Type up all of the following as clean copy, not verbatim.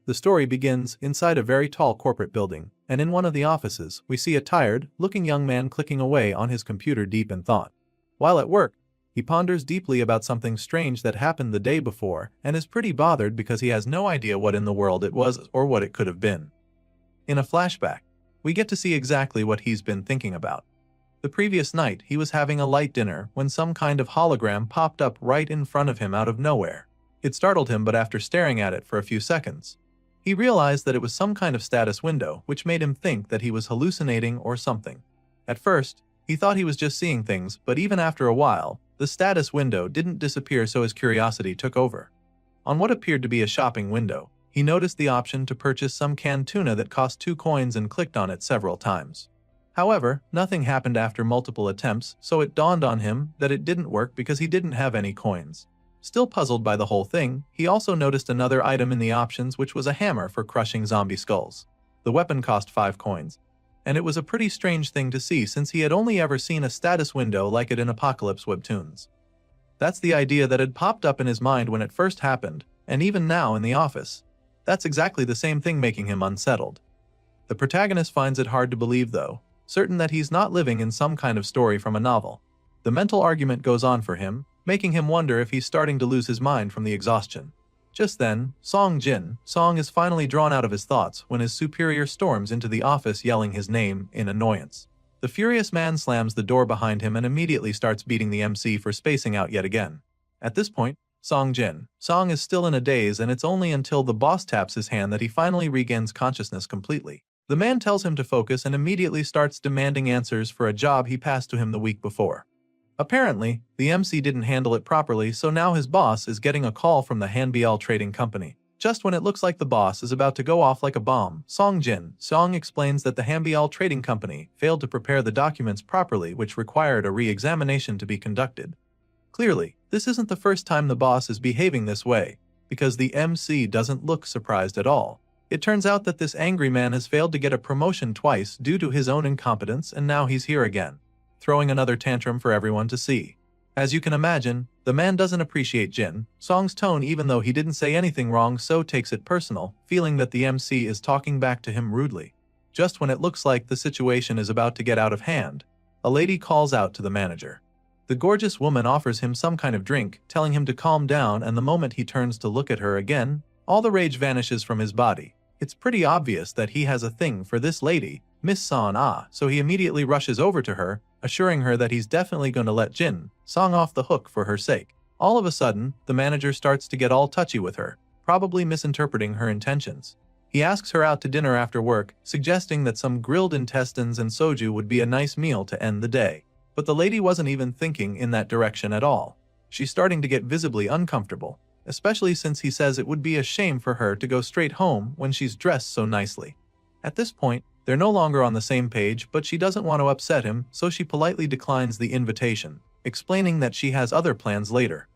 The story begins inside a very tall corporate building, and in one of the offices, we see a tired-looking young man clicking away on his computer deep in thought. While at work, he ponders deeply about something strange that happened the day before and is pretty bothered because he has no idea what in the world it was or what it could have been. In a flashback, we get to see exactly what he's been thinking about. The previous night, he was having a light dinner when some kind of hologram popped up right in front of him out of nowhere. It startled him, but after staring at it for a few seconds, he realized that it was some kind of status window, which made him think that he was hallucinating or something. At first, he thought he was just seeing things, but even after a while, the status window didn't disappear, so his curiosity took over. On what appeared to be a shopping window, he noticed the option to purchase some canned tuna that cost 2 coins and clicked on it several times. However, nothing happened after multiple attempts, so it dawned on him that it didn't work because he didn't have any coins. Still puzzled by the whole thing, he also noticed another item in the options, which was a hammer for crushing zombie skulls. The weapon cost 5 coins. And it was a pretty strange thing to see since he had only ever seen a status window like it in Apocalypse webtoons. That's the idea that had popped up in his mind when it first happened, and even now in the office. That's exactly the same thing, making him unsettled. The protagonist finds it hard to believe, though, certain that he's not living in some kind of story from a novel. The mental argument goes on for him, making him wonder if he's starting to lose his mind from the exhaustion. Just then, Song is finally drawn out of his thoughts when his superior storms into the office yelling his name in annoyance. The furious man slams the door behind him and immediately starts beating the MC for spacing out yet again. At this point, Song is still in a daze, and it's only until the boss taps his hand that he finally regains consciousness completely. The man tells him to focus and immediately starts demanding answers for a job he passed to him the week before. Apparently, the MC didn't handle it properly, so now his boss is getting a call from the Hanbial Trading Company. Just when it looks like the boss is about to go off like a bomb, Song explains that the Hanbial Trading Company failed to prepare the documents properly, which required a re-examination to be conducted. Clearly, this isn't the first time the boss is behaving this way, because the MC doesn't look surprised at all. It turns out that this angry man has failed to get a promotion twice due to his own incompetence, and now he's here again, throwing another tantrum for everyone to see. As you can imagine, the man doesn't appreciate Song's tone, even though he didn't say anything wrong, so takes it personal, feeling that the MC is talking back to him rudely. Just when it looks like the situation is about to get out of hand, a lady calls out to the manager. The gorgeous woman offers him some kind of drink, telling him to calm down, and the moment he turns to look at her again, all the rage vanishes from his body. It's pretty obvious that he has a thing for this lady, Miss Song, so he immediately rushes over to her, assuring her that he's definitely going to let Song off the hook for her sake. All of a sudden, the manager starts to get all touchy with her, probably misinterpreting her intentions. He asks her out to dinner after work, suggesting that some grilled intestines and soju would be a nice meal to end the day. But the lady wasn't even thinking in that direction at all. She's starting to get visibly uncomfortable, especially since he says it would be a shame for her to go straight home when she's dressed so nicely. At this point, they're no longer on the same page, but she doesn't want to upset him, so she politely declines the invitation, explaining that she has other plans later.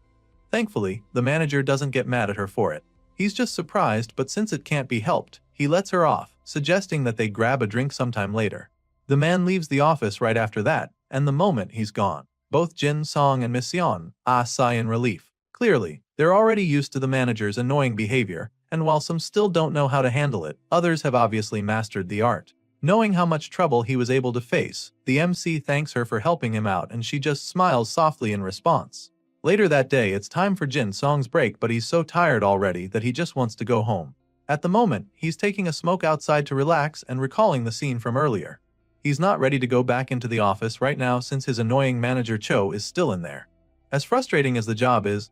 Thankfully, the manager doesn't get mad at her for it. He's just surprised, but since it can't be helped, he lets her off, suggesting that they grab a drink sometime later. The man leaves the office right after that, and the moment he's gone, both Song and Miss Sion sigh in relief. Clearly, they're already used to the manager's annoying behavior, and while some still don't know how to handle it, others have obviously mastered the art. Knowing how much trouble he was able to face, the MC thanks her for helping him out, and she just smiles softly in response. Later that day, it's time for Song's break, but he's so tired already that he just wants to go home. At the moment, he's taking a smoke outside to relax and recalling the scene from earlier. He's not ready to go back into the office right now since his annoying manager Cho is still in there. As frustrating as the job is,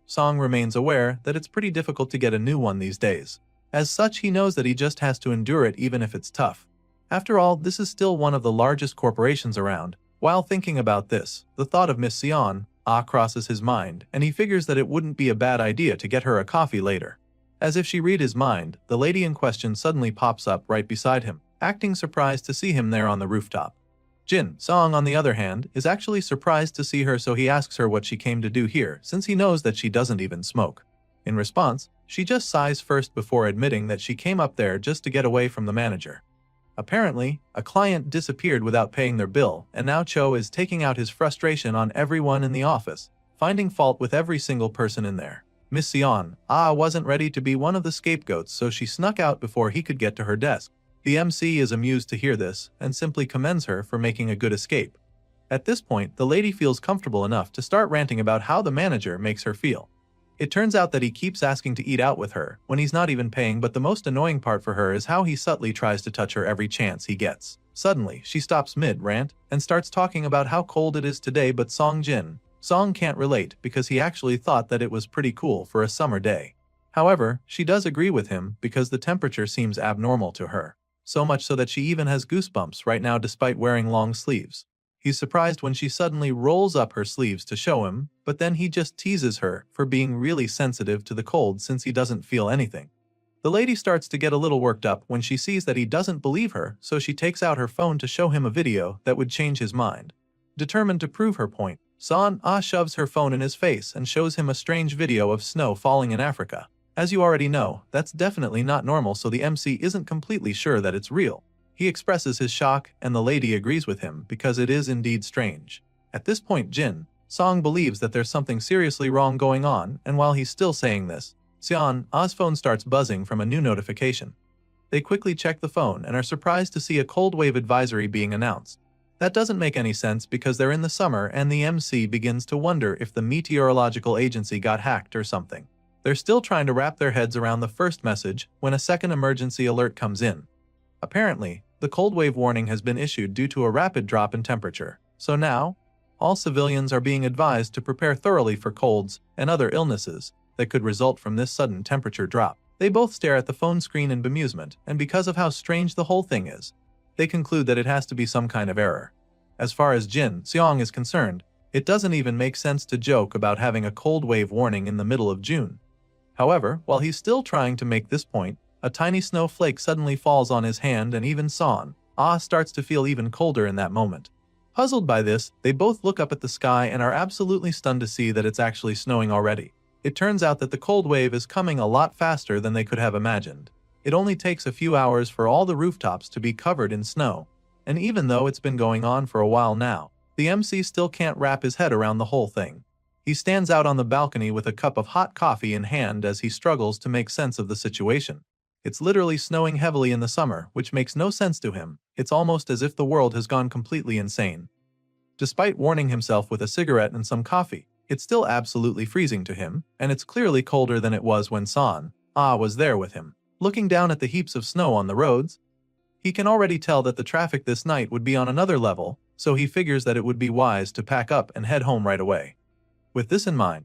Song remains aware that it's pretty difficult to get a new one these days. As such, he knows that he just has to endure it even if it's tough. After all, this is still one of the largest corporations around. While thinking about this, the thought of Miss Sion crosses his mind, and he figures that it wouldn't be a bad idea to get her a coffee later. As if she read his mind, the lady in question suddenly pops up right beside him, acting surprised to see him there on the rooftop. Song, on the other hand, is actually surprised to see her, so he asks her what she came to do here, since he knows that she doesn't even smoke. In response, she just sighs first before admitting that she came up there just to get away from the manager. Apparently, a client disappeared without paying their bill, and now Cho is taking out his frustration on everyone in the office, finding fault with every single person in there. Miss Sion wasn't ready to be one of the scapegoats, so she snuck out before he could get to her desk. The MC is amused to hear this and simply commends her for making a good escape. At this point, the lady feels comfortable enough to start ranting about how the manager makes her feel. It turns out that he keeps asking to eat out with her when he's not even paying, but the most annoying part for her is how he subtly tries to touch her every chance he gets. Suddenly, she stops mid-rant and starts talking about how cold it is today, but Song can't relate because he actually thought that it was pretty cool for a summer day. However, she does agree with him because the temperature seems abnormal to her. So much so that she even has goosebumps right now despite wearing long sleeves. He's surprised when she suddenly rolls up her sleeves to show him, but then he just teases her for being really sensitive to the cold since he doesn't feel anything. The lady starts to get a little worked up when she sees that he doesn't believe her, so she takes out her phone to show him a video that would change his mind. Determined to prove her point, Son shoves her phone in his face and shows him a strange video of snow falling in Africa. As you already know, that's definitely not normal, so the MC isn't completely sure that it's real. He expresses his shock and the lady agrees with him because it is indeed strange. At this point, Song believes that there's something seriously wrong going on, and while he's still saying this, Sion's phone starts buzzing from a new notification. They quickly check the phone and are surprised to see a cold wave advisory being announced. That doesn't make any sense because they're in the summer and the MC begins to wonder if the meteorological agency got hacked or something. They're still trying to wrap their heads around the first message when a second emergency alert comes in. Apparently, the cold wave warning has been issued due to a rapid drop in temperature, so now, all civilians are being advised to prepare thoroughly for colds and other illnesses that could result from this sudden temperature drop. They both stare at the phone screen in bemusement, and because of how strange the whole thing is, they conclude that it has to be some kind of error. As far as Seong is concerned, it doesn't even make sense to joke about having a cold wave warning in the middle of June. However, while he's still trying to make this point, a tiny snowflake suddenly falls on his hand and even Son starts to feel even colder in that moment. Puzzled by this, they both look up at the sky and are absolutely stunned to see that it's actually snowing already. It turns out that the cold wave is coming a lot faster than they could have imagined. It only takes a few hours for all the rooftops to be covered in snow. And even though it's been going on for a while now, the MC still can't wrap his head around the whole thing. He stands out on the balcony with a cup of hot coffee in hand as he struggles to make sense of the situation. It's literally snowing heavily in the summer, which makes no sense to him. It's almost as if the world has gone completely insane. Despite warning himself with a cigarette and some coffee, it's still absolutely freezing to him, and it's clearly colder than it was when Son was there with him. Looking down at the heaps of snow on the roads, he can already tell that the traffic this night would be on another level, so he figures that it would be wise to pack up and head home right away. With this in mind,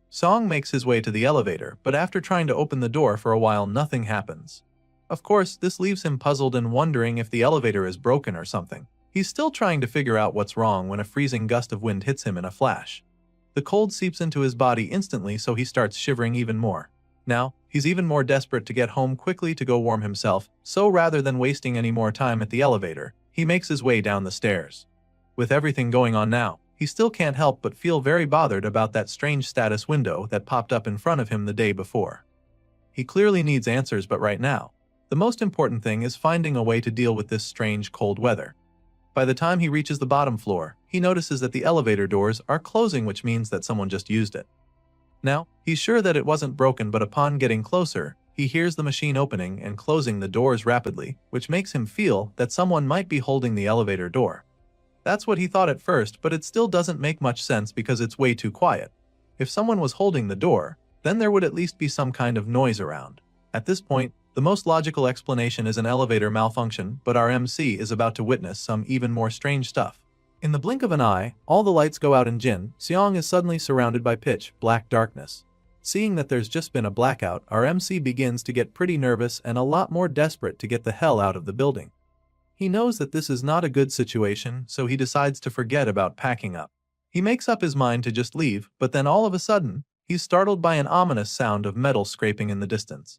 Song makes his way to the elevator, but after trying to open the door for a while, nothing happens. Of course, this leaves him puzzled and wondering if the elevator is broken or something. He's still trying to figure out what's wrong when a freezing gust of wind hits him in a flash. The cold seeps into his body instantly, so he starts shivering even more. Now, he's even more desperate to get home quickly to go warm himself, so rather than wasting any more time at the elevator, he makes his way down the stairs. With everything going on now, he still can't help but feel very bothered about that strange status window that popped up in front of him the day before. He clearly needs answers, but right now, the most important thing is finding a way to deal with this strange cold weather. By the time he reaches the bottom floor, he notices that the elevator doors are closing, which means that someone just used it. Now, he's sure that it wasn't broken, but upon getting closer, he hears the machine opening and closing the doors rapidly, which makes him feel that someone might be holding the elevator door. That's what he thought at first, but it still doesn't make much sense because it's way too quiet. If someone was holding the door, then there would at least be some kind of noise around. At this point, the most logical explanation is an elevator malfunction, but our MC is about to witness some even more strange stuff. In the blink of an eye, all the lights go out and Seong is suddenly surrounded by pitch black darkness. Seeing that there's just been a blackout, our MC begins to get pretty nervous and a lot more desperate to get the hell out of the building. He knows that this is not a good situation, so he decides to forget about packing up. He makes up his mind to just leave, but then all of a sudden, he's startled by an ominous sound of metal scraping in the distance.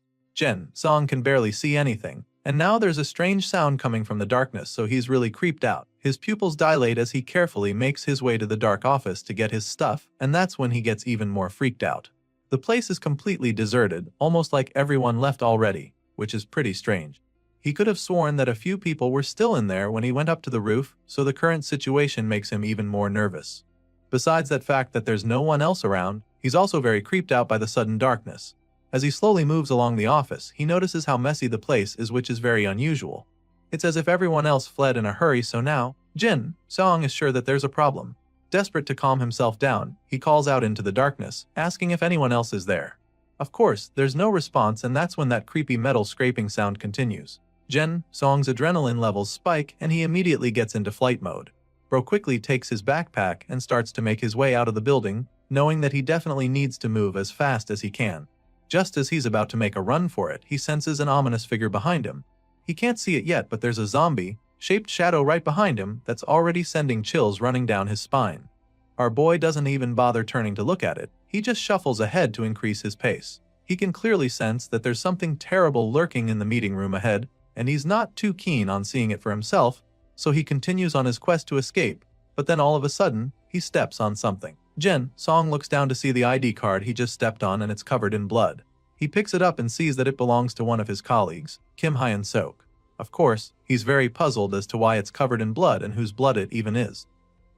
Song can barely see anything, and now there's a strange sound coming from the darkness, so he's really creeped out. His pupils dilate as he carefully makes his way to the dark office to get his stuff, and that's when he gets even more freaked out. The place is completely deserted, almost like everyone left already, which is pretty strange. He could have sworn that a few people were still in there when he went up to the roof, so the current situation makes him even more nervous. Besides that fact that there's no one else around, He's also very creeped out by the sudden darkness. As he slowly moves along the office, he notices how messy the place is, which is very unusual. It's as if everyone else fled in a hurry, so now, Jin Song is sure that there's a problem. Desperate to calm himself down, he calls out into the darkness, asking if anyone else is there. Of course, there's no response, and that's when that creepy metal scraping sound continues. Jin Song's adrenaline levels spike and he immediately gets into flight mode. Bro quickly takes his backpack and starts to make his way out of the building, knowing that he definitely needs to move as fast as he can. Just as he's about to make a run for it, he senses an ominous figure behind him. He can't see it yet, but there's a zombie-shaped shadow right behind him that's already sending chills running down his spine. Our boy doesn't even bother turning to look at it, he just shuffles ahead to increase his pace. He can clearly sense that there's something terrible lurking in the meeting room ahead, and he's not too keen on seeing it for himself, so he continues on his quest to escape, but then all of a sudden, he steps on something. Jin Song looks down to see the ID card he just stepped on, and it's covered in blood. He picks it up and sees that it belongs to one of his colleagues, Kim Hyun-sok. Of course, he's very puzzled as to why it's covered in blood and whose blood it even is.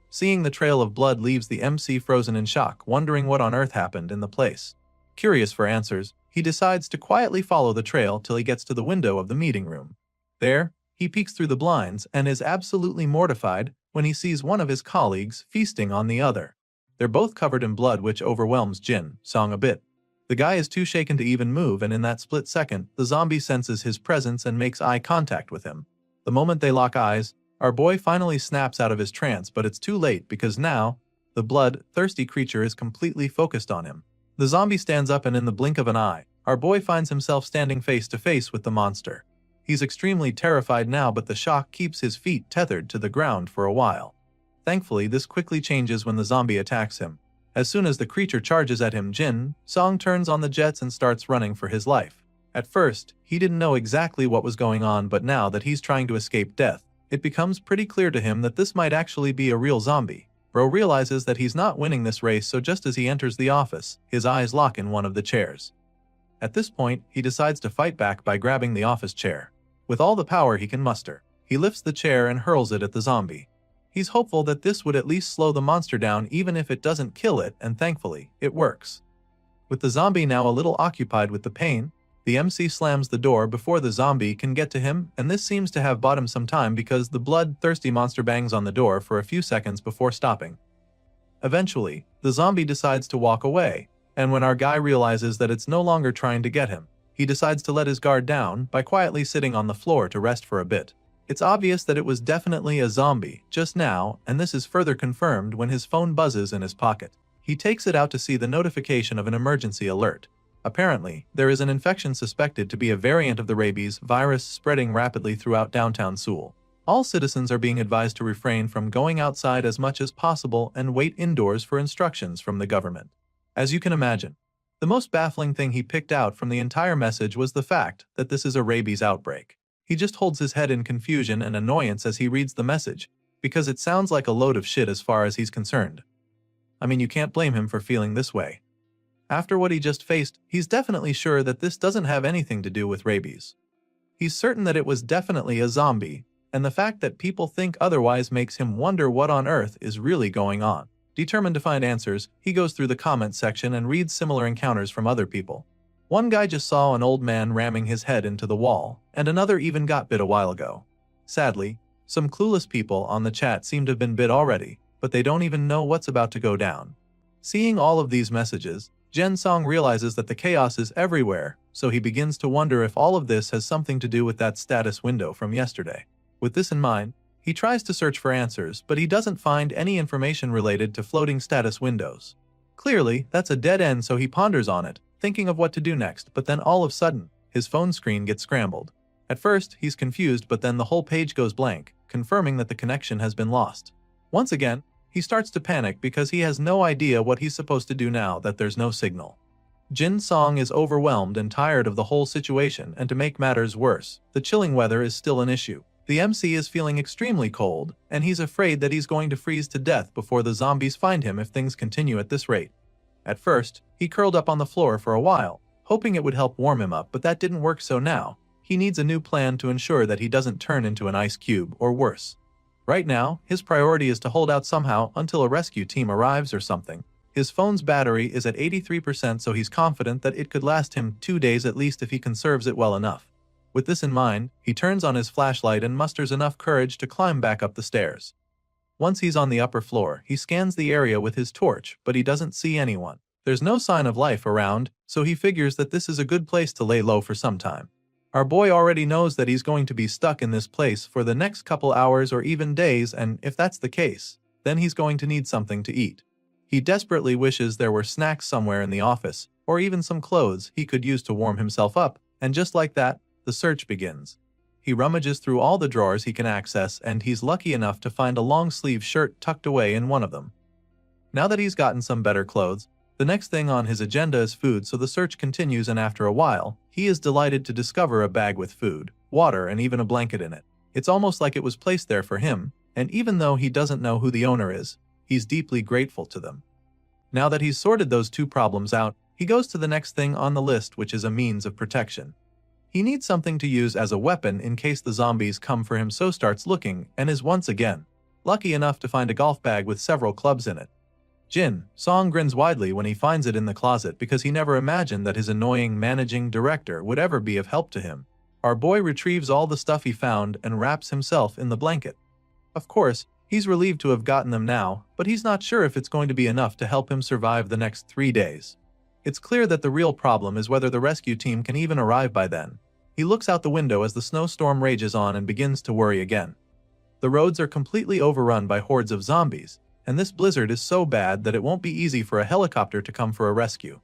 Seeing the trail of blood leaves the MC frozen in shock, wondering what on earth happened in the place. Curious for answers, he decides to quietly follow the trail till he gets to the window of the meeting room. There, he peeks through the blinds and is absolutely mortified when he sees one of his colleagues feasting on the other. They're both covered in blood, which overwhelms Jin Song a bit. The guy is too shaken to even move, and in that split second, the zombie senses his presence and makes eye contact with him. The moment they lock eyes, our boy finally snaps out of his trance, but it's too late because now, the blood-thirsty creature is completely focused on him. The zombie stands up, and in the blink of an eye, our boy finds himself standing face to face with the monster. He's extremely terrified now, but the shock keeps his feet tethered to the ground for a while. Thankfully, this quickly changes when the zombie attacks him. As soon as the creature charges at him, Jin Song turns on the jets and starts running for his life. At first, he didn't know exactly what was going on, but now that he's trying to escape death, it becomes pretty clear to him that this might actually be a real zombie. Bro realizes that he's not winning this race, so just as he enters the office, his eyes lock in one of the chairs. At this point, he decides to fight back by grabbing the office chair. With all the power he can muster, he lifts the chair and hurls it at the zombie. He's hopeful that this would at least slow the monster down, even if it doesn't kill it, and thankfully, it works. With the zombie now a little occupied with the pain, the MC slams the door before the zombie can get to him, and this seems to have bought him some time because the blood-thirsty monster bangs on the door for a few seconds before stopping. Eventually, the zombie decides to walk away, and when our guy realizes that it's no longer trying to get him, he decides to let his guard down by quietly sitting on the floor to rest for a bit. It's obvious that it was definitely a zombie just now, and this is further confirmed when his phone buzzes in his pocket. He takes it out to see the notification of an emergency alert. Apparently, there is an infection suspected to be a variant of the rabies virus spreading rapidly throughout downtown Seoul. All citizens are being advised to refrain from going outside as much as possible and wait indoors for instructions from the government. As you can imagine, the most baffling thing he picked out from the entire message was the fact that this is a rabies outbreak. He just holds his head in confusion and annoyance as he reads the message, because it sounds like a load of shit as far as he's concerned. I mean, you can't blame him for feeling this way. After what he just faced, he's definitely sure that this doesn't have anything to do with rabies. He's certain that it was definitely a zombie, and the fact that people think otherwise makes him wonder what on earth is really going on. Determined to find answers, he goes through the comment section and reads similar encounters from other people. One guy just saw an old man ramming his head into the wall, and another even got bit a while ago. Sadly, some clueless people on the chat seem to have been bit already, but they don't even know what's about to go down. Seeing all of these messages, Jin Song realizes that the chaos is everywhere, so he begins to wonder if all of this has something to do with that status window from yesterday. With this in mind, he tries to search for answers, but he doesn't find any information related to floating status windows. Clearly, that's a dead end, so he ponders on it, thinking of what to do next, but then all of a sudden, his phone screen gets scrambled. At first, he's confused, but then the whole page goes blank, confirming that the connection has been lost. Once again, he starts to panic because he has no idea what he's supposed to do now that there's no signal. Jin Song is overwhelmed and tired of the whole situation, and to make matters worse, the chilling weather is still an issue. The MC is feeling extremely cold, and he's afraid that he's going to freeze to death before the zombies find him if things continue at this rate. At first, he curled up on the floor for a while, hoping it would help warm him up, but that didn't work, so now, he needs a new plan to ensure that he doesn't turn into an ice cube or worse. Right now, his priority is to hold out somehow until a rescue team arrives or something. His phone's battery is at 83%, so he's confident that it could last him 2 days at least if he conserves it well enough. With this in mind, he turns on his flashlight and musters enough courage to climb back up the stairs. Once he's on the upper floor, he scans the area with his torch, but he doesn't see anyone. There's no sign of life around, so he figures that this is a good place to lay low for some time. Our boy already knows that he's going to be stuck in this place for the next couple hours or even days, and if that's the case, then he's going to need something to eat. He desperately wishes there were snacks somewhere in the office, or even some clothes he could use to warm himself up, and just like that, the search begins. He rummages through all the drawers he can access, and he's lucky enough to find a long-sleeve shirt tucked away in one of them. Now that he's gotten some better clothes, the next thing on his agenda is food, so the search continues, and after a while, he is delighted to discover a bag with food, water, and even a blanket in it. It's almost like it was placed there for him, and even though he doesn't know who the owner is, he's deeply grateful to them. Now that he's sorted those two problems out, he goes to the next thing on the list, which is a means of protection. He needs something to use as a weapon in case the zombies come for him, so starts looking and is once again lucky enough to find a golf bag with several clubs in it. Jin Song grins widely when he finds it in the closet because he never imagined that his annoying managing director would ever be of help to him. Our boy retrieves all the stuff he found and wraps himself in the blanket. Of course, he's relieved to have gotten them now, but he's not sure if it's going to be enough to help him survive the next 3 days. It's clear that the real problem is whether the rescue team can even arrive by then. He looks out the window as the snowstorm rages on and begins to worry again. The roads are completely overrun by hordes of zombies, and this blizzard is so bad that it won't be easy for a helicopter to come for a rescue.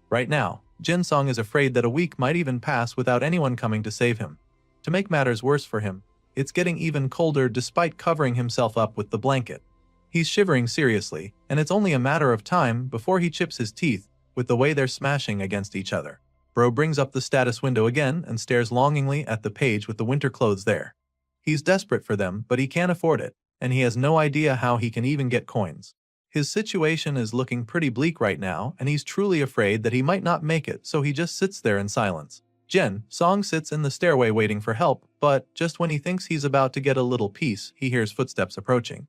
Right now, Jin Song is afraid that a week might even pass without anyone coming to save him. To make matters worse for him, it's getting even colder despite covering himself up with the blanket. He's shivering seriously, and it's only a matter of time before he chips his teeth with the way they're smashing against each other. Bro brings up the status window again and stares longingly at the page with the winter clothes there. He's desperate for them, but he can't afford it, and he has no idea how he can even get coins. His situation is looking pretty bleak right now, and he's truly afraid that he might not make it, so he just sits there in silence. Jin Song sits in the stairway waiting for help, but just when he thinks he's about to get a little peace, he hears footsteps approaching.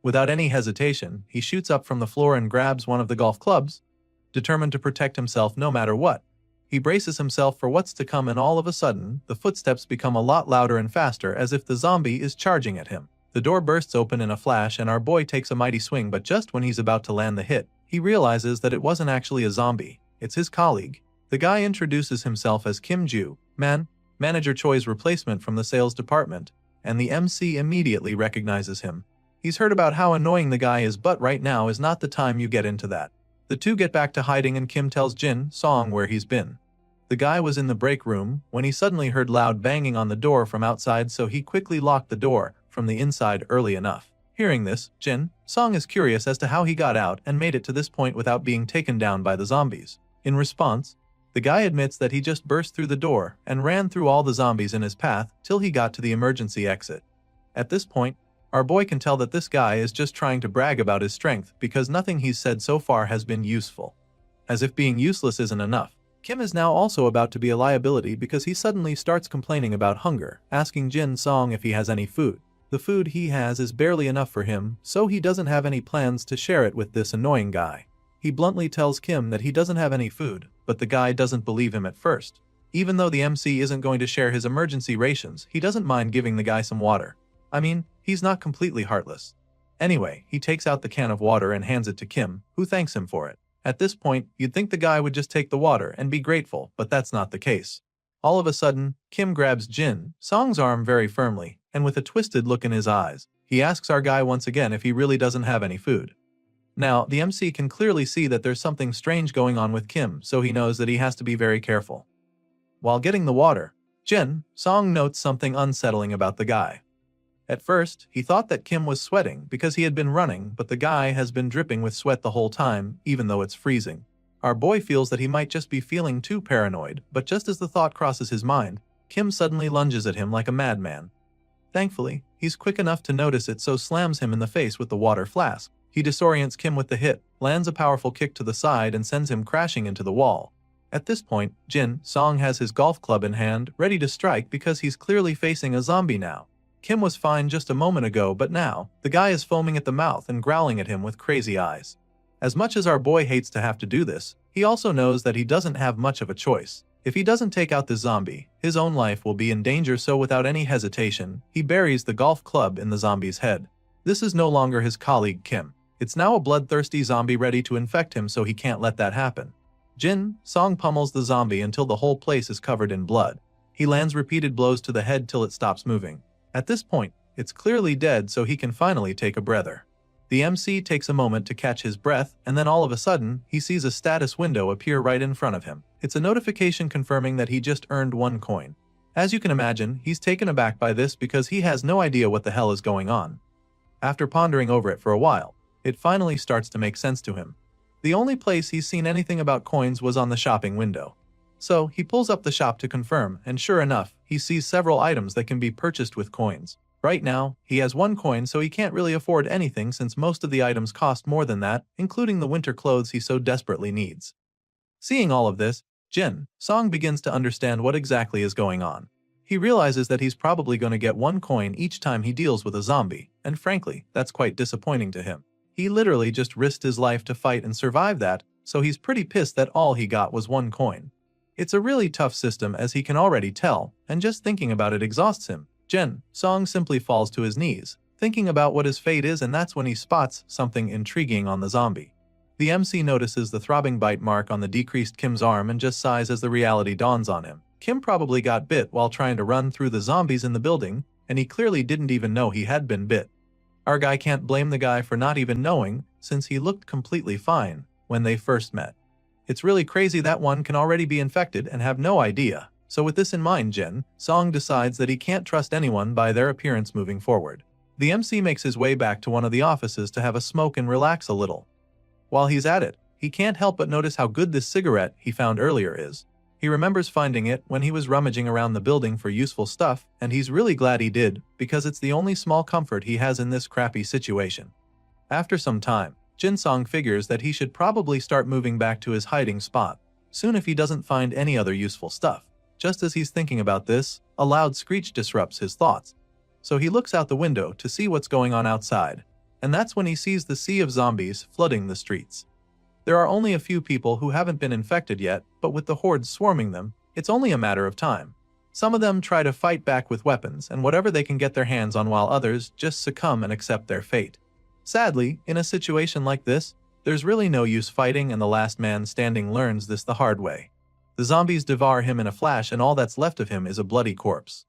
Without any hesitation, he shoots up from the floor and grabs one of the golf clubs, determined to protect himself no matter what. He braces himself for what's to come, and all of a sudden, the footsteps become a lot louder and faster, as if the zombie is charging at him. The door bursts open in a flash and our boy takes a mighty swing, but just when he's about to land the hit, he realizes that it wasn't actually a zombie, it's his colleague. The guy introduces himself as Kim Ju, Manager Choi's replacement from the sales department, and the MC immediately recognizes him. He's heard about how annoying the guy is, but right now is not the time you get into that. The two get back to hiding and Kim tells Jin Song where he's been. The guy was in the break room when he suddenly heard loud banging on the door from outside, so he quickly locked the door from the inside early enough. Hearing this, Jin Song is curious as to how he got out and made it to this point without being taken down by the zombies. In response, the guy admits that he just burst through the door and ran through all the zombies in his path till he got to the emergency exit. At this point, our boy can tell that this guy is just trying to brag about his strength because nothing he's said so far has been useful. As if being useless isn't enough, Kim is now also about to be a liability because he suddenly starts complaining about hunger, asking Jin Song if he has any food. The food he has is barely enough for him, so he doesn't have any plans to share it with this annoying guy. He bluntly tells Kim that he doesn't have any food, but the guy doesn't believe him at first. Even though the MC isn't going to share his emergency rations, he doesn't mind giving the guy some water. I mean, he's not completely heartless. Anyway, he takes out the can of water and hands it to Kim, who thanks him for it. At this point, you'd think the guy would just take the water and be grateful, but that's not the case. All of a sudden, Kim grabs Jin Song's arm very firmly, and with a twisted look in his eyes, he asks our guy once again if he really doesn't have any food. Now, the MC can clearly see that there's something strange going on with Kim, so he knows that he has to be very careful. While getting the water, Jin Song notes something unsettling about the guy. At first, he thought that Kim was sweating because he had been running, but the guy has been dripping with sweat the whole time, even though it's freezing. Our boy feels that he might just be feeling too paranoid, but just as the thought crosses his mind, Kim suddenly lunges at him like a madman. Thankfully, he's quick enough to notice it, so slams him in the face with the water flask. He disorients Kim with the hit, lands a powerful kick to the side and sends him crashing into the wall. At this point, Jin Song has his golf club in hand, ready to strike because he's clearly facing a zombie now. Kim was fine just a moment ago, but now, the guy is foaming at the mouth and growling at him with crazy eyes. As much as our boy hates to have to do this, he also knows that he doesn't have much of a choice. If he doesn't take out this zombie, his own life will be in danger, so without any hesitation, he buries the golf club in the zombie's head. This is no longer his colleague Kim. It's now a bloodthirsty zombie ready to infect him, so he can't let that happen. Jin Song pummels the zombie until the whole place is covered in blood. He lands repeated blows to the head till it stops moving. At this point, it's clearly dead, so he can finally take a breather. The MC takes a moment to catch his breath, and then all of a sudden, he sees a status window appear right in front of him. It's a notification confirming that he just earned 1 coin. As you can imagine, he's taken aback by this because he has no idea what the hell is going on. After pondering over it for a while, it finally starts to make sense to him. The only place he's seen anything about coins was on the shopping window. So, he pulls up the shop to confirm, and sure enough, he sees several items that can be purchased with coins. Right now, he has 1 coin, so he can't really afford anything since most of the items cost more than that, including the winter clothes he so desperately needs. Seeing all of this, Jin Song begins to understand what exactly is going on. He realizes that he's probably going to get 1 coin each time he deals with a zombie, and frankly, that's quite disappointing to him. He literally just risked his life to fight and survive that, so he's pretty pissed that all he got was 1 coin. It's a really tough system, as he can already tell, and just thinking about it exhausts him. Jin Song simply falls to his knees, thinking about what his fate is, and that's when he spots something intriguing on the zombie. The MC notices the throbbing bite mark on the decreased Kim's arm and just sighs as the reality dawns on him. Kim probably got bit while trying to run through the zombies in the building, and he clearly didn't even know he had been bit. Our guy can't blame the guy for not even knowing, since he looked completely fine when they first met. It's really crazy that one can already be infected and have no idea. So with this in mind, Jin Song decides that he can't trust anyone by their appearance moving forward. The MC makes his way back to one of the offices to have a smoke and relax a little. While he's at it, he can't help but notice how good this cigarette he found earlier is. He remembers finding it when he was rummaging around the building for useful stuff, and he's really glad he did, because it's the only small comfort he has in this crappy situation. After some time, Jin Song figures that he should probably start moving back to his hiding spot soon if he doesn't find any other useful stuff. Just as he's thinking about this, a loud screech disrupts his thoughts. So he looks out the window to see what's going on outside, and that's when he sees the sea of zombies flooding the streets. There are only a few people who haven't been infected yet, but with the hordes swarming them, it's only a matter of time. Some of them try to fight back with weapons and whatever they can get their hands on, while others just succumb and accept their fate. Sadly, in a situation like this, there's really no use fighting, and the last man standing learns this the hard way. The zombies devour him in a flash, and all that's left of him is a bloody corpse.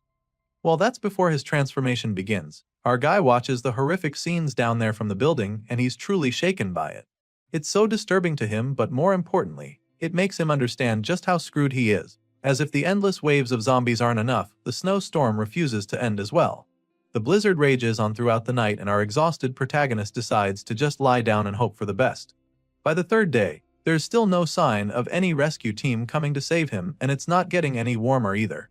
Well, that's before his transformation begins. Our guy watches the horrific scenes down there from the building, and he's truly shaken by it. It's so disturbing to him, but more importantly, it makes him understand just how screwed he is. As if the endless waves of zombies aren't enough, the snowstorm refuses to end as well. The blizzard rages on throughout the night, and our exhausted protagonist decides to just lie down and hope for the best. By the 3rd day, there's still no sign of any rescue team coming to save him, and it's not getting any warmer either.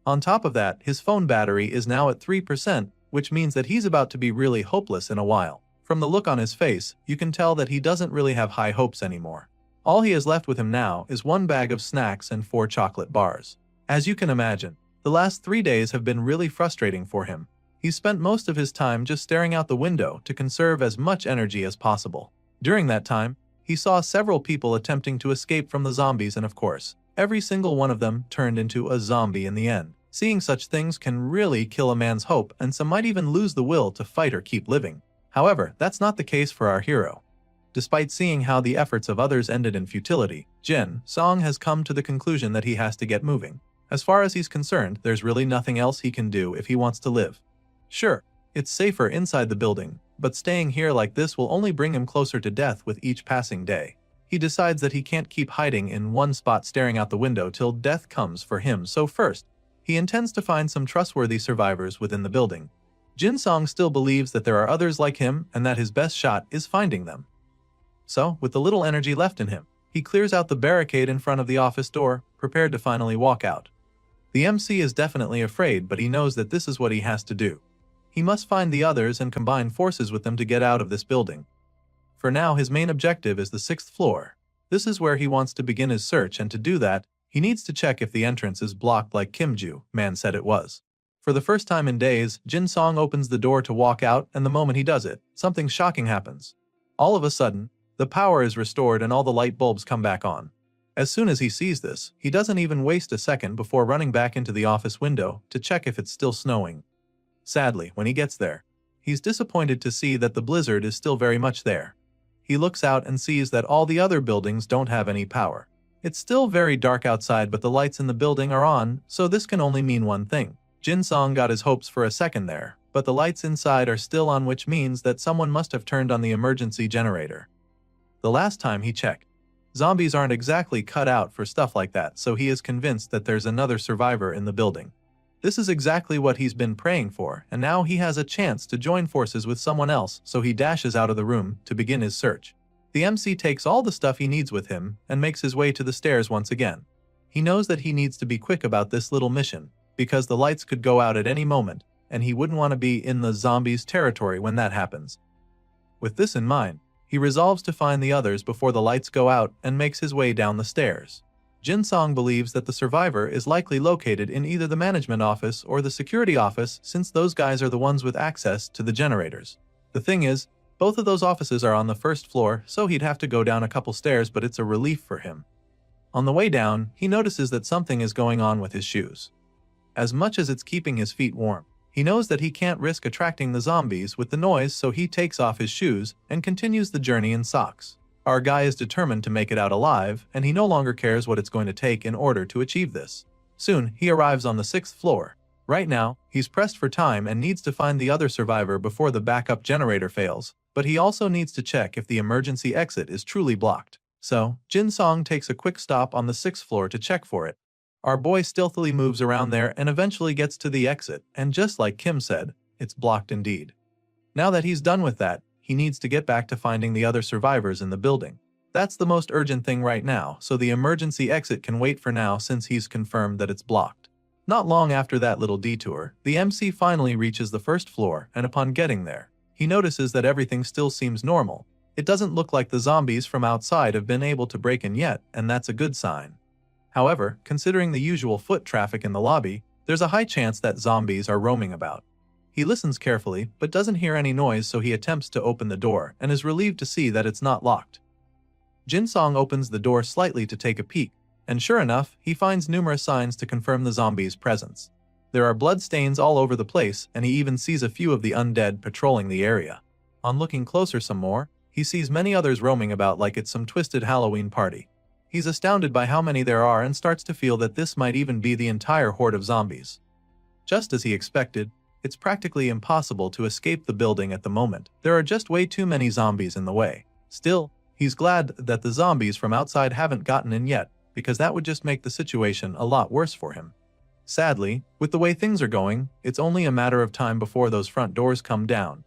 On top of that, his phone battery is now at 3%, which means that he's about to be really hopeless in a while. From the look on his face, you can tell that he doesn't really have high hopes anymore. All he has left with him now is 1 bag of snacks and 4 chocolate bars. As you can imagine, the last 3 days have been really frustrating for him. He's spent most of his time just staring out the window to conserve as much energy as possible. During that time, he saw several people attempting to escape from the zombies, and of course, every single one of them turned into a zombie in the end. Seeing such things can really kill a man's hope, and some might even lose the will to fight or keep living. However, that's not the case for our hero. Despite seeing how the efforts of others ended in futility, Jin Song has come to the conclusion that he has to get moving. As far as he's concerned, there's really nothing else he can do if he wants to live. Sure, it's safer inside the building, but staying here like this will only bring him closer to death with each passing day. He decides that he can't keep hiding in one spot staring out the window till death comes for him, so first, he intends to find some trustworthy survivors within the building. Jin Song still believes that there are others like him and that his best shot is finding them. So, with the little energy left in him, he clears out the barricade in front of the office door, prepared to finally walk out. The MC is definitely afraid, but he knows that this is what he has to do. He must find the others and combine forces with them to get out of this building. For now, his main objective is the 6th floor. This is where he wants to begin his search, and to do that, he needs to check if the entrance is blocked like Kimju Man said it was. For the first time in days, Jin Song opens the door to walk out, and the moment he does it, something shocking happens. All of a sudden, The power is restored and all the light bulbs come back on. As soon as he sees this, he doesn't even waste a second before running back into the office window to check if it's still snowing. Sadly, when he gets there, he's disappointed to see that the blizzard is still very much there. He looks out and sees that all the other buildings don't have any power. It's still very dark outside, but the lights in the building are on, so this can only mean one thing. Jin-sung got his hopes for a second there, but the lights inside are still on, which means that someone must have turned on the emergency generator. The last time he checked, zombies aren't exactly cut out for stuff like that, so he is convinced that there's another survivor in the building. This is exactly what he's been praying for, and now he has a chance to join forces with someone else, so he dashes out of the room to begin his search. The MC takes all the stuff he needs with him and makes his way to the stairs once again. He knows that he needs to be quick about this little mission, because the lights could go out at any moment, and he wouldn't want to be in the zombies' territory when that happens. With this in mind, he resolves to find the others before the lights go out and makes his way down the stairs. Jin-sung believes that the survivor is likely located in either the management office or the security office, since those guys are the ones with access to the generators. The thing is, both of those offices are on the first floor, so he'd have to go down a couple stairs, but it's a relief for him. On the way down, he notices that something is going on with his shoes. As much as it's keeping his feet warm, he knows that he can't risk attracting the zombies with the noise, so he takes off his shoes and continues the journey in socks. Our guy is determined to make it out alive, and he no longer cares what it's going to take in order to achieve this. Soon, he arrives on the 6th floor. Right now, he's pressed for time and needs to find the other survivor before the backup generator fails, but he also needs to check if the emergency exit is truly blocked. So, Jin-sung takes a quick stop on the 6th floor to check for it. Our boy stealthily moves around there and eventually gets to the exit, and just like Kim said, it's blocked indeed. Now that he's done with that, he needs to get back to finding the other survivors in the building. That's the most urgent thing right now, so the emergency exit can wait for now since he's confirmed that it's blocked. Not long after that little detour, the MC finally reaches the 1st floor, and upon getting there, he notices that everything still seems normal. It doesn't look like the zombies from outside have been able to break in yet, and that's a good sign. However, considering the usual foot traffic in the lobby, there's a high chance that zombies are roaming about. He listens carefully, but doesn't hear any noise, so he attempts to open the door and is relieved to see that it's not locked. Jin-sung opens the door slightly to take a peek, and sure enough, he finds numerous signs to confirm the zombies' presence. There are blood stains all over the place, and he even sees a few of the undead patrolling the area. On looking closer some more, he sees many others roaming about like it's some twisted Halloween party. He's astounded by how many there are and starts to feel that this might even be the entire horde of zombies. Just as he expected, it's practically impossible to escape the building at the moment. There are just way too many zombies in the way. Still, he's glad that the zombies from outside haven't gotten in yet, because that would just make the situation a lot worse for him. Sadly, with the way things are going, it's only a matter of time before those front doors come down.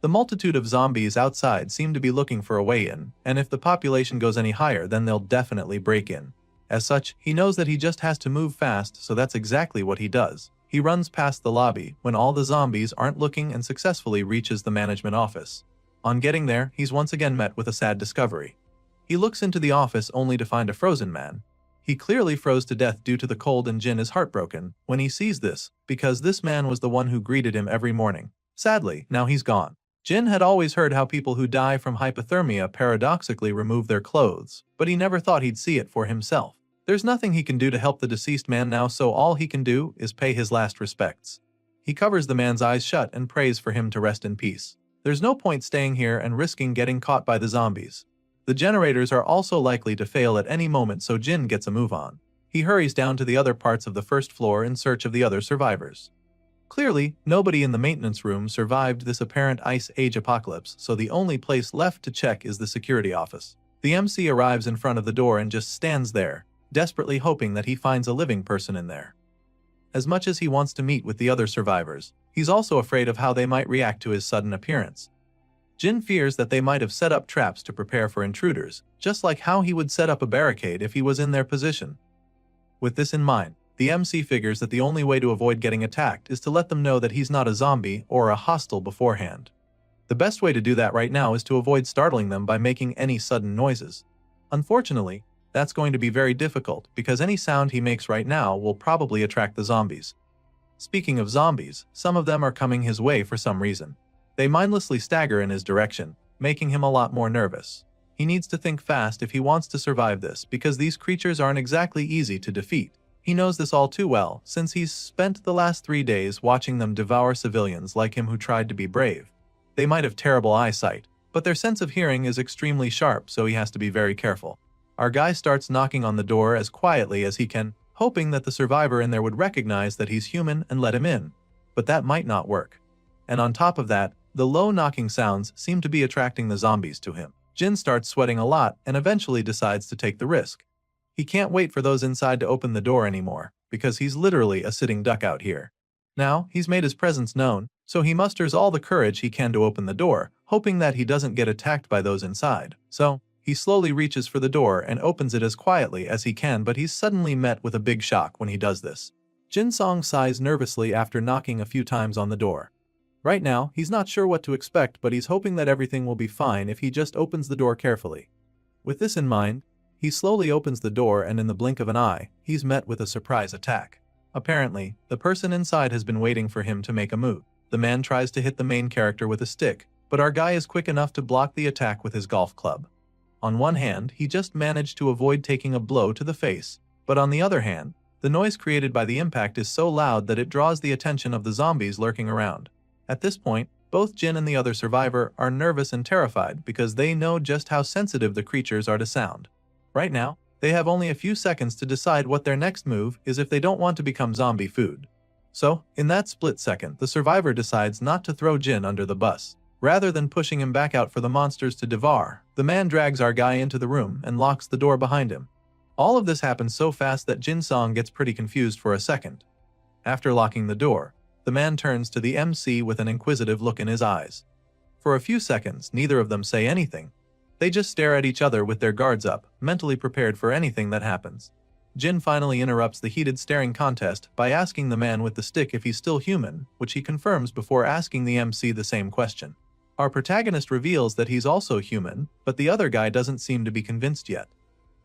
The multitude of zombies outside seem to be looking for a way in, and if the population goes any higher, then they'll definitely break in. As such, he knows that he just has to move fast, so that's exactly what he does. He runs past the lobby when all the zombies aren't looking and successfully reaches the management office. On getting there, he's once again met with a sad discovery. He looks into the office only to find a frozen man. He clearly froze to death due to the cold, and Jin is heartbroken when he sees this, because this man was the one who greeted him every morning. Sadly, now he's gone. Jin had always heard how people who die from hypothermia paradoxically remove their clothes, but he never thought he'd see it for himself. There's nothing he can do to help the deceased man now, so all he can do is pay his last respects. He covers the man's eyes shut and prays for him to rest in peace. There's no point staying here and risking getting caught by the zombies. The generators are also likely to fail at any moment, so Jin gets a move on. He hurries down to the other parts of the 1st floor in search of the other survivors. Clearly, nobody in the maintenance room survived this apparent ice age apocalypse, so the only place left to check is the security office. The MC arrives in front of the door and just stands there, desperately hoping that he finds a living person in there. As much as he wants to meet with the other survivors, he's also afraid of how they might react to his sudden appearance. Jin fears that they might have set up traps to prepare for intruders, just like how he would set up a barricade if he was in their position. With this in mind, the MC figures that the only way to avoid getting attacked is to let them know that he's not a zombie or a hostile beforehand. The best way to do that right now is to avoid startling them by making any sudden noises. Unfortunately, that's going to be very difficult because any sound he makes right now will probably attract the zombies. Speaking of zombies, some of them are coming his way for some reason. They mindlessly stagger in his direction, making him a lot more nervous. He needs to think fast if he wants to survive this because these creatures aren't exactly easy to defeat. He knows this all too well since he's spent the last 3 days watching them devour civilians like him who tried to be brave. They might have terrible eyesight, but their sense of hearing is extremely sharp, so he has to be very careful. Our guy starts knocking on the door as quietly as he can, hoping that the survivor in there would recognize that he's human and let him in. But that might not work. And on top of that, the low knocking sounds seem to be attracting the zombies to him. Jin starts sweating a lot and eventually decides to take the risk. He can't wait for those inside to open the door anymore, because he's literally a sitting duck out here. Now, he's made his presence known, so he musters all the courage he can to open the door, hoping that he doesn't get attacked by those inside. So, he slowly reaches for the door and opens it as quietly as he can, but he's suddenly met with a big shock when he does this. Jin Song sighs nervously after knocking a few times on the door. Right now, he's not sure what to expect, but he's hoping that everything will be fine if he just opens the door carefully. With this in mind, he slowly opens the door and in the blink of an eye, he's met with a surprise attack. Apparently, the person inside has been waiting for him to make a move. The man tries to hit the main character with a stick, but our guy is quick enough to block the attack with his golf club. On one hand, he just managed to avoid taking a blow to the face, but on the other hand, the noise created by the impact is so loud that it draws the attention of the zombies lurking around. At this point, both Jin and the other survivor are nervous and terrified because they know just how sensitive the creatures are to sound. Right now, they have only a few seconds to decide what their next move is if they don't want to become zombie food. So, in that split second, the survivor decides not to throw Jin under the bus. Rather than pushing him back out for the monsters to devour, the man drags our guy into the room and locks the door behind him. All of this happens so fast that Jin Song gets pretty confused for a second. After locking the door, the man turns to the MC with an inquisitive look in his eyes. For a few seconds, neither of them say anything. They just stare at each other with their guards up, mentally prepared for anything that happens. Jin finally interrupts the heated staring contest by asking the man with the stick if he's still human, which he confirms before asking the MC the same question. Our protagonist reveals that he's also human, but the other guy doesn't seem to be convinced yet.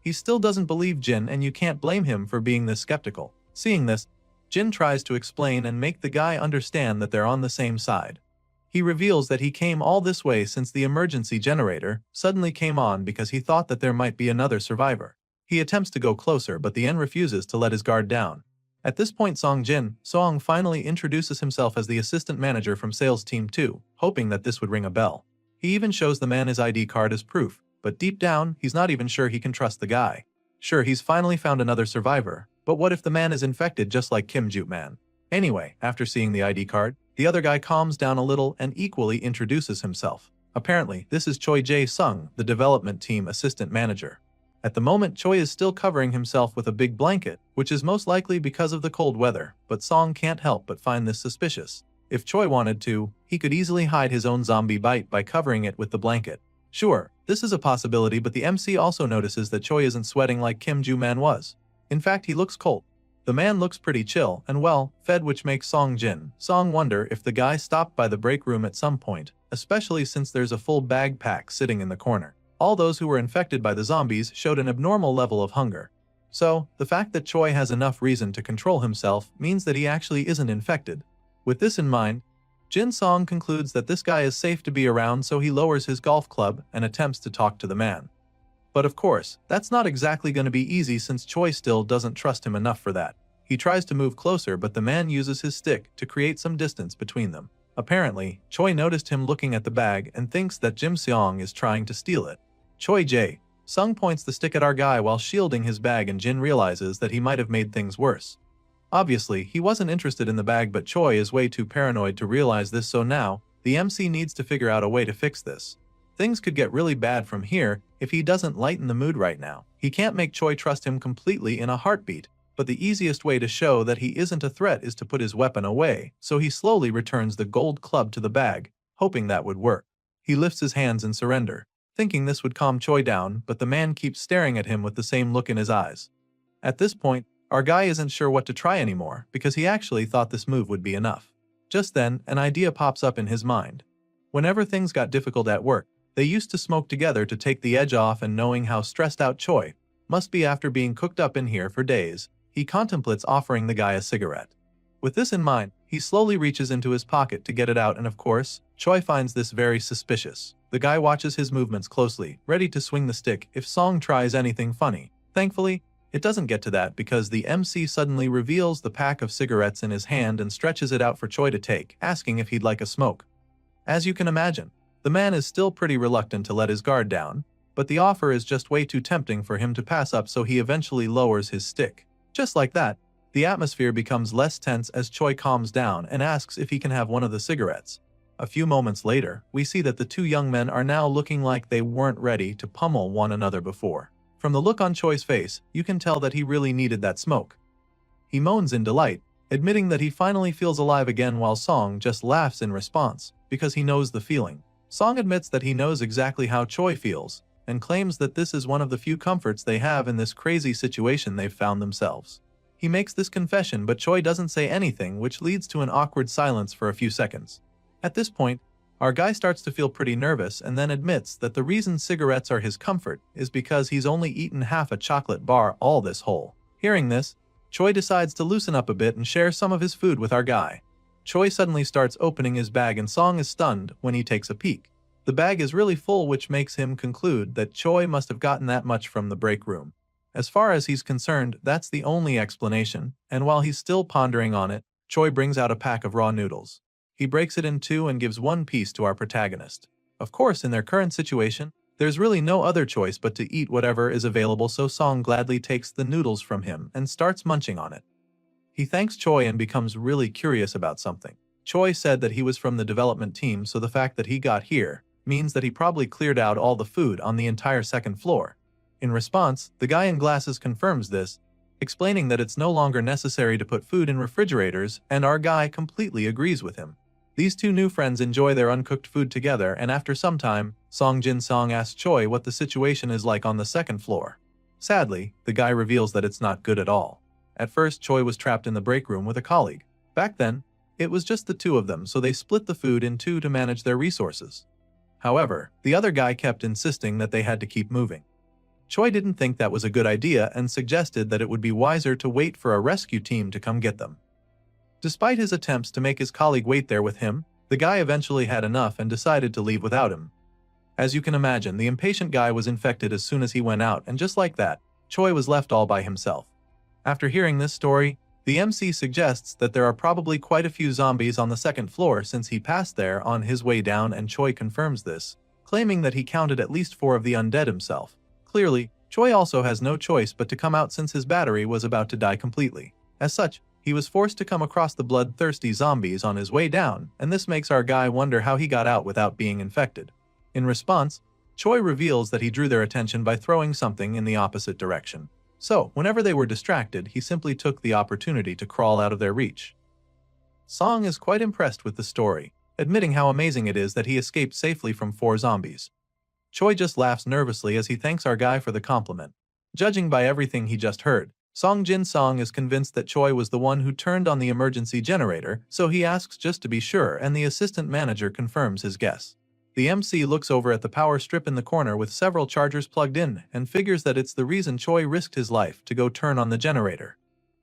He still doesn't believe Jin, and you can't blame him for being this skeptical. Seeing this, Jin tries to explain and make the guy understand that they're on the same side. He reveals that he came all this way since the emergency generator suddenly came on because he thought that there might be another survivor. He attempts to go closer, but the N refuses to let his guard down. At this point, Jin Song finally introduces himself as the assistant manager from Sales Team 2, hoping that this would ring a bell. He even shows the man his ID card as proof, but deep down, he's not even sure he can trust the guy. Sure, he's finally found another survivor, but what if the man is infected just like Kim Joo-man? Anyway, after seeing the ID card, the other guy calms down a little and equally introduces himself. Apparently, this is Choi Jae-sung, the development team assistant manager. At the moment, Choi is still covering himself with a big blanket, which is most likely because of the cold weather, but Song can't help but find this suspicious. If Choi wanted to, he could easily hide his own zombie bite by covering it with the blanket. Sure, this is a possibility, but the MC also notices that Choi isn't sweating like Kim Joo-man was. In fact, he looks cold. The man looks pretty chill and well-fed, which makes Song wonder if the guy stopped by the break room at some point, especially since there's a full bag pack sitting in the corner. All those who were infected by the zombies showed an abnormal level of hunger. So, the fact that Choi has enough reason to control himself means that he actually isn't infected. With this in mind, Jin Song concludes that this guy is safe to be around, so he lowers his golf club and attempts to talk to the man. But of course, that's not exactly going to be easy since Choi still doesn't trust him enough for that. He tries to move closer, but the man uses his stick to create some distance between them. Apparently, Choi noticed him looking at the bag and thinks that Jin Song is trying to steal it. Choi Jae-sung points the stick at our guy while shielding his bag, and Jin realizes that he might have made things worse. Obviously, he wasn't interested in the bag, but Choi is way too paranoid to realize this, so now, the MC needs to figure out a way to fix this. Things could get really bad from here if he doesn't lighten the mood right now. He can't make Choi trust him completely in a heartbeat, but the easiest way to show that he isn't a threat is to put his weapon away, so he slowly returns the gold club to the bag, hoping that would work. He lifts his hands in surrender, thinking this would calm Choi down, but the man keeps staring at him with the same look in his eyes. At this point, our guy isn't sure what to try anymore because he actually thought this move would be enough. Just then, an idea pops up in his mind. Whenever things got difficult at work, they used to smoke together to take the edge off, and knowing how stressed out Choi must be after being cooked up in here for days, he contemplates offering the guy a cigarette. With this in mind, He slowly reaches into his pocket to get it out, and of course, Choi finds this very suspicious. The guy watches his movements closely, ready to swing the stick if Song tries anything funny. Thankfully, it doesn't get to that because the MC suddenly reveals the pack of cigarettes in his hand and stretches it out for Choi to take, asking if he'd like a smoke. As you can imagine, the man is still pretty reluctant to let his guard down, but the offer is just way too tempting for him to pass up, so he eventually lowers his stick. Just like that, the atmosphere becomes less tense as Choi calms down and asks if he can have one of the cigarettes. A few moments later, we see that the two young men are now looking like they weren't ready to pummel one another before. From the look on Choi's face, you can tell that he really needed that smoke. He moans in delight, admitting that he finally feels alive again, while Song just laughs in response, because he knows the feeling. Song admits that he knows exactly how Choi feels, and claims that this is one of the few comforts they have in this crazy situation they've found themselves. He makes this confession, but Choi doesn't say anything, which leads to an awkward silence for a few seconds. At this point, our guy starts to feel pretty nervous and then admits that the reason cigarettes are his comfort is because he's only eaten half a chocolate bar all this whole. Hearing this, Choi decides to loosen up a bit and share some of his food with our guy. Choi suddenly starts opening his bag and Song is stunned when he takes a peek. The bag is really full, which makes him conclude that Choi must have gotten that much from the break room. As far as he's concerned, that's the only explanation, and while he's still pondering on it, Choi brings out a pack of raw noodles. He breaks it in two and gives one piece to our protagonist. Of course, in their current situation, there's really no other choice but to eat whatever is available, so Song gladly takes the noodles from him and starts munching on it. He thanks Choi and becomes really curious about something. Choi said that he was from the development team, so the fact that he got here means that he probably cleared out all the food on the entire second floor. In response, the guy in glasses confirms this, explaining that it's no longer necessary to put food in refrigerators, and our guy completely agrees with him. These two new friends enjoy their uncooked food together, and after some time, Song asks Choi what the situation is like on the second floor. Sadly, the guy reveals that it's not good at all. At first, Choi was trapped in the break room with a colleague. Back then, it was just the two of them, so they split the food in two to manage their resources. However, the other guy kept insisting that they had to keep moving. Choi didn't think that was a good idea and suggested that it would be wiser to wait for a rescue team to come get them. Despite his attempts to make his colleague wait there with him, the guy eventually had enough and decided to leave without him. As you can imagine, the impatient guy was infected as soon as he went out, and just like that, Choi was left all by himself. After hearing this story, the MC suggests that there are probably quite a few zombies on the second floor since he passed there on his way down, and Choi confirms this, claiming that he counted at least 4 of the undead himself. Clearly, Choi also has no choice but to come out since his battery was about to die completely. As such, he was forced to come across the bloodthirsty zombies on his way down, and this makes our guy wonder how he got out without being infected. In response, Choi reveals that he drew their attention by throwing something in the opposite direction. So, whenever they were distracted, he simply took the opportunity to crawl out of their reach. Song is quite impressed with the story, admitting how amazing it is that he escaped safely from 4 zombies. Choi just laughs nervously as he thanks our guy for the compliment. Judging by everything he just heard, Song is convinced that Choi was the one who turned on the emergency generator, so he asks just to be sure, and the assistant manager confirms his guess. The MC looks over at the power strip in the corner with several chargers plugged in and figures that it's the reason Choi risked his life to go turn on the generator.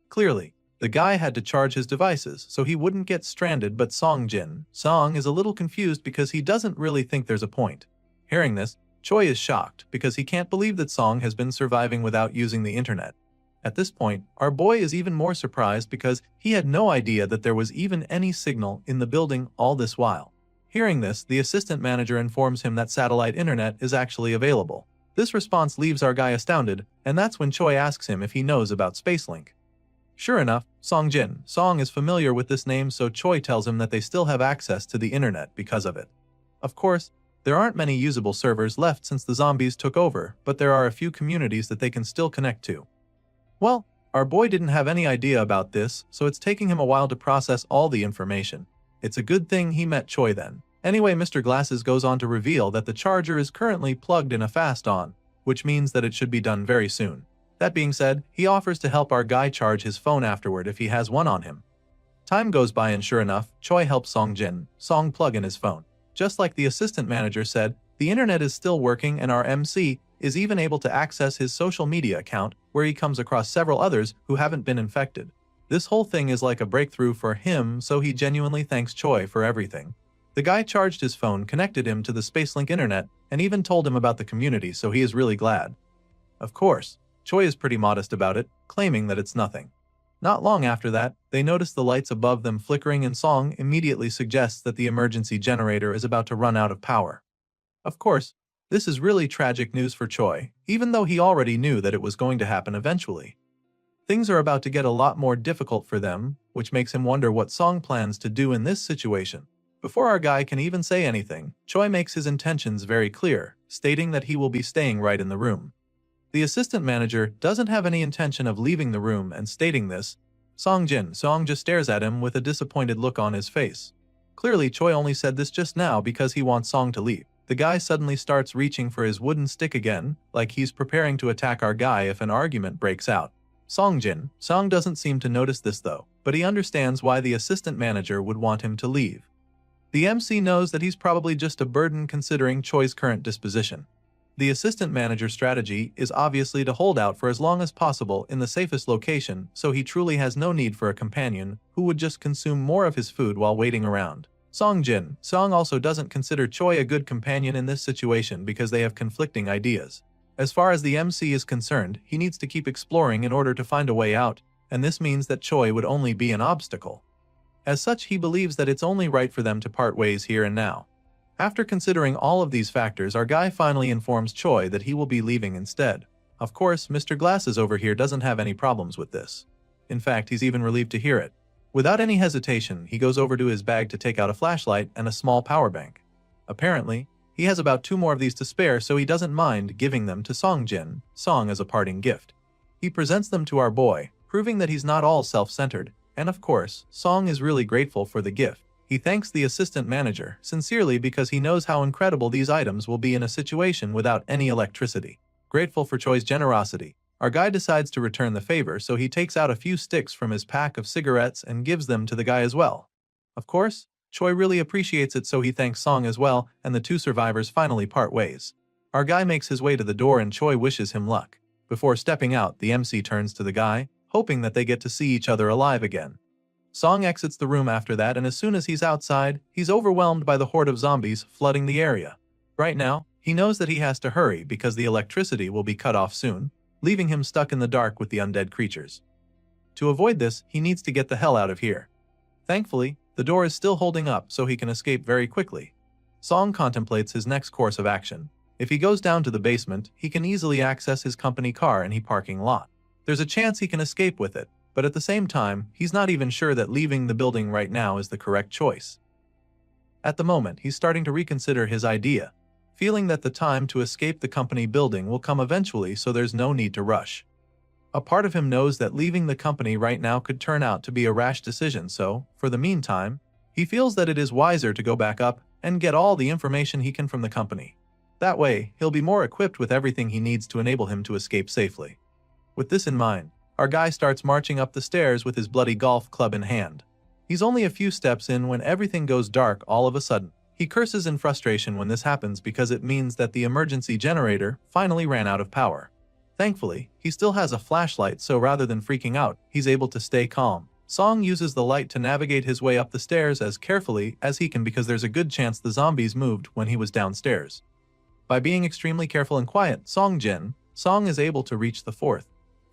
Clearly, the guy had to charge his devices so he wouldn't get stranded, but Song is a little confused because he doesn't really think there's a point. Hearing this, Choi is shocked because he can't believe that Song has been surviving without using the internet. At this point, our boy is even more surprised because he had no idea that there was even any signal in the building all this while. Hearing this, the assistant manager informs him that satellite internet is actually available. This response leaves our guy astounded, and that's when Choi asks him if he knows about Spacelink. Sure enough, Song is familiar with this name, so Choi tells him that they still have access to the internet because of it. Of course, there aren't many usable servers left since the zombies took over, but there are a few communities that they can still connect to. Well, our boy didn't have any idea about this, so it's taking him a while to process all the information. It's a good thing he met Choi then. Anyway, Mr. Glasses goes on to reveal that the charger is currently plugged in a fast on, which means that it should be done very soon. That being said, he offers to help our guy charge his phone afterward if he has one on him. Time goes by and sure enough, Choi helps Song plug in his phone. Just like the assistant manager said, the internet is still working, and our MC is even able to access his social media account, where he comes across several others who haven't been infected. This whole thing is like a breakthrough for him, so he genuinely thanks Choi for everything. The guy charged his phone, connected him to the Spacelink internet, and even told him about the community, so he is really glad. Of course, Choi is pretty modest about it, claiming that it's nothing. Not long after that, they notice the lights above them flickering, and Song immediately suggests that the emergency generator is about to run out of power. Of course, this is really tragic news for Choi, even though he already knew that it was going to happen eventually. Things are about to get a lot more difficult for them, which makes him wonder what Song plans to do in this situation. Before our guy can even say anything, Choi makes his intentions very clear, stating that he will be staying right in the room. The assistant manager doesn't have any intention of leaving the room, and stating this, Song just stares at him with a disappointed look on his face. Clearly, Choi only said this just now because he wants Song to leave. The guy suddenly starts reaching for his wooden stick again, like he's preparing to attack our guy if an argument breaks out. Song doesn't seem to notice this though, but he understands why the assistant manager would want him to leave. The MC knows that he's probably just a burden considering Choi's current disposition. The assistant manager's strategy is obviously to hold out for as long as possible in the safest location, so he truly has no need for a companion who would just consume more of his food while waiting around. Song also doesn't consider Choi a good companion in this situation because they have conflicting ideas. As far as the MC is concerned, he needs to keep exploring in order to find a way out, and this means that Choi would only be an obstacle. As such, he believes that it's only right for them to part ways here and now. After considering all of these factors, our guy finally informs Choi that he will be leaving instead. Of course, Mr. Glasses over here doesn't have any problems with this. In fact, he's even relieved to hear it. Without any hesitation, he goes over to his bag to take out a flashlight and a small power bank. Apparently, he has about 2 more of these to spare, so he doesn't mind giving them to Song as a parting gift. He presents them to our boy, proving that he's not all self-centered, and of course, Song is really grateful for the gift. He thanks the assistant manager sincerely because he knows how incredible these items will be in a situation without any electricity. Grateful for Choi's generosity, our guy decides to return the favor, so he takes out a few sticks from his pack of cigarettes and gives them to the guy as well. Of course, Choi really appreciates it, so he thanks Song as well, and the 2 survivors finally part ways. Our guy makes his way to the door and Choi wishes him luck. Before stepping out, the MC turns to the guy, hoping that they get to see each other alive again. Song exits the room after that, and as soon as he's outside, he's overwhelmed by the horde of zombies flooding the area. Right now, he knows that he has to hurry because the electricity will be cut off soon, leaving him stuck in the dark with the undead creatures. To avoid this, he needs to get the hell out of here. Thankfully, the door is still holding up so he can escape very quickly. Song contemplates his next course of action. If he goes down to the basement, he can easily access his company car in the parking lot. There's a chance he can escape with it, but at the same time, he's not even sure that leaving the building right now is the correct choice. At the moment, he's starting to reconsider his idea, feeling that the time to escape the company building will come eventually, so there's no need to rush. A part of him knows that leaving the company right now could turn out to be a rash decision, so, for the meantime, he feels that it is wiser to go back up and get all the information he can from the company. That way, he'll be more equipped with everything he needs to enable him to escape safely. With this in mind, our guy starts marching up the stairs with his bloody golf club in hand. He's only a few steps in when everything goes dark all of a sudden. He curses in frustration when this happens because it means that the emergency generator finally ran out of power. Thankfully, he still has a flashlight, so rather than freaking out, he's able to stay calm. Song uses the light to navigate his way up the stairs as carefully as he can because there's a good chance the zombies moved when he was downstairs. By being extremely careful and quiet, Song is able to reach the 4th,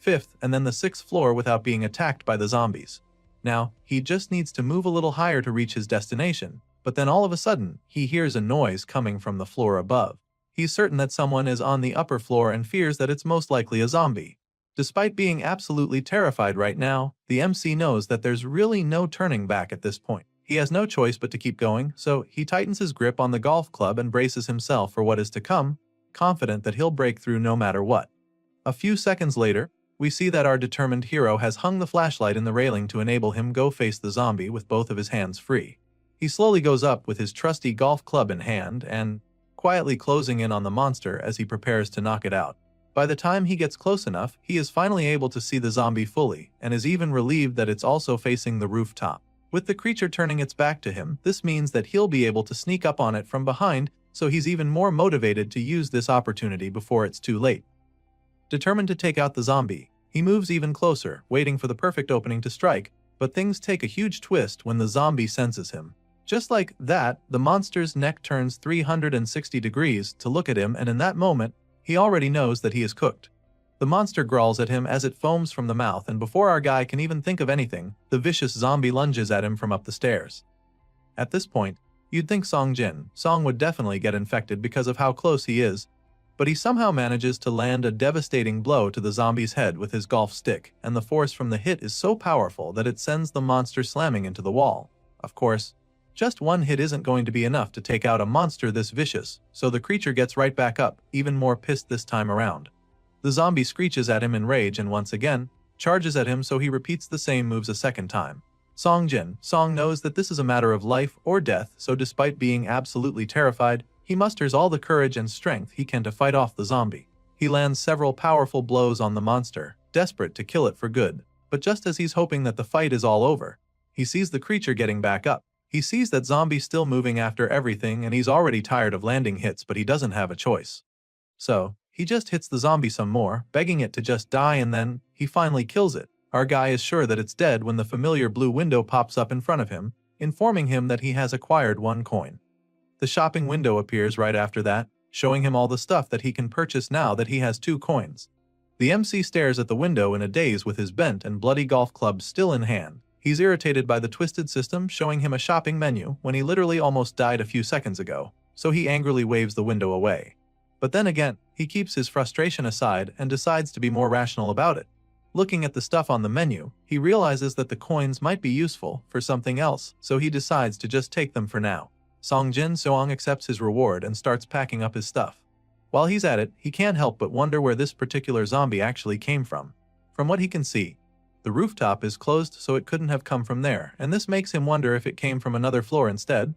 5th, and then the 6th floor without being attacked by the zombies. Now, he just needs to move a little higher to reach his destination, but then all of a sudden, he hears a noise coming from the floor above. He's certain that someone is on the upper floor and fears that it's most likely a zombie. Despite being absolutely terrified right now, the MC knows that there's really no turning back at this point. He has no choice but to keep going, so he tightens his grip on the golf club and braces himself for what is to come, confident that he'll break through no matter what. A few seconds later, we see that our determined hero has hung the flashlight in the railing to enable him go face the zombie with both of his hands free. He slowly goes up with his trusty golf club in hand and quietly closing in on the monster as he prepares to knock it out. By the time he gets close enough, he is finally able to see the zombie fully and is even relieved that it's also facing the rooftop. With the creature turning its back to him, this means that he'll be able to sneak up on it from behind, so he's even more motivated to use this opportunity before it's too late. Determined to take out the zombie, He moves even closer, waiting for the perfect opening to strike, but things take a huge twist when the zombie senses him. Just like that, the monster's neck turns 360 degrees to look at him, and in that moment, he already knows that he is cooked. The monster growls at him as it foams from the mouth, and before our guy can even think of anything, the vicious zombie lunges at him from up the stairs. At this point, you'd think Song would definitely get infected because of how close he is, but he somehow manages to land a devastating blow to the zombie's head with his golf stick, and the force from the hit is so powerful that it sends the monster slamming into the wall. Of course, just one hit isn't going to be enough to take out a monster this vicious, so the creature gets right back up, even more pissed this time around. The zombie screeches at him in rage and once again, charges at him, so he repeats the same moves a second time. Song knows that this is a matter of life or death, so despite being absolutely terrified, he musters all the courage and strength he can to fight off the zombie. He lands several powerful blows on the monster, desperate to kill it for good, but just as he's hoping that the fight is all over, he sees the creature getting back up. He sees that zombie's still moving after everything, and he's already tired of landing hits, but he doesn't have a choice. So, he just hits the zombie some more, begging it to just die, and then he finally kills it. Our guy is sure that it's dead when the familiar blue window pops up in front of him, informing him that he has acquired 1 coin. The shopping window appears right after that, showing him all the stuff that he can purchase now that he has 2 coins. The MC stares at the window in a daze with his bent and bloody golf club still in hand. He's irritated by the twisted system showing him a shopping menu when he literally almost died a few seconds ago, so he angrily waves the window away. But then again, he keeps his frustration aside and decides to be more rational about it. Looking at the stuff on the menu, he realizes that the coins might be useful for something else, so he decides to just take them for now. Song accepts his reward and starts packing up his stuff. While he's at it, he can't help but wonder where this particular zombie actually came from. From what he can see, the rooftop is closed, so it couldn't have come from there, and this makes him wonder if it came from another floor instead.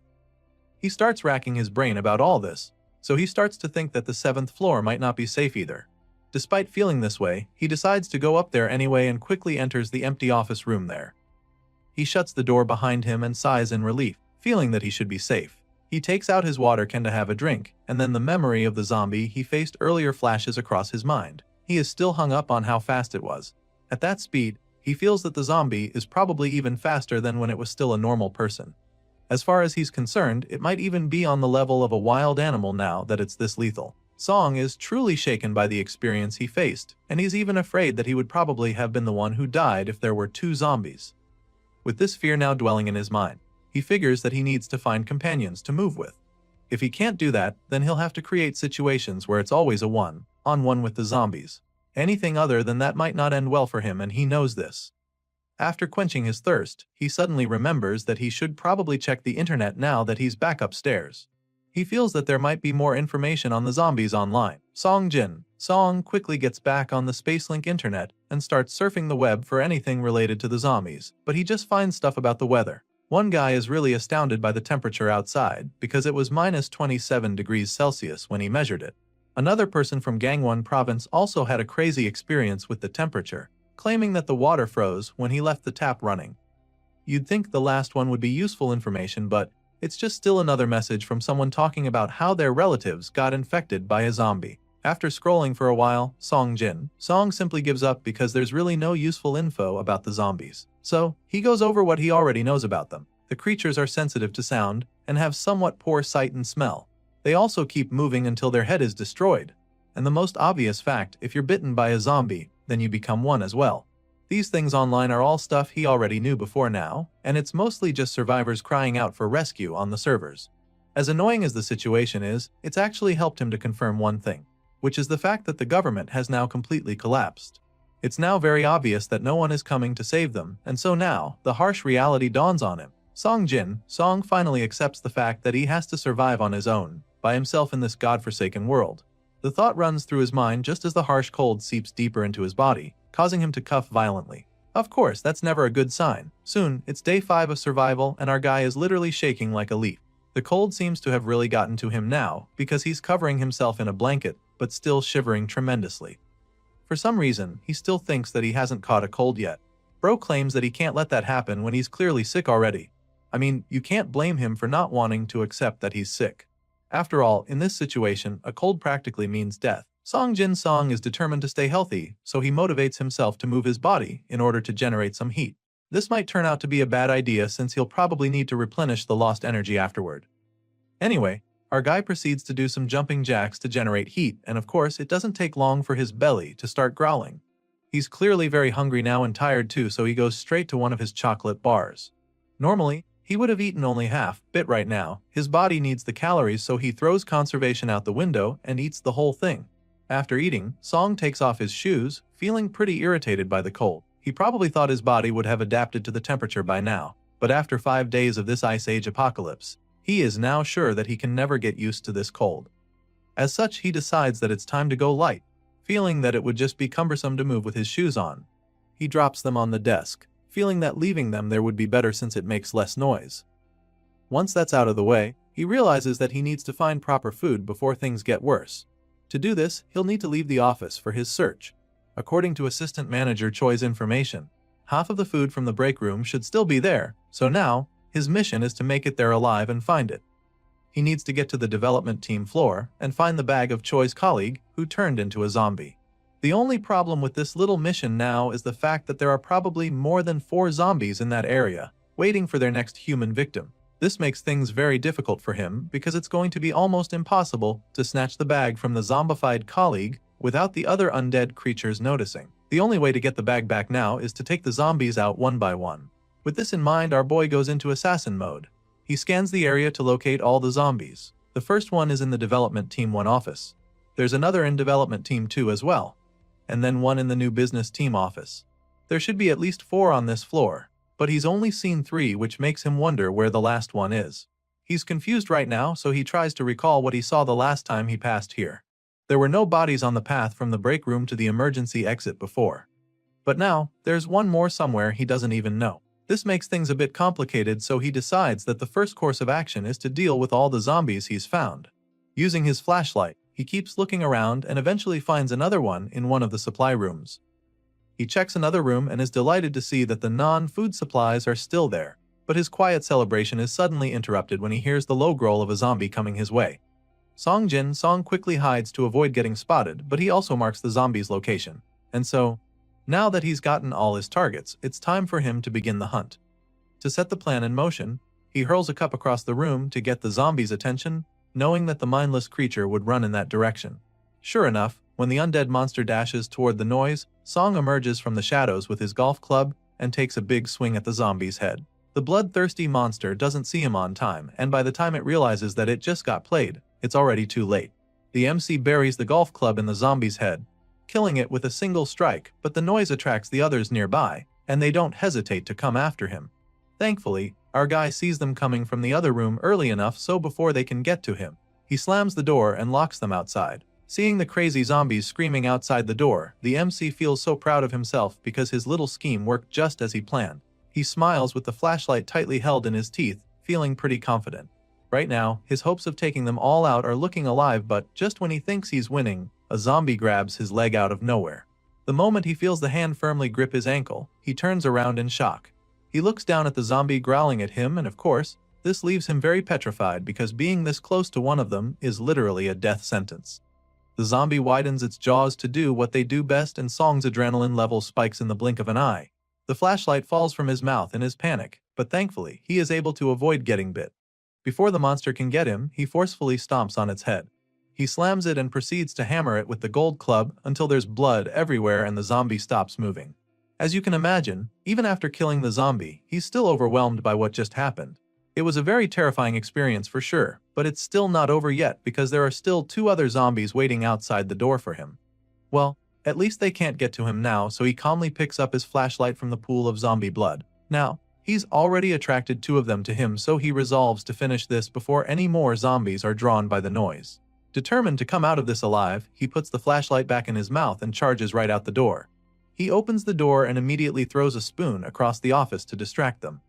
He starts racking his brain about all this, so he starts to think that the 7th floor might not be safe either. Despite feeling this way, he decides to go up there anyway and quickly enters the empty office room there. He shuts the door behind him and sighs in relief, feeling that he should be safe. He takes out his water can to have a drink, and then the memory of the zombie he faced earlier flashes across his mind. He is still hung up on how fast it was. At that speed, he feels that the zombie is probably even faster than when it was still a normal person. As far as he's concerned, it might even be on the level of a wild animal now that it's this lethal. Song is truly shaken by the experience he faced, and he's even afraid that he would probably have been the one who died if there were 2 zombies. With this fear now dwelling in his mind, he figures that he needs to find companions to move with. If he can't do that, then he'll have to create situations where it's always a one-on-one with the zombies. Anything other than that might not end well for him, and he knows this. After quenching his thirst, he suddenly remembers that he should probably check the internet now that he's back upstairs. He feels that there might be more information on the zombies online. Song quickly gets back on the Spacelink internet and starts surfing the web for anything related to the zombies, but he just finds stuff about the weather. One guy is really astounded by the temperature outside because it was minus 27 degrees Celsius when he measured it. Another person from Gangwon province also had a crazy experience with the temperature, claiming that the water froze when he left the tap running. You'd think the last one would be useful information, but it's just still another message from someone talking about how their relatives got infected by a zombie. After scrolling for a while, Song simply gives up because there's really no useful info about the zombies. So, he goes over what he already knows about them. The creatures are sensitive to sound and have somewhat poor sight and smell. They also keep moving until their head is destroyed. And the most obvious fact, if you're bitten by a zombie, then you become one as well. These things online are all stuff he already knew before now, and it's mostly just survivors crying out for rescue on the servers. As annoying as the situation is, it's actually helped him to confirm one thing, which is the fact that the government has now completely collapsed. It's now very obvious that no one is coming to save them, and so now, the harsh reality dawns on him. Song finally accepts the fact that he has to survive on his own, by himself in this godforsaken world. The thought runs through his mind just as the harsh cold seeps deeper into his body, causing him to cough violently. Of course, that's never a good sign. Soon, it's day 5 of survival, and our guy is literally shaking like a leaf. The cold seems to have really gotten to him now, because he's covering himself in a blanket, but still shivering tremendously. For some reason, he still thinks that he hasn't caught a cold yet. Bro claims that he can't let that happen when he's clearly sick already. I mean, you can't blame him for not wanting to accept that he's sick. After all, in this situation, a cold practically means death. Song Jin Song is determined to stay healthy, so he motivates himself to move his body in order to generate some heat. This might turn out to be a bad idea since he'll probably need to replenish the lost energy afterward. Anyway, our guy proceeds to do some jumping jacks to generate heat, and of course it doesn't take long for his belly to start growling. He's clearly very hungry now and tired too, so he goes straight to one of his chocolate bars. Normally, he would have eaten only half, but right now, his body needs the calories, so he throws conservation out the window and eats the whole thing. After eating, Song takes off his shoes, feeling pretty irritated by the cold. He probably thought his body would have adapted to the temperature by now, but after 5 days of this Ice Age apocalypse, he is now sure that he can never get used to this cold. As such, he decides that it's time to go light, feeling that it would just be cumbersome to move with his shoes on. He drops them on the desk, feeling that leaving them there would be better since it makes less noise. Once that's out of the way, he realizes that he needs to find proper food before things get worse. To do this, he'll need to leave the office for his search. According to Assistant Manager Choi's information, half of the food from the break room should still be there, so now, his mission is to make it there alive and find it. He needs to get to the development team floor and find the bag of Choi's colleague who turned into a zombie. The only problem with this little mission now is the fact that there are probably more than 4 zombies in that area, waiting for their next human victim. This makes things very difficult for him because it's going to be almost impossible to snatch the bag from the zombified colleague without the other undead creatures noticing. The only way to get the bag back now is to take the zombies out one by one. With this in mind, our boy goes into assassin mode. He scans the area to locate all the zombies. The first one is in the Development Team 1 office. There's another in Development Team 2 as well, and then one in the New Business Team office. There should be at least 4 on this floor, but he's only seen 3, which makes him wonder where the last one is. He's confused right now, so he tries to recall what he saw the last time he passed here. There were no bodies on the path from the break room to the emergency exit before. But now, there's one more somewhere he doesn't even know. This makes things a bit complicated, so he decides that the first course of action is to deal with all the zombies he's found. Using his flashlight, he keeps looking around and eventually finds another one in one of the supply rooms. He checks another room and is delighted to see that the non-food supplies are still there, but his quiet celebration is suddenly interrupted when he hears the low growl of a zombie coming his way. Song Jin Song quickly hides to avoid getting spotted, but he also marks the zombie's location. And so, now that he's gotten all his targets, it's time for him to begin the hunt. To set the plan in motion, he hurls a cup across the room to get the zombie's attention, knowing that the mindless creature would run in that direction. Sure enough, when the undead monster dashes toward the noise, Song emerges from the shadows with his golf club and takes a big swing at the zombie's head. The bloodthirsty monster doesn't see him on time, and by the time it realizes that it just got played, it's already too late. The MC buries the golf club in the zombie's head, killing it with a single strike, but the noise attracts the others nearby, and they don't hesitate to come after him. Thankfully, our guy sees them coming from the other room early enough so before they can get to him, he slams the door and locks them outside. Seeing the crazy zombies screaming outside the door, the MC feels so proud of himself because his little scheme worked just as he planned. He smiles with the flashlight tightly held in his teeth, feeling pretty confident. Right now, his hopes of taking them all out are looking alive, but just when he thinks he's winning, a zombie grabs his leg out of nowhere. The moment he feels the hand firmly grip his ankle, he turns around in shock. He looks down at the zombie growling at him, and of course, this leaves him very petrified because being this close to one of them is literally a death sentence. The zombie widens its jaws to do what they do best, and Song's adrenaline level spikes in the blink of an eye. The flashlight falls from his mouth in his panic, but thankfully, he is able to avoid getting bit. Before the monster can get him, he forcefully stomps on its head. He slams it and proceeds to hammer it with the gold club until there's blood everywhere and the zombie stops moving. As you can imagine, even after killing the zombie, he's still overwhelmed by what just happened. It was a very terrifying experience for sure, but it's still not over yet because there are still 2 other zombies waiting outside the door for him. Well, at least they can't get to him now, so he calmly picks up his flashlight from the pool of zombie blood. Now, he's already attracted 2 of them to him, so he resolves to finish this before any more zombies are drawn by the noise. Determined to come out of this alive, he puts the flashlight back in his mouth and charges right out the door. He opens the door and immediately throws a spoon across the office to distract them.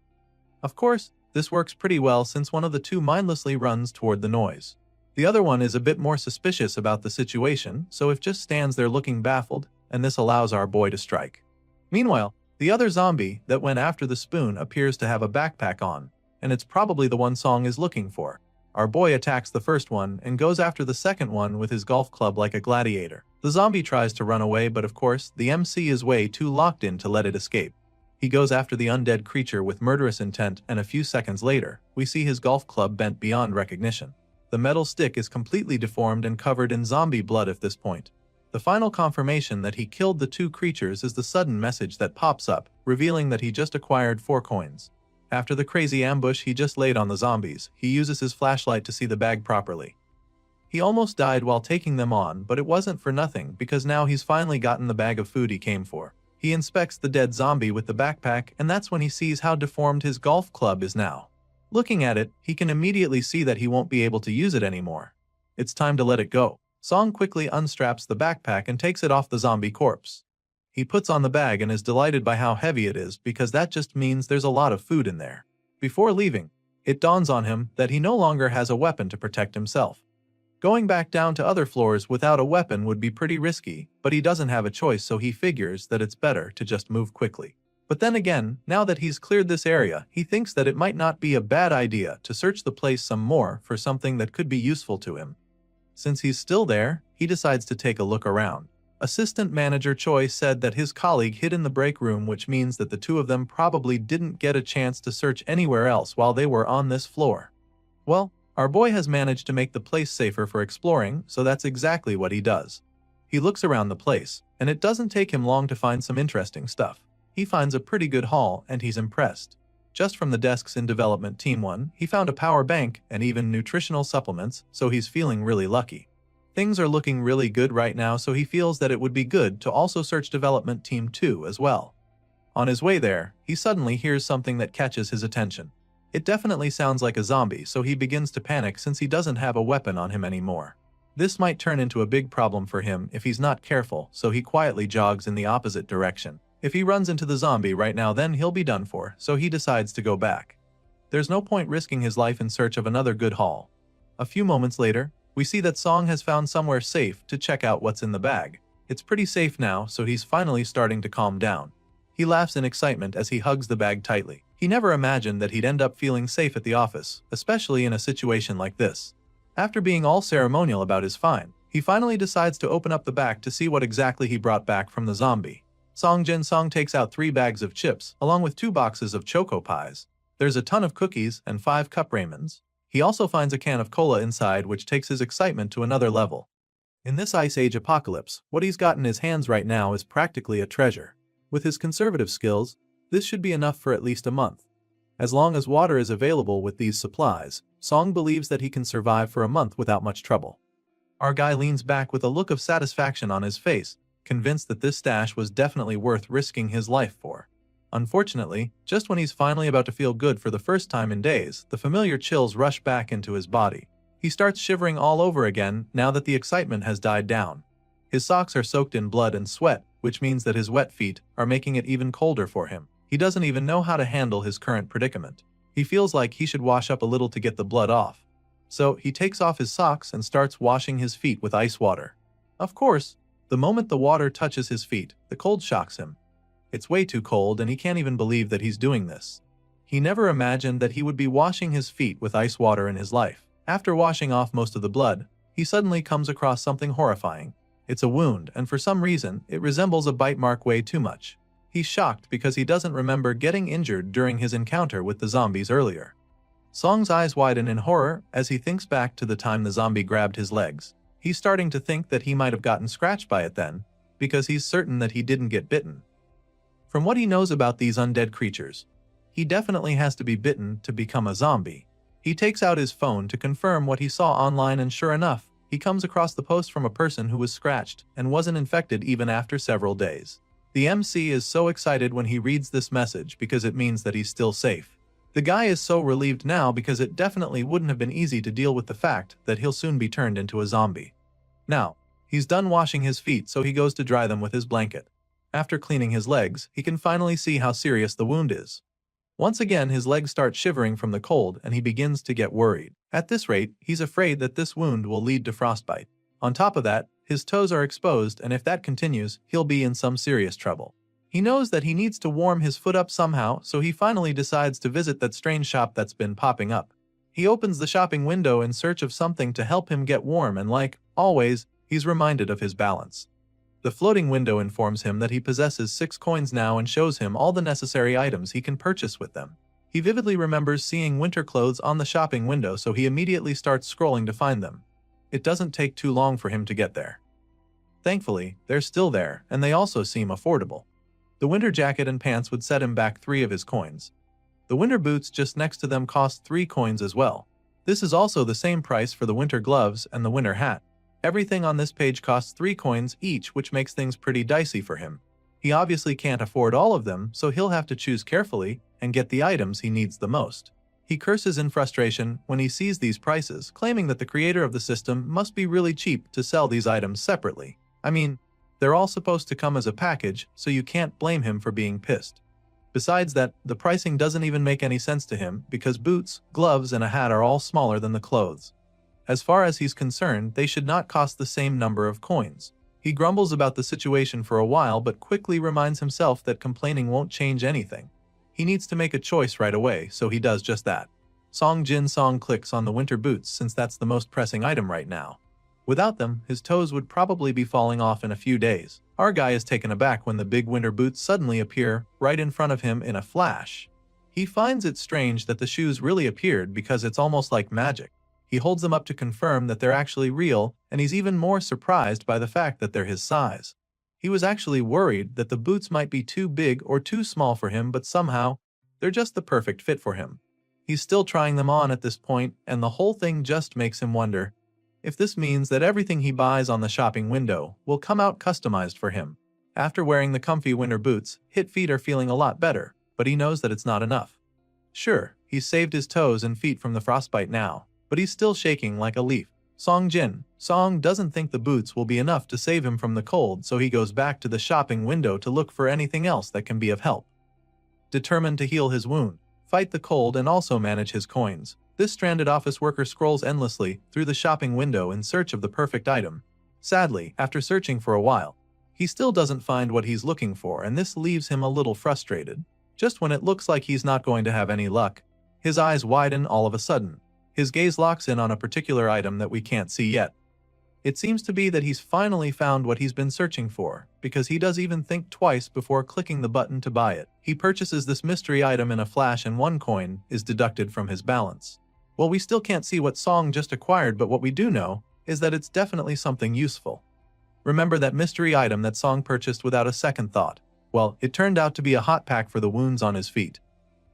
Of course, this works pretty well since one of the 2 mindlessly runs toward the noise. The other one is a bit more suspicious about the situation, so it just stands there looking baffled, and this allows our boy to strike. Meanwhile, the other zombie that went after the spoon appears to have a backpack on, and it's probably the one Song is looking for. Our boy attacks the first one and goes after the second one with his golf club like a gladiator. The zombie tries to run away, but of course, the MC is way too locked in to let it escape. He goes after the undead creature with murderous intent, and a few seconds later, we see his golf club bent beyond recognition. The metal stick is completely deformed and covered in zombie blood at this point. The final confirmation that he killed the two creatures is the sudden message that pops up, revealing that he just acquired 4 coins. After the crazy ambush he just laid on the zombies, he uses his flashlight to see the bag properly. He almost died while taking them on, but it wasn't for nothing because now he's finally gotten the bag of food he came for. He inspects the dead zombie with the backpack, and that's when he sees how deformed his golf club is now. Looking at it, he can immediately see that he won't be able to use it anymore. It's time to let it go. Song quickly unstraps the backpack and takes it off the zombie corpse. He puts on the bag and is delighted by how heavy it is because that just means there's a lot of food in there. Before leaving, it dawns on him that he no longer has a weapon to protect himself. Going back down to other floors without a weapon would be pretty risky, but he doesn't have a choice, so he figures that it's better to just move quickly. But then again, now that he's cleared this area, he thinks that it might not be a bad idea to search the place some more for something that could be useful to him. Since he's still there, he decides to take a look around. Assistant Manager Choi said that his colleague hid in the break room, which means that the two of them probably didn't get a chance to search anywhere else while they were on this floor. Well, our boy has managed to make the place safer for exploring, so that's exactly what he does. He looks around the place, and it doesn't take him long to find some interesting stuff. He finds a pretty good haul, and he's impressed. Just from the desks in Development Team 1, he found a power bank and even nutritional supplements, so he's feeling really lucky. Things are looking really good right now, so he feels that it would be good to also search Development Team 2 as well. On his way there, he suddenly hears something that catches his attention. It definitely sounds like a zombie, so he begins to panic since he doesn't have a weapon on him anymore. This might turn into a big problem for him if he's not careful, so he quietly jogs in the opposite direction. If he runs into the zombie right now, then he'll be done for, so he decides to go back. There's no point risking his life in search of another good haul. A few moments later, we see that Song has found somewhere safe to check out what's in the bag. It's pretty safe now, so he's finally starting to calm down. He laughs in excitement as he hugs the bag tightly. He never imagined that he'd end up feeling safe at the office, especially in a situation like this. After being all ceremonial about his find, he finally decides to open up the bag to see what exactly he brought back from the zombie. Song takes out 3 bags of chips, along with 2 boxes of Choco Pies. There's a ton of cookies and 5 cup ramens. He also finds a can of cola inside, which takes his excitement to another level. In this Ice Age apocalypse, what he's got in his hands right now is practically a treasure. With his conservative skills, this should be enough for at least a month. As long as water is available with these supplies, Song believes that he can survive for a month without much trouble. Our guy leans back with a look of satisfaction on his face, convinced that this stash was definitely worth risking his life for. Unfortunately, just when he's finally about to feel good for the first time in days, the familiar chills rush back into his body. He starts shivering all over again now that the excitement has died down. His socks are soaked in blood and sweat, which means that his wet feet are making it even colder for him. He doesn't even know how to handle his current predicament. He feels like he should wash up a little to get the blood off. So he takes off his socks and starts washing his feet with ice water. Of course, the moment the water touches his feet, the cold shocks him. It's way too cold and he can't even believe that he's doing this. He never imagined that he would be washing his feet with ice water in his life. After washing off most of the blood, he suddenly comes across something horrifying. It's a wound, and for some reason, it resembles a bite mark way too much. He's shocked because he doesn't remember getting injured during his encounter with the zombies earlier. Song's eyes widen in horror as he thinks back to the time the zombie grabbed his legs. He's starting to think that he might have gotten scratched by it then, because he's certain that he didn't get bitten. From what he knows about these undead creatures, he definitely has to be bitten to become a zombie. He takes out his phone to confirm what he saw online, and sure enough, he comes across the post from a person who was scratched and wasn't infected even after several days. The MC is so excited when he reads this message because it means that he's still safe. The guy is so relieved now because it definitely wouldn't have been easy to deal with the fact that he'll soon be turned into a zombie. Now, he's done washing his feet, so he goes to dry them with his blanket. After cleaning his legs, he can finally see how serious the wound is. Once again, his legs start shivering from the cold and he begins to get worried. At this rate, he's afraid that this wound will lead to frostbite. On top of that, his toes are exposed, and if that continues, he'll be in some serious trouble. He knows that he needs to warm his foot up somehow, so he finally decides to visit that strange shop that's been popping up. He opens the shopping window in search of something to help him get warm, and like always, he's reminded of his balance. The floating window informs him that he possesses 6 coins now and shows him all the necessary items he can purchase with them. He vividly remembers seeing winter clothes on the shopping window, so he immediately starts scrolling to find them. It doesn't take too long for him to get there. Thankfully, they're still there, and they also seem affordable. The winter jacket and pants would set him back 3 of his coins. The winter boots just next to them cost 3 coins as well. This is also the same price for the winter gloves and the winter hat. Everything on this page costs 3 coins each, which makes things pretty dicey for him. He obviously can't afford all of them, so he'll have to choose carefully and get the items he needs the most. He curses in frustration when he sees these prices, claiming that the creator of the system must be really cheap to sell these items separately. I mean, they're all supposed to come as a package, so you can't blame him for being pissed. Besides that, the pricing doesn't even make any sense to him because boots, gloves, and a hat are all smaller than the clothes. As far as he's concerned, they should not cost the same number of coins. He grumbles about the situation for a while but quickly reminds himself that complaining won't change anything. He needs to make a choice right away, so he does just that. Song clicks on the winter boots since that's the most pressing item right now. Without them, his toes would probably be falling off in a few days. Our guy is taken aback when the big winter boots suddenly appear right in front of him in a flash. He finds it strange that the shoes really appeared because it's almost like magic. He holds them up to confirm that they're actually real, and he's even more surprised by the fact that they're his size. He was actually worried that the boots might be too big or too small for him, but somehow, they're just the perfect fit for him. He's still trying them on at this point, and the whole thing just makes him wonder if this means that everything he buys on the shopping window will come out customized for him. After wearing the comfy winter boots, his feet are feeling a lot better, but he knows that it's not enough. Sure, he's saved his toes and feet from the frostbite now, but he's still shaking like a leaf. Song doesn't think the boots will be enough to save him from the cold, so he goes back to the shopping window to look for anything else that can be of help. Determined to heal his wound, fight the cold, and also manage his coins, this stranded office worker scrolls endlessly through the shopping window in search of the perfect item. Sadly, after searching for a while, he still doesn't find what he's looking for, and this leaves him a little frustrated. Just when it looks like he's not going to have any luck, his eyes widen all of a sudden. His gaze locks in on a particular item that we can't see yet. It seems to be that he's finally found what he's been searching for, because he does even think twice before clicking the button to buy it. He purchases this mystery item in a flash, and 1 coin is deducted from his balance. Well, we still can't see what Song just acquired, but what we do know is that it's definitely something useful. Remember that mystery item that Song purchased without a second thought? Well, it turned out to be a hot pack for the wounds on his feet.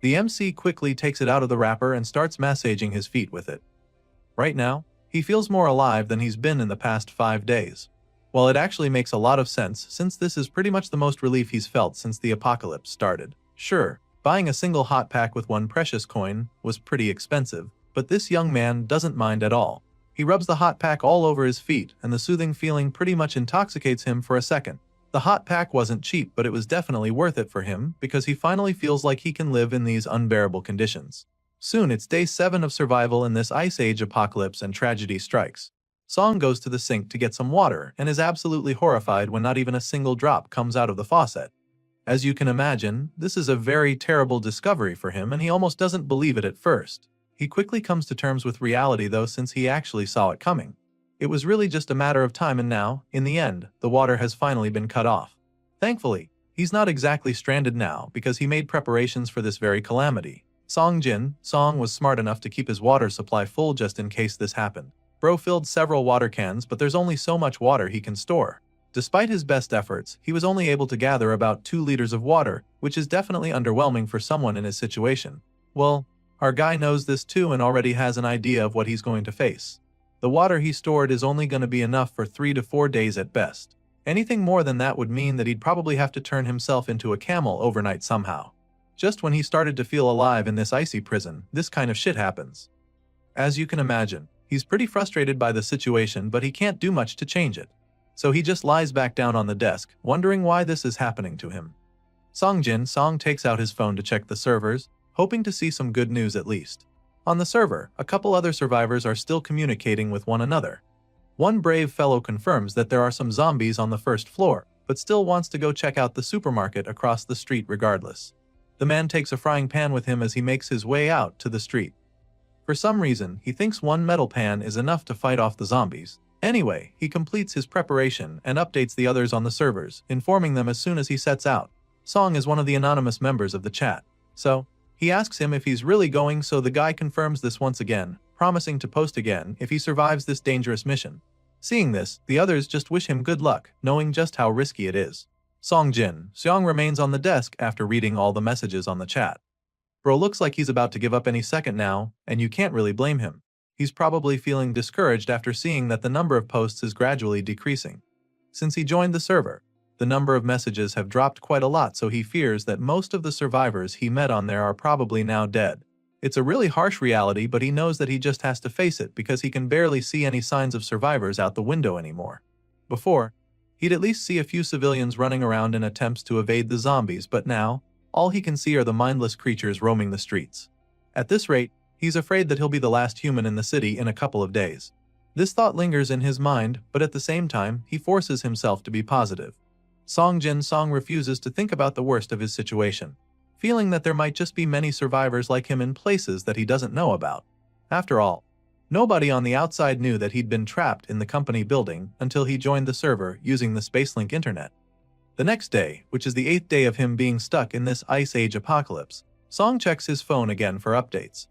The MC quickly takes it out of the wrapper and starts massaging his feet with it. Right now, he feels more alive than he's been in the past 5 days. Well, it actually makes a lot of sense since this is pretty much the most relief he's felt since the apocalypse started. Sure, buying a single hot pack with 1 precious coin was pretty expensive, but this young man doesn't mind at all. He rubs the hot pack all over his feet, and the soothing feeling pretty much intoxicates him for a second. The hot pack wasn't cheap, but it was definitely worth it for him because he finally feels like he can live in these unbearable conditions. Soon it's day 7 of survival in this Ice Age apocalypse, and tragedy strikes. Song goes to the sink to get some water and is absolutely horrified when not even a single drop comes out of the faucet. As you can imagine, this is a very terrible discovery for him, and he almost doesn't believe it at first. He quickly comes to terms with reality though, since he actually saw it coming. It was really just a matter of time, and now, in the end, the water has finally been cut off. Thankfully, he's not exactly stranded now because he made preparations for this very calamity. Song was smart enough to keep his water supply full just in case this happened. Bro filled several water cans, but there's only so much water he can store. Despite his best efforts, he was only able to gather about 2 liters of water, which is definitely underwhelming for someone in his situation. Well, our guy knows this too and already has an idea of what he's going to face. The water he stored is only going to be enough for 3 to 4 days at best. Anything more than that would mean that he'd probably have to turn himself into a camel overnight somehow. Just when he started to feel alive in this icy prison, this kind of shit happens. As you can imagine, he's pretty frustrated by the situation, but he can't do much to change it. So he just lies back down on the desk, wondering why this is happening to him. Song takes out his phone to check the servers, hoping to see some good news at least. On the server, a couple other survivors are still communicating with one another. One brave fellow confirms that there are some zombies on the 1st floor, but still wants to go check out the supermarket across the street regardless. The man takes a frying pan with him as he makes his way out to the street. For some reason, he thinks 1 metal pan is enough to fight off the zombies. Anyway, he completes his preparation and updates the others on the servers, informing them as soon as he sets out. Song is one of the anonymous members of the chat, so he asks him if he's really going, so the guy confirms this once again, promising to post again if he survives this dangerous mission. Seeing this, the others just wish him good luck, knowing just how risky it is. Song Jin Seong remains on the desk after reading all the messages on the chat. Bro looks like he's about to give up any second now, and you can't really blame him. He's probably feeling discouraged after seeing that the number of posts is gradually decreasing. Since he joined the server, the number of messages have dropped quite a lot, so he fears that most of the survivors he met on there are probably now dead. It's a really harsh reality, but he knows that he just has to face it because he can barely see any signs of survivors out the window anymore. Before, he'd at least see a few civilians running around in attempts to evade the zombies, but now, all he can see are the mindless creatures roaming the streets. At this rate, he's afraid that he'll be the last human in the city in a couple of days. This thought lingers in his mind, but at the same time, he forces himself to be positive. Song Jin Song refuses to think about the worst of his situation, feeling that there might just be many survivors like him in places that he doesn't know about. After all, nobody on the outside knew that he'd been trapped in the company building until he joined the server using the Spacelink internet. The next day, which is the 8th day of him being stuck in this Ice Age apocalypse, Song checks his phone again for updates.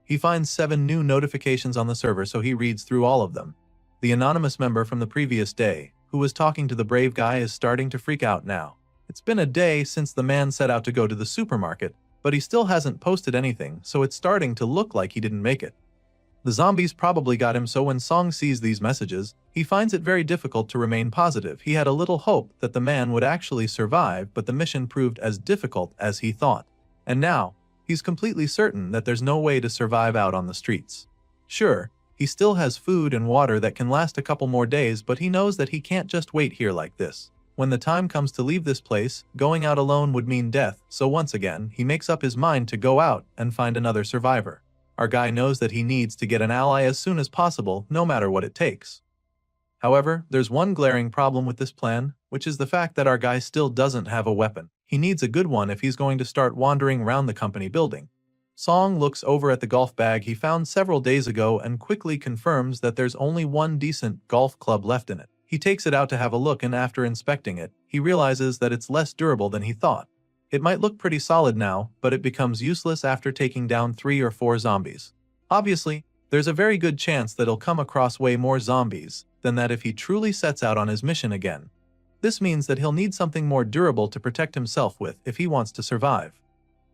He finds 7 new notifications on the server, so he reads through all of them. The anonymous member from the previous day, who was talking to the brave guy, is starting to freak out now. It's been a day since the man set out to go to the supermarket, but he still hasn't posted anything, so it's starting to look like he didn't make it. The zombies probably got him, so when Song sees these messages, he finds it very difficult to remain positive. He had a little hope that the man would actually survive, but the mission proved as difficult as he thought. And now, he's completely certain that there's no way to survive out on the streets. Sure, he still has food and water that can last a couple more days, but he knows that he can't just wait here like this. When the time comes to leave this place, going out alone would mean death, so once again, he makes up his mind to go out and find another survivor. Our guy knows that he needs to get an ally as soon as possible, no matter what it takes. However, there's one glaring problem with this plan, which is the fact that our guy still doesn't have a weapon. He needs a good one if he's going to start wandering around the company building. Song looks over at the golf bag he found several days ago and quickly confirms that there's only one decent golf club left in it. He takes it out to have a look, and after inspecting it, he realizes that it's less durable than he thought. It might look pretty solid now, but it becomes useless after taking down 3 or 4 zombies. Obviously, there's a very good chance that he'll come across way more zombies than that if he truly sets out on his mission again. This means that he'll need something more durable to protect himself with if he wants to survive.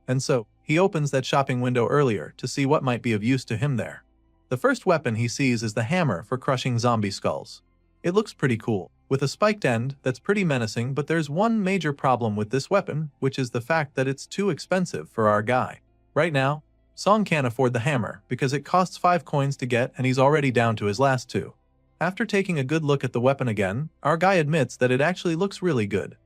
And so, he opens that shopping window earlier to see what might be of use to him there. The first weapon he sees is the hammer for crushing zombie skulls. It looks pretty cool, with a spiked end that's pretty menacing, but there's one major problem with this weapon, which is the fact that it's too expensive for our guy. Right now, Song can't afford the hammer because it costs 5 coins to get, and he's already down to his last 2. After taking a good look at the weapon again, our guy admits that it actually looks really good.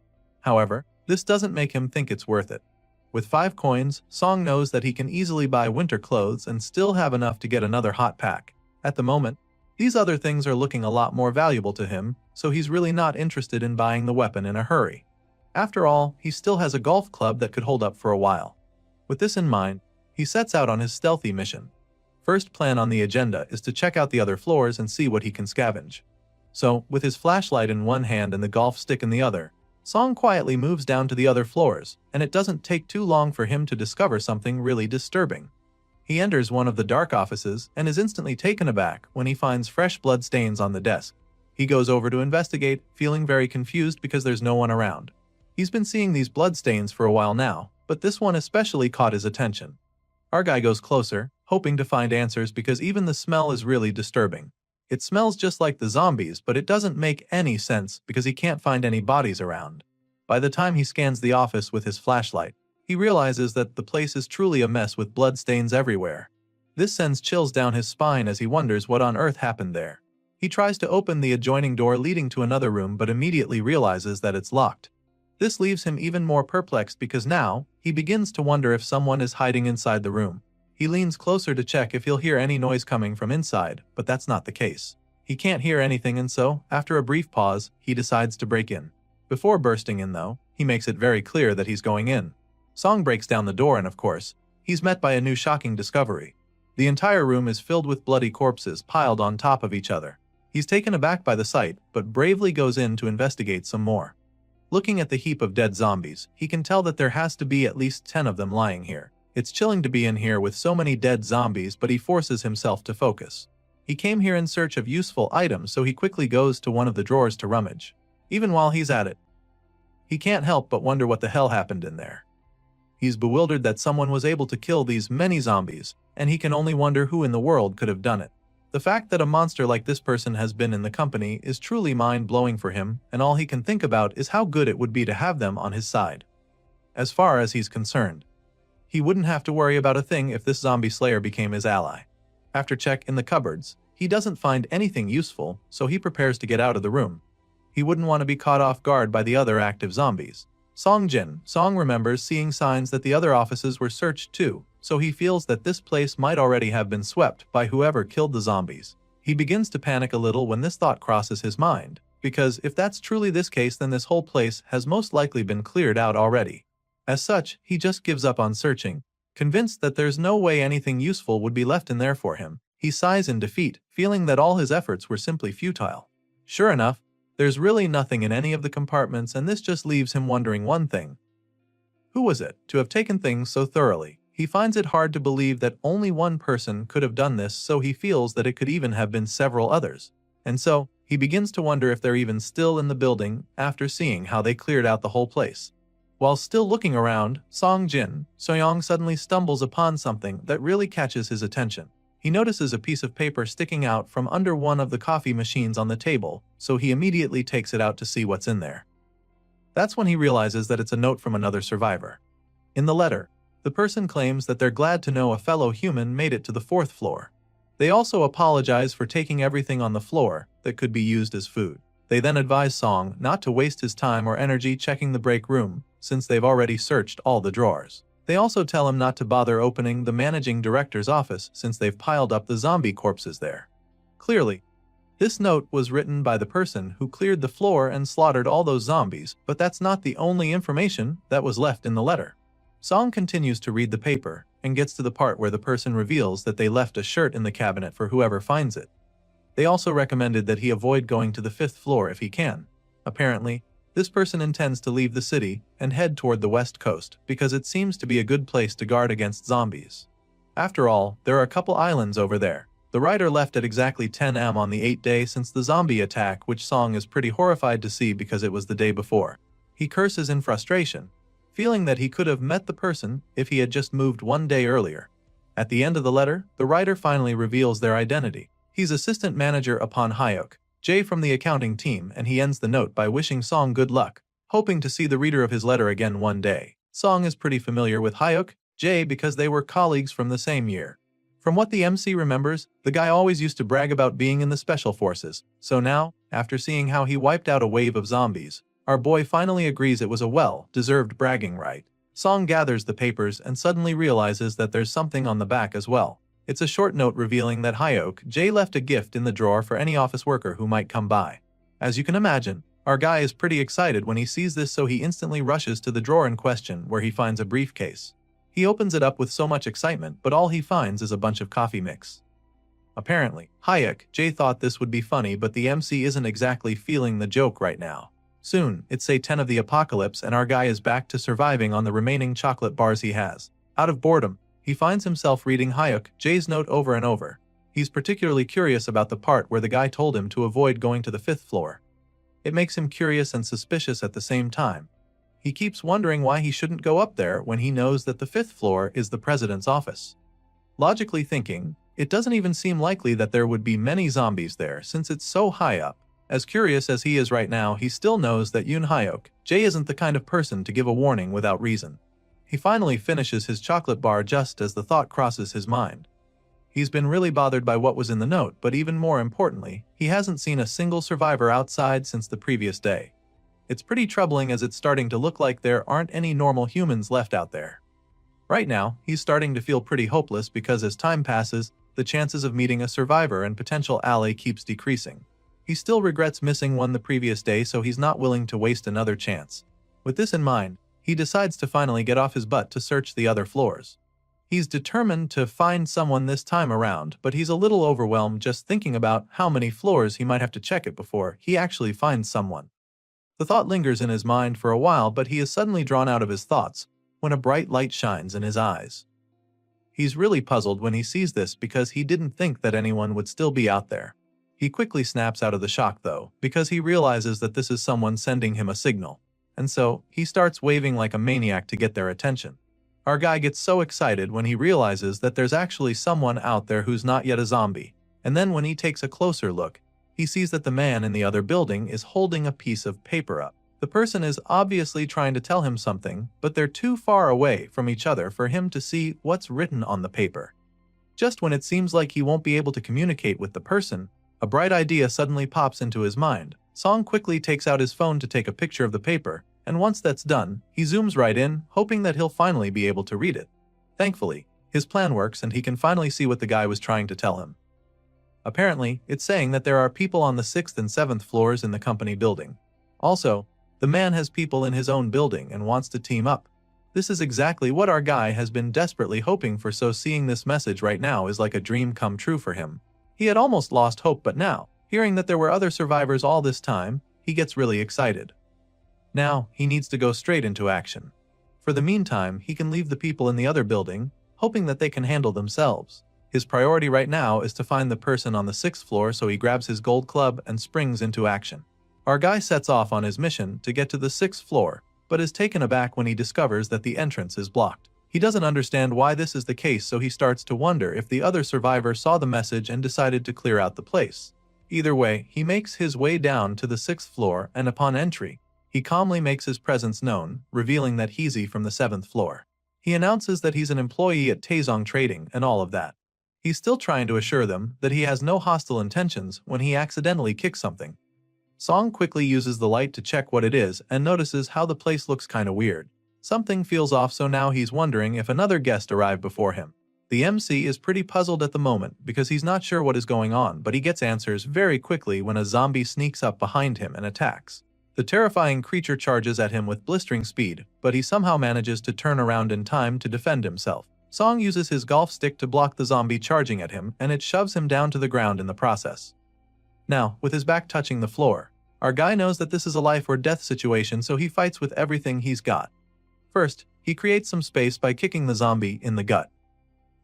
However, this doesn't make him think it's worth it. With 5 coins, Song knows that he can easily buy winter clothes and still have enough to get another hot pack. At the moment, these other things are looking a lot more valuable to him, so he's really not interested in buying the weapon in a hurry. After all, he still has a golf club that could hold up for a while. With this in mind, he sets out on his stealthy mission. First plan on the agenda is to check out the other floors and see what he can scavenge. So, with his flashlight in one hand and the golf stick in the other, Song quietly moves down to the other floors, and it doesn't take too long for him to discover something really disturbing. He enters one of the dark offices and is instantly taken aback when he finds fresh blood stains on the desk. He goes over to investigate, feeling very confused because there's no one around. He's been seeing these blood stains for a while now, but this one especially caught his attention. Our guy goes closer, hoping to find answers because even the smell is really disturbing. It smells just like the zombies, but it doesn't make any sense because he can't find any bodies around. By the time he scans the office with his flashlight, he realizes that the place is truly a mess with blood stains everywhere. This sends chills down his spine as he wonders what on earth happened there. He tries to open the adjoining door leading to another room but immediately realizes that it's locked. This leaves him even more perplexed because now, he begins to wonder if someone is hiding inside the room. He leans closer to check if he'll hear any noise coming from inside, but that's not the case. He can't hear anything, and so, after a brief pause, he decides to break in. Before bursting in though, he makes it very clear that he's going in. Song breaks down the door and of course, he's met by a new shocking discovery. The entire room is filled with bloody corpses piled on top of each other. He's taken aback by the sight, but bravely goes in to investigate some more. Looking at the heap of dead zombies, he can tell that there has to be at least 10 of them lying here. It's chilling to be in here with so many dead zombies, but he forces himself to focus. He came here in search of useful items, so he quickly goes to one of the drawers to rummage. Even while he's at it, he can't help but wonder what the hell happened in there. He's bewildered that someone was able to kill these many zombies, and he can only wonder who in the world could have done it. The fact that a monster like this person has been in the company is truly mind-blowing for him, and all he can think about is how good it would be to have them on his side. As far as he's concerned, he wouldn't have to worry about a thing if this zombie slayer became his ally. After check in the cupboards, he doesn't find anything useful, so he prepares to get out of the room. He wouldn't want to be caught off guard by the other active zombies. Song remembers seeing signs that the other offices were searched too, so he feels that this place might already have been swept by whoever killed the zombies. He begins to panic a little when this thought crosses his mind, because if that's truly this case, then this whole place has most likely been cleared out already. As such, he just gives up on searching, convinced that there's no way anything useful would be left in there for him. He sighs in defeat, feeling that all his efforts were simply futile. Sure enough, there's really nothing in any of the compartments, and this just leaves him wondering one thing. Who was it to have taken things so thoroughly? He finds it hard to believe that only one person could have done this, so he feels that it could even have been several others. And so, he begins to wonder if they're even still in the building after seeing how they cleared out the whole place. While still looking around, Soyoung suddenly stumbles upon something that really catches his attention. He notices a piece of paper sticking out from under one of the coffee machines on the table, so he immediately takes it out to see what's in there. That's when he realizes that it's a note from another survivor. In the letter, the person claims that they're glad to know a fellow human made it to the 4th floor. They also apologize for taking everything on the floor that could be used as food. They then advise Song not to waste his time or energy checking the break room, since they've already searched all the drawers. They also tell him not to bother opening the managing director's office since they've piled up the zombie corpses there. Clearly, this note was written by the person who cleared the floor and slaughtered all those zombies, but that's not the only information that was left in the letter. Song continues to read the paper and gets to the part where the person reveals that they left a shirt in the cabinet for whoever finds it. They also recommended that he avoid going to the 5th floor if he can. Apparently, this person intends to leave the city and head toward the west coast because it seems to be a good place to guard against zombies. After all, there are a couple islands over there. The writer left at exactly 10 am on the 8th day since the zombie attack, which Song is pretty horrified to see because it was the day before. He curses in frustration, feeling that he could have met the person if he had just moved one day earlier. At the end of the letter, the writer finally reveals their identity. He's assistant manager upon Hyuk, Jay from the accounting team, and he ends the note by wishing Song good luck, hoping to see the reader of his letter again one day. Song is pretty familiar with Hyuk, Jay because they were colleagues from the same year. From what the MC remembers, the guy always used to brag about being in the special forces, so now, after seeing how he wiped out a wave of zombies, our boy finally agrees it was a well-deserved bragging right. Song gathers the papers and suddenly realizes that there's something on the back as well. It's a short note revealing that Hyuk Jay left a gift in the drawer for any office worker who might come by. As you can imagine, our guy is pretty excited when he sees this, so he instantly rushes to the drawer in question where he finds a briefcase. He opens it up with so much excitement, but all he finds is a bunch of coffee mix. Apparently, Hyuk Jay thought this would be funny, but the MC isn't exactly feeling the joke right now. Soon, it's say 10 of the apocalypse and our guy is back to surviving on the remaining chocolate bars he has. Out of boredom, he finds himself reading Hyuk Jay's note over and over. He's particularly curious about the part where the guy told him to avoid going to the 5th floor. It makes him curious and suspicious at the same time. He keeps wondering why he shouldn't go up there when he knows that the 5th floor is the president's office. Logically thinking, it doesn't even seem likely that there would be many zombies there since it's so high up. As curious as he is right now, he still knows that Hyuk Jay isn't the kind of person to give a warning without reason. He finally finishes his chocolate bar just as the thought crosses his mind. He's been really bothered by what was in the note, but even more importantly, he hasn't seen a single survivor outside since the previous day. It's pretty troubling as it's starting to look like there aren't any normal humans left out there. Right now, he's starting to feel pretty hopeless because as time passes, the chances of meeting a survivor and potential ally keeps decreasing. He still regrets missing one the previous day, so he's not willing to waste another chance. With this in mind, he decides to finally get off his butt to search the other floors. He's determined to find someone this time around, but he's a little overwhelmed just thinking about how many floors he might have to check it before he actually finds someone. The thought lingers in his mind for a while, but he is suddenly drawn out of his thoughts when a bright light shines in his eyes. He's really puzzled when he sees this because he didn't think that anyone would still be out there. He quickly snaps out of the shock though, because he realizes that this is someone sending him a signal. And so, he starts waving like a maniac to get their attention. Our guy gets so excited when he realizes that there's actually someone out there who's not yet a zombie. And then when he takes a closer look, he sees that the man in the other building is holding a piece of paper up. The person is obviously trying to tell him something, but they're too far away from each other for him to see what's written on the paper. Just when it seems like he won't be able to communicate with the person, a bright idea suddenly pops into his mind. Song quickly takes out his phone to take a picture of the paper, and once that's done, he zooms right in, hoping that he'll finally be able to read it. Thankfully, his plan works and he can finally see what the guy was trying to tell him. Apparently, it's saying that there are people on the 6th and 7th floors in the company building. Also, the man has people in his own building and wants to team up. This is exactly what our guy has been desperately hoping for, so seeing this message right now is like a dream come true for him. He had almost lost hope, but now, hearing that there were other survivors all this time, he gets really excited. Now, he needs to go straight into action. For the meantime, he can leave the people in the other building, hoping that they can handle themselves. His priority right now is to find the person on the 6th floor, so he grabs his gold club and springs into action. Our guy sets off on his mission to get to the 6th floor, but is taken aback when he discovers that the entrance is blocked. He doesn't understand why this is the case, so he starts to wonder if the other survivor saw the message and decided to clear out the place. Either way, he makes his way down to the 6th floor, and upon entry, he calmly makes his presence known, revealing that he's from the 7th floor. He announces that he's an employee at Taezong Trading and all of that. He's still trying to assure them that he has no hostile intentions when he accidentally kicks something. Song quickly uses the light to check what it is and notices how the place looks kinda weird. Something feels off, so now he's wondering if another guest arrived before him. The MC is pretty puzzled at the moment because he's not sure what is going on, but he gets answers very quickly when a zombie sneaks up behind him and attacks. The terrifying creature charges at him with blistering speed, but he somehow manages to turn around in time to defend himself. Song uses his golf stick to block the zombie charging at him, and it shoves him down to the ground in the process. Now, with his back touching the floor, our guy knows that this is a life or death situation, so he fights with everything he's got. First, he creates some space by kicking the zombie in the gut.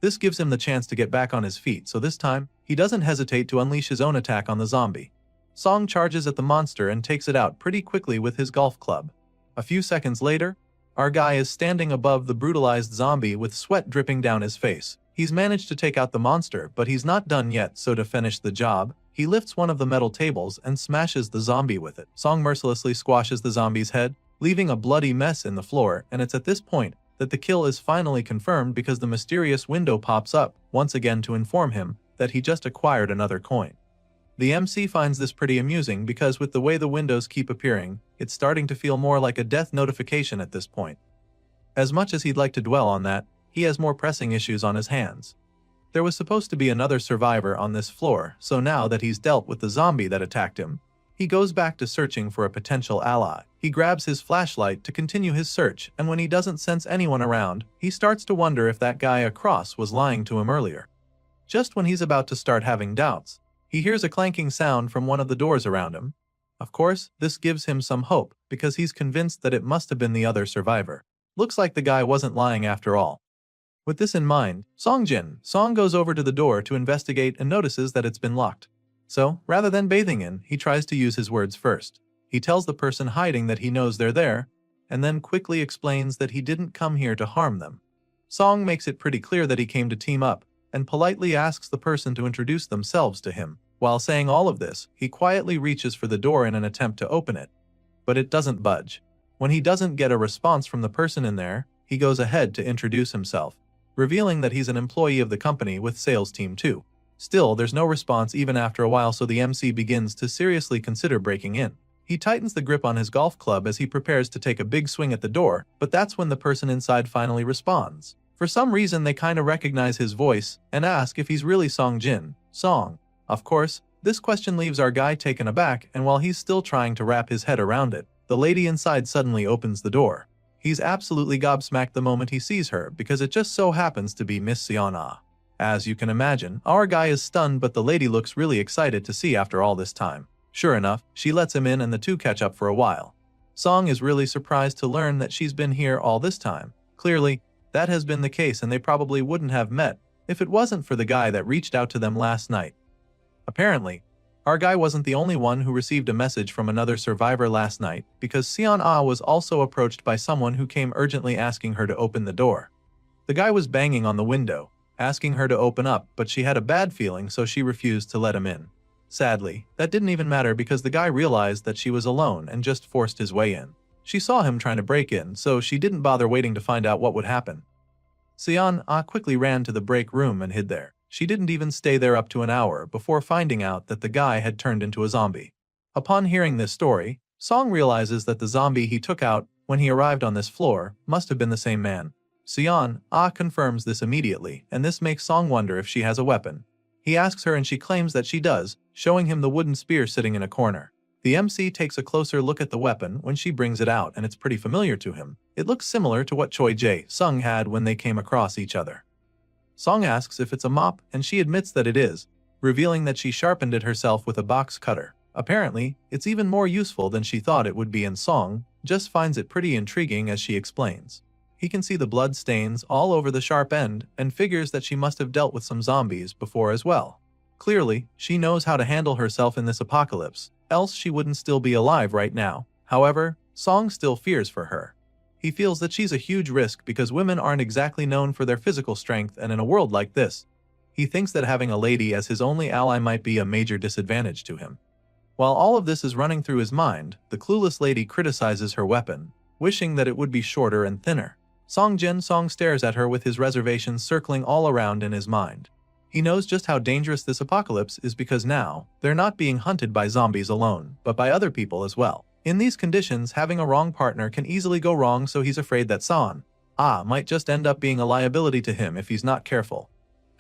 This gives him the chance to get back on his feet, so this time, he doesn't hesitate to unleash his own attack on the zombie. Song charges at the monster and takes it out pretty quickly with his golf club. A few seconds later, our guy is standing above the brutalized zombie with sweat dripping down his face. He's managed to take out the monster, but he's not done yet, so to finish the job, he lifts one of the metal tables and smashes the zombie with it. Song mercilessly squashes the zombie's head, leaving a bloody mess in the floor, and it's at this point that the kill is finally confirmed because the mysterious window pops up once again to inform him that he just acquired another coin. The MC finds this pretty amusing because with the way the windows keep appearing, it's starting to feel more like a death notification at this point. As much as he'd like to dwell on that, he has more pressing issues on his hands. There was supposed to be another survivor on this floor, so now that he's dealt with the zombie that attacked him, he goes back to searching for a potential ally. He grabs his flashlight to continue his search, and when he doesn't sense anyone around, he starts to wonder if that guy across was lying to him earlier. Just when he's about to start having doubts, he hears a clanking sound from one of the doors around him. Of course, this gives him some hope, because he's convinced that it must have been the other survivor. Looks like the guy wasn't lying after all. With this in mind, Song goes over to the door to investigate and notices that it's been locked. So, rather than bathing in, he tries to use his words first. He tells the person hiding that he knows they're there, and then quickly explains that he didn't come here to harm them. Song makes it pretty clear that he came to team up, and politely asks the person to introduce themselves to him. While saying all of this, he quietly reaches for the door in an attempt to open it. But it doesn't budge. When he doesn't get a response from the person in there, he goes ahead to introduce himself, revealing that he's an employee of the company with sales team 2. Still, there's no response even after a while, so the MC begins to seriously consider breaking in. He tightens the grip on his golf club as he prepares to take a big swing at the door, but that's when the person inside finally responds. For some reason, they kinda recognize his voice and ask if he's really Song. Of course, this question leaves our guy taken aback, and while he's still trying to wrap his head around it, the lady inside suddenly opens the door. He's absolutely gobsmacked the moment he sees her because it just so happens to be Miss Seon-ah. As you can imagine, our guy is stunned, but the lady looks really excited to see after all this time. Sure enough, she lets him in and the two catch up for a while. Song is really surprised to learn that she's been here all this time. Clearly, that has been the case and they probably wouldn't have met if it wasn't for the guy that reached out to them last night. Apparently, our guy wasn't the only one who received a message from another survivor last night, because Seon-ah was also approached by someone who came urgently asking her to open the door. The guy was banging on the window, asking her to open up, but she had a bad feeling so she refused to let him in. Sadly, that didn't even matter because the guy realized that she was alone and just forced his way in. She saw him trying to break in, so she didn't bother waiting to find out what would happen. Seon-ah quickly ran to the break room and hid there. She didn't even stay there up to an hour before finding out that the guy had turned into a zombie. Upon hearing this story, Song realizes that the zombie he took out when he arrived on this floor must have been the same man. Seon-ah confirms this immediately, and this makes Song wonder if she has a weapon. He asks her and she claims that she does, showing him the wooden spear sitting in a corner. The MC takes a closer look at the weapon when she brings it out, and it's pretty familiar to him. It looks similar to what Choi Jae-sung had when they came across each other. Song asks if it's a mop, and she admits that it is, revealing that she sharpened it herself with a box cutter. Apparently, it's even more useful than she thought it would be, and Song just finds it pretty intriguing as she explains. He can see the blood stains all over the sharp end and figures that she must have dealt with some zombies before as well. Clearly, she knows how to handle herself in this apocalypse, else she wouldn't still be alive right now. However, Song still fears for her. He feels that she's a huge risk because women aren't exactly known for their physical strength, and in a world like this, he thinks that having a lady as his only ally might be a major disadvantage to him. While all of this is running through his mind, the clueless lady criticizes her weapon, wishing that it would be shorter and thinner. Song stares at her with his reservations circling all around in his mind. He knows just how dangerous this apocalypse is because now, they're not being hunted by zombies alone, but by other people as well. In these conditions, having a wrong partner can easily go wrong, so he's afraid that Seon-ah might just end up being a liability to him if he's not careful.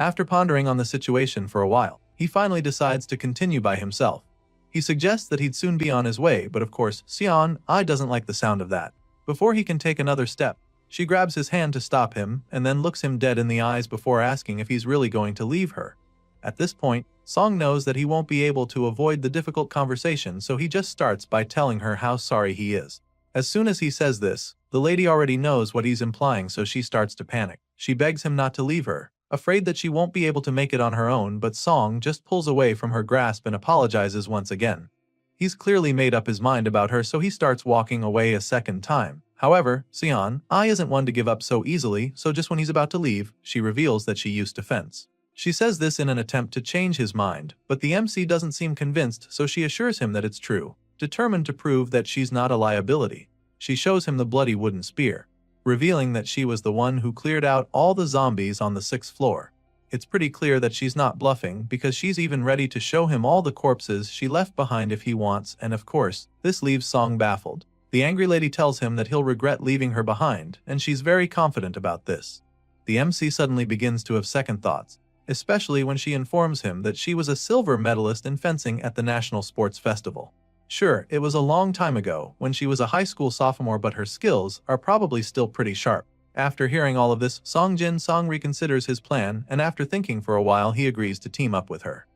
After pondering on the situation for a while, he finally decides to continue by himself. He suggests that he'd soon be on his way, but of course, Seon-ah doesn't like the sound of that. Before he can take another step, she grabs his hand to stop him and then looks him dead in the eyes before asking if he's really going to leave her. At this point, Song knows that he won't be able to avoid the difficult conversation, so he just starts by telling her how sorry he is. As soon as he says this, the lady already knows what he's implying, so she starts to panic. She begs him not to leave her, afraid that she won't be able to make it on her own, but Song just pulls away from her grasp and apologizes once again. He's clearly made up his mind about her, so he starts walking away a second time. However, Seon-ah isn't one to give up so easily, so just when he's about to leave, she reveals that she used to fence. She says this in an attempt to change his mind, but the MC doesn't seem convinced, so she assures him that it's true. Determined to prove that she's not a liability, she shows him the bloody wooden spear, revealing that she was the one who cleared out all the zombies on the 6th floor. It's pretty clear that she's not bluffing because she's even ready to show him all the corpses she left behind if he wants, and of course, this leaves Song baffled. The angry lady tells him that he'll regret leaving her behind, and she's very confident about this. The MC suddenly begins to have second thoughts, especially when she informs him that she was a silver medalist in fencing at the National Sports Festival. Sure, it was a long time ago when she was a high school sophomore, but her skills are probably still pretty sharp. After hearing all of this, Song reconsiders his plan, and after thinking for a while, he agrees to team up with her.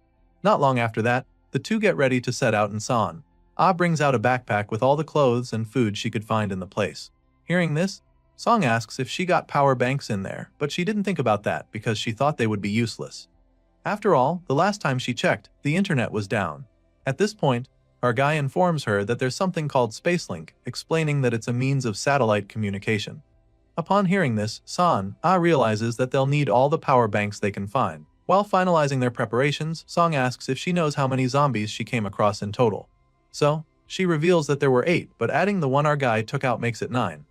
Not long after that, the two get ready to set out, and Seon-ah brings out a backpack with all the clothes and food she could find in the place. Hearing this, Song asks if she got power banks in there, but she didn't think about that because she thought they would be useless. After all, the last time she checked, the internet was down. At this point, our guy informs her that there's something called Spacelink, explaining that it's a means of satellite communication. Upon hearing this, Seon-ah realizes that they'll need all the power banks they can find. While finalizing their preparations, Song asks if she knows how many zombies she came across in total. So, she reveals that there were 8, but adding the one our guy took out makes it 9.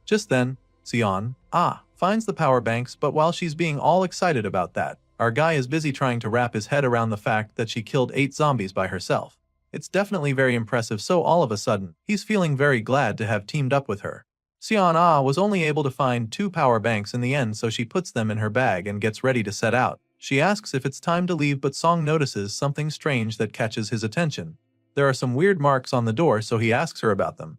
Just then, Seon-ah finds the power banks, but while she's being all excited about that, our guy is busy trying to wrap his head around the fact that she killed 8 zombies by herself. It's definitely very impressive, so all of a sudden, he's feeling very glad to have teamed up with her. Seon-ah was only able to find 2 power banks in the end, so she puts them in her bag and gets ready to set out. She asks if it's time to leave, but Song notices something strange that catches his attention. There are some weird marks on the door, so he asks her about them.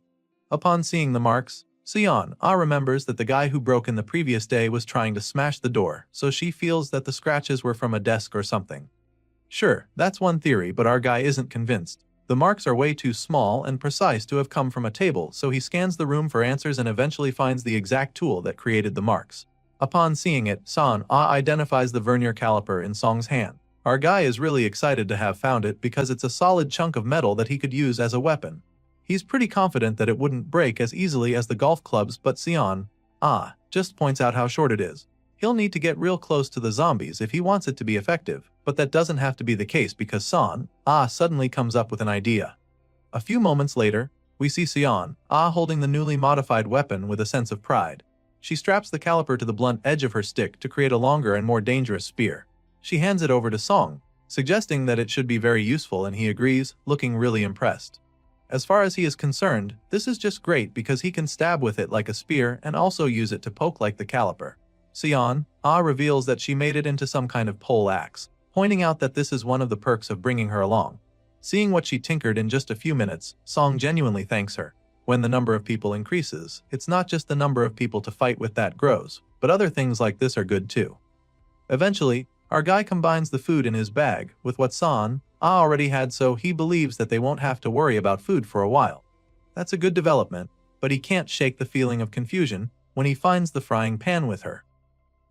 Upon seeing the marks, Sion remembers that the guy who broke in the previous day was trying to smash the door, so she feels that the scratches were from a desk or something. Sure, that's one theory, but our guy isn't convinced. The marks are way too small and precise to have come from a table, so he scans the room for answers and eventually finds the exact tool that created the marks. Upon seeing it, San identifies the vernier caliper in Song's hand. Our guy is really excited to have found it because it's a solid chunk of metal that he could use as a weapon. He's pretty confident that it wouldn't break as easily as the golf clubs, but Sion just points out how short it is. He'll need to get real close to the zombies if he wants it to be effective, but that doesn't have to be the case because San suddenly comes up with an idea. A few moments later, we see Sion holding the newly modified weapon with a sense of pride. She straps the caliper to the blunt edge of her stick to create a longer and more dangerous spear. She hands it over to Song, suggesting that it should be very useful, and he agrees, looking really impressed. As far as he is concerned, this is just great because he can stab with it like a spear and also use it to poke like the caliper. Sion reveals that she made it into some kind of pole axe, pointing out that this is one of the perks of bringing her along. Seeing what she tinkered in just a few minutes, Song genuinely thanks her. When the number of people increases, it's not just the number of people to fight with that grows, but other things like this are good too. Eventually, our guy combines the food in his bag with what San already had, so he believes that they won't have to worry about food for a while. That's a good development, but he can't shake the feeling of confusion when he finds the frying pan with her.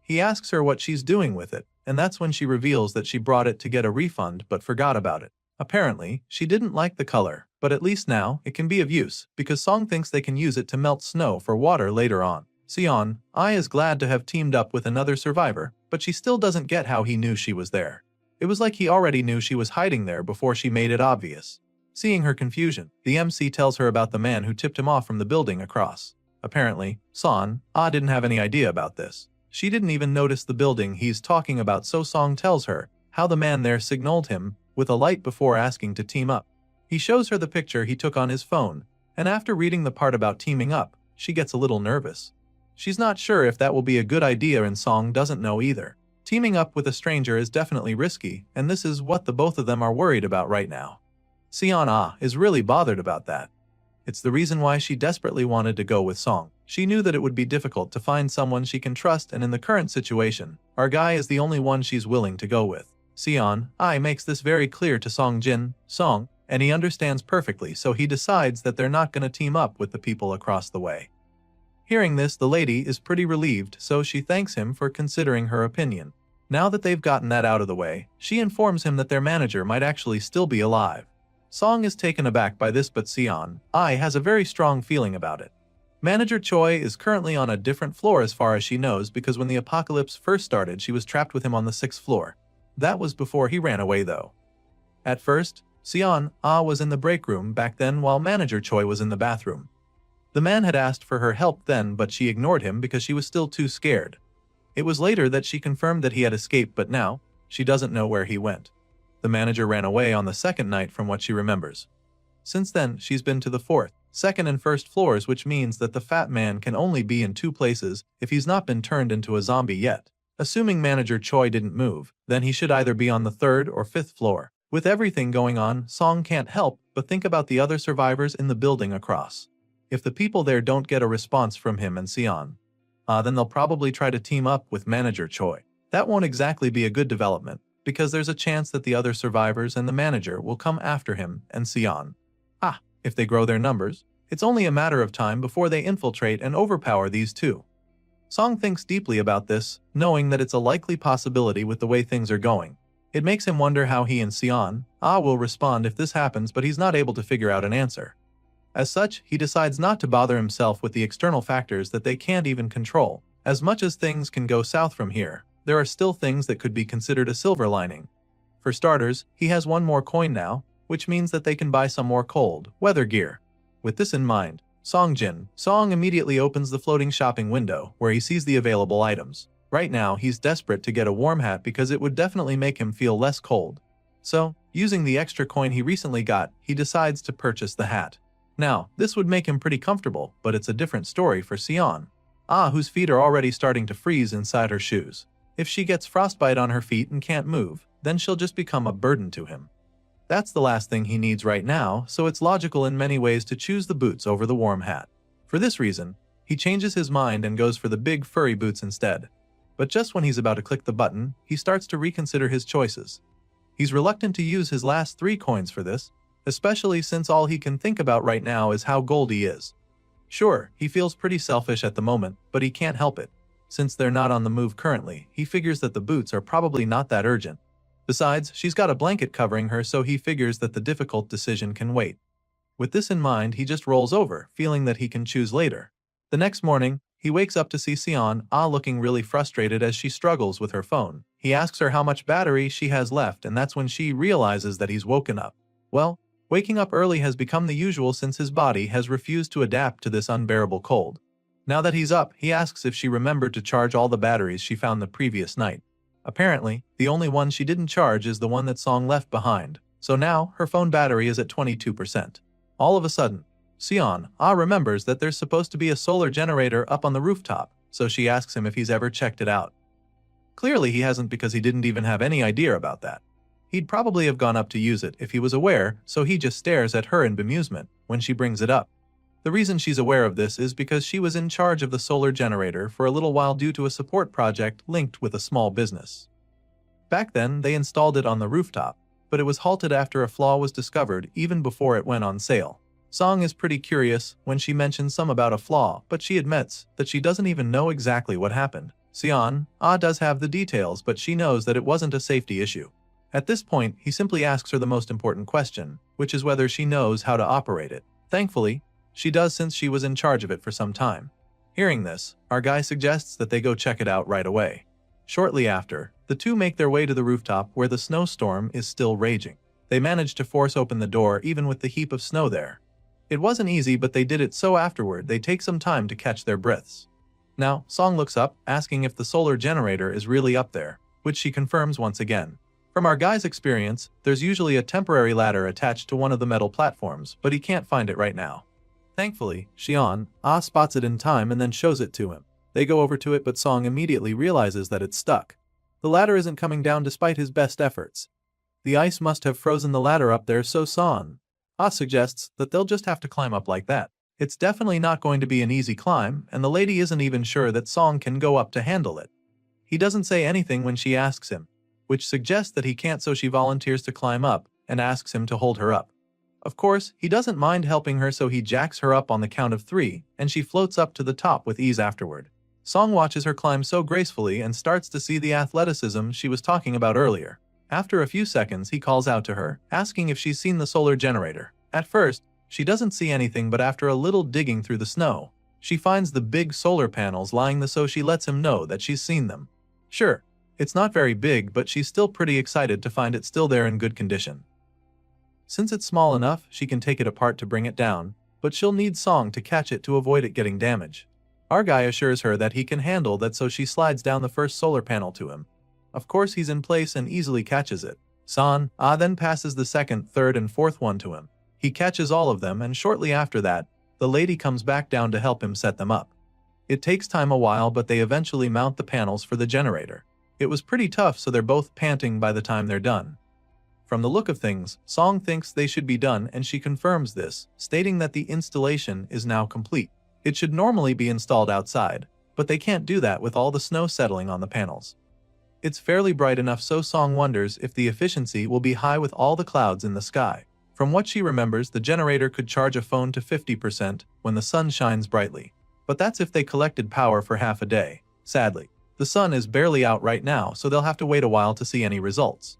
He asks her what she's doing with it, and that's when she reveals that she brought it to get a refund but forgot about it. Apparently, she didn't like the color, but at least now it can be of use because Song thinks they can use it to melt snow for water later on. Sion is glad to have teamed up with another survivor, but she still doesn't get how he knew she was there. It was like he already knew she was hiding there before she made it obvious. Seeing her confusion, the MC tells her about the man who tipped him off from the building across. Apparently, San didn't have any idea about this. She didn't even notice the building he's talking about, so Song tells her how the man there signaled him with a light before asking to team up. He shows her the picture he took on his phone, and after reading the part about teaming up, she gets a little nervous. She's not sure if that will be a good idea, and Song doesn't know either. Teaming up with a stranger is definitely risky, and this is what the both of them are worried about right now. Sion is really bothered about that. It's the reason why she desperately wanted to go with Song. She knew that it would be difficult to find someone she can trust, and in the current situation, our guy is the only one she's willing to go with. Sion makes this very clear to Song, and he understands perfectly, so he decides that they're not going to team up with the people across the way. Hearing this, the lady is pretty relieved, so she thanks him for considering her opinion. Now that they've gotten that out of the way, she informs him that their manager might actually still be alive. Song is taken aback by this, but Sion has a very strong feeling about it. Manager Choi is currently on a different floor as far as she knows, because when the apocalypse first started, she was trapped with him on the 6th floor. That was before he ran away though. At first, Sion was in the break room back then while Manager Choi was in the bathroom. The man had asked for her help then, but she ignored him because she was still too scared. It was later that she confirmed that he had escaped, but now, she doesn't know where he went. The manager ran away on the second night from what she remembers. Since then, she's been to the 4th, 2nd and 1st floors, which means that the fat man can only be in 2 places if he's not been turned into a zombie yet. Assuming Manager Choi didn't move, then he should either be on the 3rd or 5th floor. With everything going on, Song can't help but think about the other survivors in the building across. If the people there don't get a response from him and Sion, then they'll probably try to team up with Manager Choi. That won't exactly be a good development, because there's a chance that the other survivors and the manager will come after him and Sion. If they grow their numbers, it's only a matter of time before they infiltrate and overpower these two. Song thinks deeply about this, knowing that it's a likely possibility with the way things are going. It makes him wonder how he and Sion will respond if this happens, but he's not able to figure out an answer. As such, he decides not to bother himself with the external factors that they can't even control. As much as things can go south from here, there are still things that could be considered a silver lining. For starters, he has one more coin now, which means that they can buy some more cold weather gear. With this in mind, Song immediately opens the floating shopping window where he sees the available items. Right now, he's desperate to get a warm hat because it would definitely make him feel less cold. So, using the extra coin he recently got, he decides to purchase the hat. Now, this would make him pretty comfortable, but it's a different story for Sion, whose feet are already starting to freeze inside her shoes. If she gets frostbite on her feet and can't move, then she'll just become a burden to him. That's the last thing he needs right now, so it's logical in many ways to choose the boots over the warm hat. For this reason, He changes his mind and goes for the big furry boots instead. But just when he's about to click the button, he starts to reconsider his choices. He's reluctant to use his last 3 coins for this, especially since all he can think about right now is how gold he is. Sure, he feels pretty selfish at the moment, but he can't help it. Since they're not on the move currently, he figures that the boots are probably not that urgent. Besides, she's got a blanket covering her, so he figures that the difficult decision can wait. With this in mind, he just rolls over, feeling that he can choose later. The next morning, he wakes up to see Sion looking really frustrated as she struggles with her phone. He asks her how much battery she has left, and that's when she realizes that he's woken up. Well, waking up early has become the usual since his body has refused to adapt to this unbearable cold. Now that he's up, he asks if she remembered to charge all the batteries she found the previous night. Apparently, the only one she didn't charge is the one that Song left behind, so now her phone battery is at 22%. All of a sudden, Sion remembers that there's supposed to be a solar generator up on the rooftop, so she asks him if he's ever checked it out. Clearly he hasn't, because he didn't even have any idea about that. He'd probably have gone up to use it if he was aware, so he just stares at her in bemusement when she brings it up. The reason she's aware of this is because she was in charge of the solar generator for a little while due to a support project linked with a small business. Back then, they installed it on the rooftop, but it was halted after a flaw was discovered even before it went on sale. Song is pretty curious when she mentions some about a flaw, but she admits that she doesn't even know exactly what happened. Sion does have the details, but she knows that it wasn't a safety issue. At this point, he simply asks her the most important question, which is whether she knows how to operate it. Thankfully, she does, since she was in charge of it for some time. Hearing this, our guy suggests that they go check it out right away. Shortly after, the two make their way to the rooftop where the snowstorm is still raging. They manage to force open the door even with the heap of snow there. It wasn't easy, but they did it, so afterward they take some time to catch their breaths. Now, Song looks up, asking if the solar generator is really up there, which she confirms once again. From our guy's experience, there's usually a temporary ladder attached to one of the metal platforms, but he can't find it right now. Thankfully, Xian spots it in time and then shows it to him. They go over to it, but Song immediately realizes that it's stuck. The ladder isn't coming down despite his best efforts. The ice must have frozen the ladder up there, so Song suggests that they'll just have to climb up like that. It's definitely not going to be an easy climb, and the lady isn't even sure that Song can go up to handle it. He doesn't say anything when she asks him, which suggests that he can't, so she volunteers to climb up and asks him to hold her up. Of course, he doesn't mind helping her, so he jacks her up on the count of 3, and she floats up to the top with ease afterward. Song watches her climb so gracefully and starts to see the athleticism she was talking about earlier. After a few seconds, he calls out to her, asking if she's seen the solar generator. At first, she doesn't see anything, but after a little digging through the snow, she finds the big solar panels lying there, so she lets him know that she's seen them. Sure, it's not very big, but she's still pretty excited to find it still there in good condition. Since it's small enough, she can take it apart to bring it down, but she'll need Song to catch it to avoid it getting damaged. Our guy assures her that he can handle that, so she slides down the first solar panel to him. Of course, he's in place and easily catches it. San then passes the second, third, and fourth one to him. He catches all of them, and shortly after that, the lady comes back down to help him set them up. It takes time a while, but they eventually mount the panels for the generator. It was pretty tough, so they're both panting by the time they're done. From the look of things, Song thinks they should be done, and she confirms this, stating that the installation is now complete. It should normally be installed outside, but they can't do that with all the snow settling on the panels. It's fairly bright enough, so Song wonders if the efficiency will be high with all the clouds in the sky. From what she remembers, the generator could charge a phone to 50% when the sun shines brightly. But that's if they collected power for half a day. Sadly, the sun is barely out right now, so they'll have to wait a while to see any results.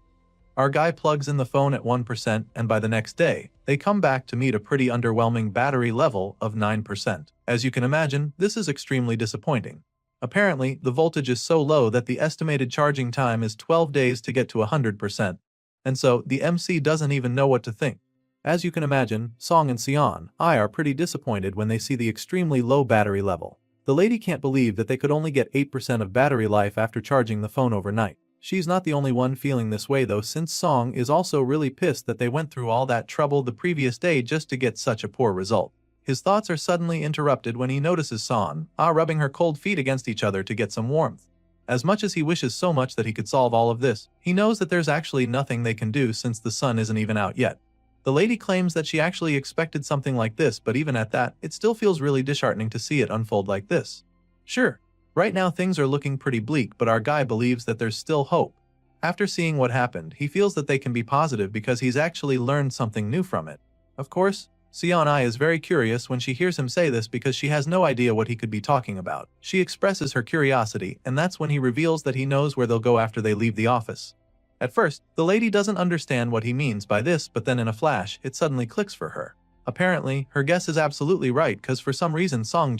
Our guy plugs in the phone at 1%, and by the next day, they come back to meet a pretty underwhelming battery level of 9%. As you can imagine, this is extremely disappointing. Apparently, the voltage is so low that the estimated charging time is 12 days to get to 100%. And so, the MC doesn't even know what to think. As you can imagine, Song and Sion are pretty disappointed when they see the extremely low battery level. The lady can't believe that they could only get 8% of battery life after charging the phone overnight. She's not the only one feeling this way though, since Song is also really pissed that they went through all that trouble the previous day just to get such a poor result. His thoughts are suddenly interrupted when he notices Song rubbing her cold feet against each other to get some warmth. As much as he wishes so much that he could solve all of this, he knows that there's actually nothing they can do since the sun isn't even out yet. The lady claims that she actually expected something like this, but even at that, it still feels really disheartening to see it unfold like this. Sure, right now things are looking pretty bleak, but our guy believes that there's still hope. After seeing what happened, he feels that they can be positive because he's actually learned something new from it. Of course, Seon-ai is very curious when she hears him say this because she has no idea what he could be talking about. She expresses her curiosity, and that's when he reveals that he knows where they'll go after they leave the office. At first, the lady doesn't understand what he means by this, but then in a flash, it suddenly clicks for her. Apparently, her guess is absolutely right because for some reason Song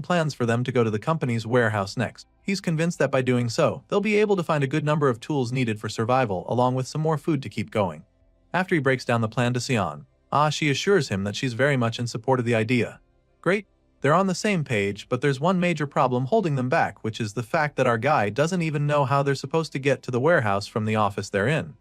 plans for them to go to the company's warehouse next. He's convinced that by doing so, they'll be able to find a good number of tools needed for survival along with some more food to keep going. After he breaks down the plan to Seon, she assures him that she's very much in support of the idea. Great, they're on the same page, but there's one major problem holding them back, which is the fact that our guy doesn't even know how they're supposed to get to the warehouse from the office they're in.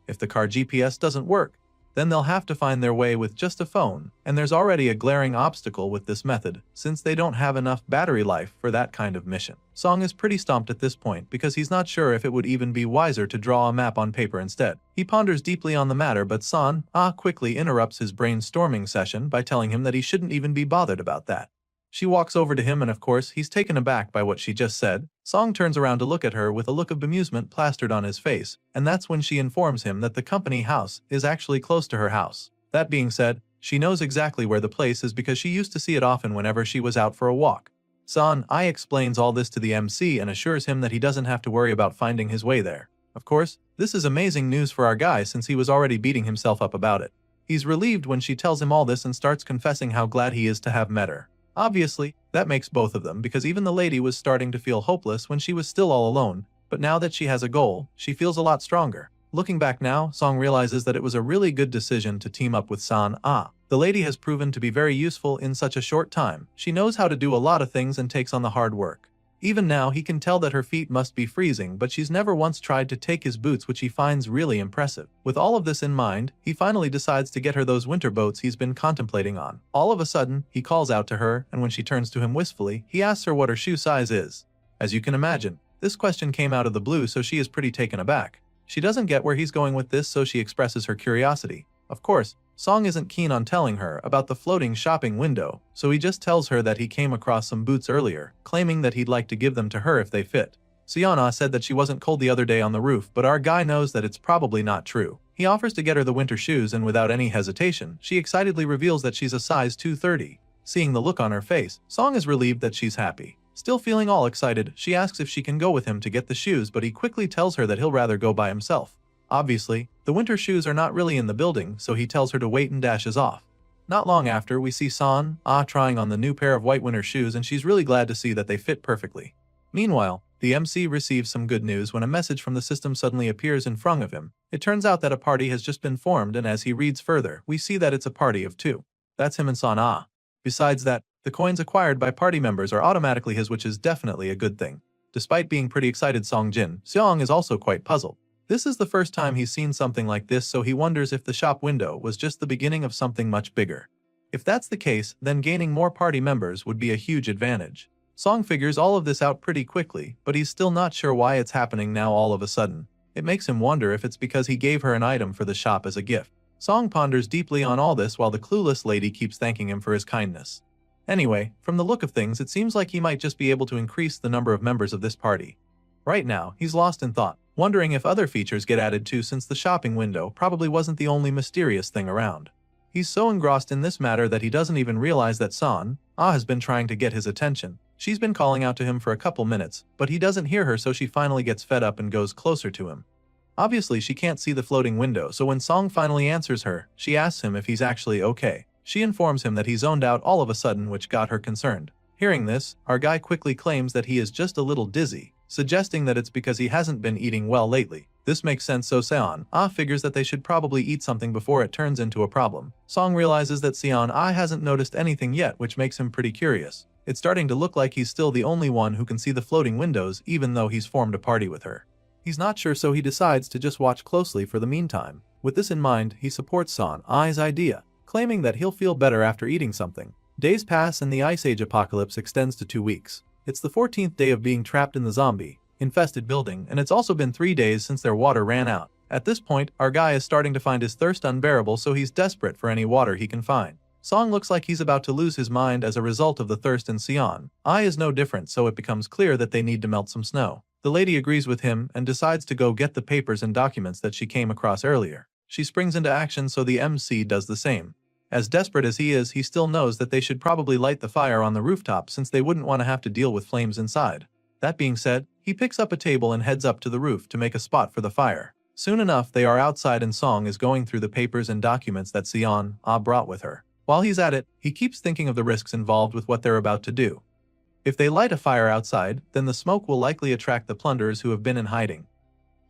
If the car GPS doesn't work, then they'll have to find their way with just a phone, and there's already a glaring obstacle with this method, since they don't have enough battery life for that kind of mission. Song is pretty stumped at this point because he's not sure if it would even be wiser to draw a map on paper instead. He ponders deeply on the matter, but Son quickly interrupts his brainstorming session by telling him that he shouldn't even be bothered about that. She walks over to him and of course he's taken aback by what she just said. Song turns around to look at her with a look of bemusement plastered on his face, and that's when she informs him that the company house is actually close to her house. That being said, she knows exactly where the place is because she used to see it often whenever she was out for a walk. Son-ai explains all this to the MC and assures him that he doesn't have to worry about finding his way there. Of course, this is amazing news for our guy since he was already beating himself up about it. He's relieved when she tells him all this and starts confessing how glad he is to have met her. Obviously, that makes both of them because even the lady was starting to feel hopeless when she was still all alone, but now that she has a goal, she feels a lot stronger. Looking back now, Song realizes that it was a really good decision to team up with Son-ai. The lady has proven to be very useful in such a short time. She knows how to do a lot of things and takes on the hard work. Even now, he can tell that her feet must be freezing, but she's never once tried to take his boots, which he finds really impressive. With all of this in mind, he finally decides to get her those winter boats he's been contemplating on. All of a sudden, he calls out to her, and when she turns to him wistfully, he asks her what her shoe size is. As you can imagine, this question came out of the blue, so she is pretty taken aback. She doesn't get where he's going with this, so she expresses her curiosity. Of course, Song isn't keen on telling her about the floating shopping window, so he just tells her that he came across some boots earlier, claiming that he'd like to give them to her if they fit. Seon-ai said that she wasn't cold the other day on the roof, but our guy knows that it's probably not true. He offers to get her the winter shoes, and without any hesitation, she excitedly reveals that she's a size 230. Seeing the look on her face, Song is relieved that she's happy. Still feeling all excited, she asks if she can go with him to get the shoes, but he quickly tells her that he'll rather go by himself. Obviously, the winter shoes are not really in the building, so he tells her to wait and dashes off. Not long after, we see Son-ai trying on the new pair of white winter shoes, and she's really glad to see that they fit perfectly. Meanwhile, the MC receives some good news when a message from the system suddenly appears in front of him. It turns out that a party has just been formed, and as he reads further, we see that it's a party of 2. That's him and Son-ai. Besides that, the coins acquired by party members are automatically his, which is definitely a good thing. Despite being pretty excited, Seong is also quite puzzled. This is the first time he's seen something like this, so he wonders if the shop window was just the beginning of something much bigger. If that's the case, then gaining more party members would be a huge advantage. Song figures all of this out pretty quickly, but he's still not sure why it's happening now all of a sudden. It makes him wonder if it's because he gave her an item for the shop as a gift. Song ponders deeply on all this while the clueless lady keeps thanking him for his kindness. Anyway, from the look of things, it seems like he might just be able to increase the number of members of this party. Right now, he's lost in thought, wondering if other features get added too, since the shopping window probably wasn't the only mysterious thing around. He's so engrossed in this matter that he doesn't even realize that Son-ai has been trying to get his attention. She's been calling out to him for a couple minutes, but he doesn't hear her, so she finally gets fed up and goes closer to him. Obviously, she can't see the floating window, so when Song finally answers her, she asks him if he's actually okay. She informs him that he zoned out all of a sudden, which got her concerned. Hearing this, our guy quickly claims that he is just a little dizzy, suggesting that it's because he hasn't been eating well lately. This makes sense, so Seon-ai figures that they should probably eat something before it turns into a problem. Song realizes that Seon-ai hasn't noticed anything yet, which makes him pretty curious. It's starting to look like he's still the only one who can see the floating windows, even though he's formed a party with her. He's not sure, so he decides to just watch closely for the meantime. With this in mind, he supports Son-ai's idea, claiming that he'll feel better after eating something. Days pass and the Ice Age apocalypse extends to 2 weeks. It's the 14th day of being trapped in the zombie-infested building, and it's also been 3 days since their water ran out. At this point, our guy is starting to find his thirst unbearable, so he's desperate for any water he can find. Song looks like he's about to lose his mind as a result of the thirst, and Sion is no different, so it becomes clear that they need to melt some snow. The lady agrees with him and decides to go get the papers and documents that she came across earlier. She springs into action, so the MC does the same. As desperate as he is, he still knows that they should probably light the fire on the rooftop since they wouldn't want to have to deal with flames inside. That being said, he picks up a table and heads up to the roof to make a spot for the fire. Soon enough, they are outside and Song is going through the papers and documents that Sion brought with her. While he's at it, he keeps thinking of the risks involved with what they're about to do. If they light a fire outside, then the smoke will likely attract the plunderers who have been in hiding.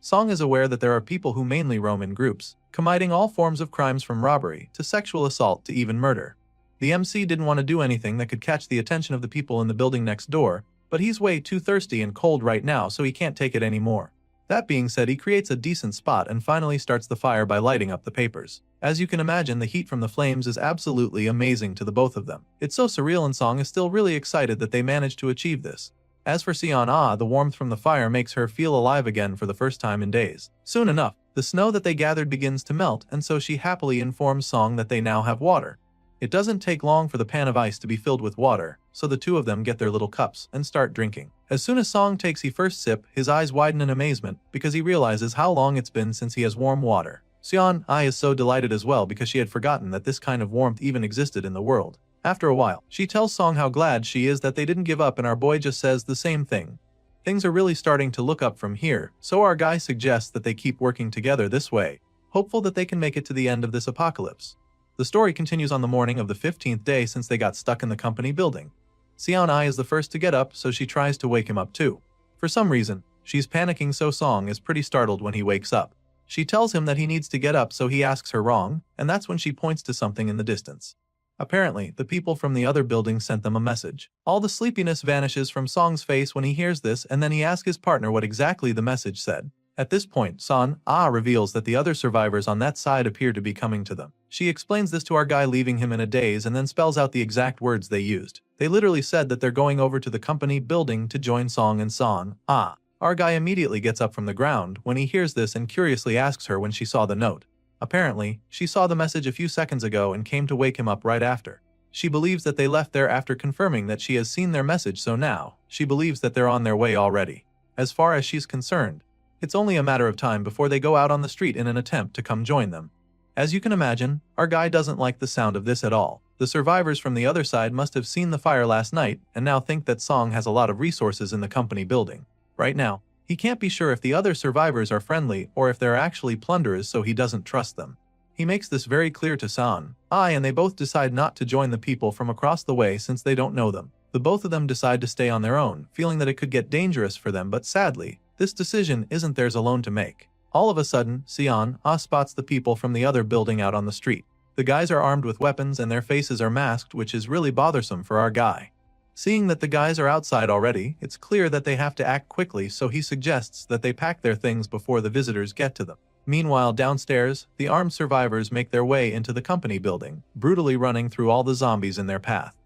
Song is aware that there are people who mainly roam in groups, committing all forms of crimes from robbery to sexual assault to even murder. The MC didn't want to do anything that could catch the attention of the people in the building next door, but he's way too thirsty and cold right now, so he can't take it anymore. That being said, he creates a decent spot and finally starts the fire by lighting up the papers. As you can imagine, the heat from the flames is absolutely amazing to the both of them. It's so surreal, and Song is still really excited that they managed to achieve this. As for Sion, the warmth from the fire makes her feel alive again for the first time in days. Soon enough, the snow that they gathered begins to melt, and so she happily informs Song that they now have water. It doesn't take long for the pan of ice to be filled with water, so the two of them get their little cups and start drinking. As soon as Song takes his first sip, his eyes widen in amazement because he realizes how long it's been since he has warm water. Sion is so delighted as well because she had forgotten that this kind of warmth even existed in the world. After a while, she tells Song how glad she is that they didn't give up, and our boy just says the same thing. Things are really starting to look up from here, so our guy suggests that they keep working together this way, hopeful that they can make it to the end of this apocalypse. The story continues on the morning of the 15th day since they got stuck in the company building. Sion is the first to get up, so she tries to wake him up too. For some reason, she's panicking, so Song is pretty startled when he wakes up. She tells him that he needs to get up, so he asks her wrong, and that's when she points to something in the distance. Apparently, the people from the other building sent them a message. All the sleepiness vanishes from Song's face when he hears this, and then he asks his partner what exactly the message said. At this point, Son reveals that the other survivors on that side appear to be coming to them. She explains this to our guy, leaving him in a daze, and then spells out the exact words they used. They literally said that they're going over to the company building to join Song and Son. Our guy immediately gets up from the ground when he hears this and curiously asks her when she saw the note. Apparently, she saw the message a few seconds ago and came to wake him up right after. She believes that they left there after confirming that she has seen their message, so now she believes that they're on their way already. As far as she's concerned, it's only a matter of time before they go out on the street in an attempt to come join them. As you can imagine, our guy doesn't like the sound of this at all. The survivors from the other side must have seen the fire last night and now think that Song has a lot of resources in the company building. Right now, he can't be sure if the other survivors are friendly or if they're actually plunderers, so he doesn't trust them. He makes this very clear to San, and they both decide not to join the people from across the way since they don't know them. The both of them decide to stay on their own, feeling that it could get dangerous for them, but sadly, this decision isn't theirs alone to make. All of a sudden, Sion spots the people from the other building out on the street. The guys are armed with weapons and their faces are masked, which is really bothersome for our guy. Seeing that the guys are outside already, it's clear that they have to act quickly, so he suggests that they pack their things before the visitors get to them. Meanwhile, downstairs, the armed survivors make their way into the company building, brutally running through all the zombies in their path.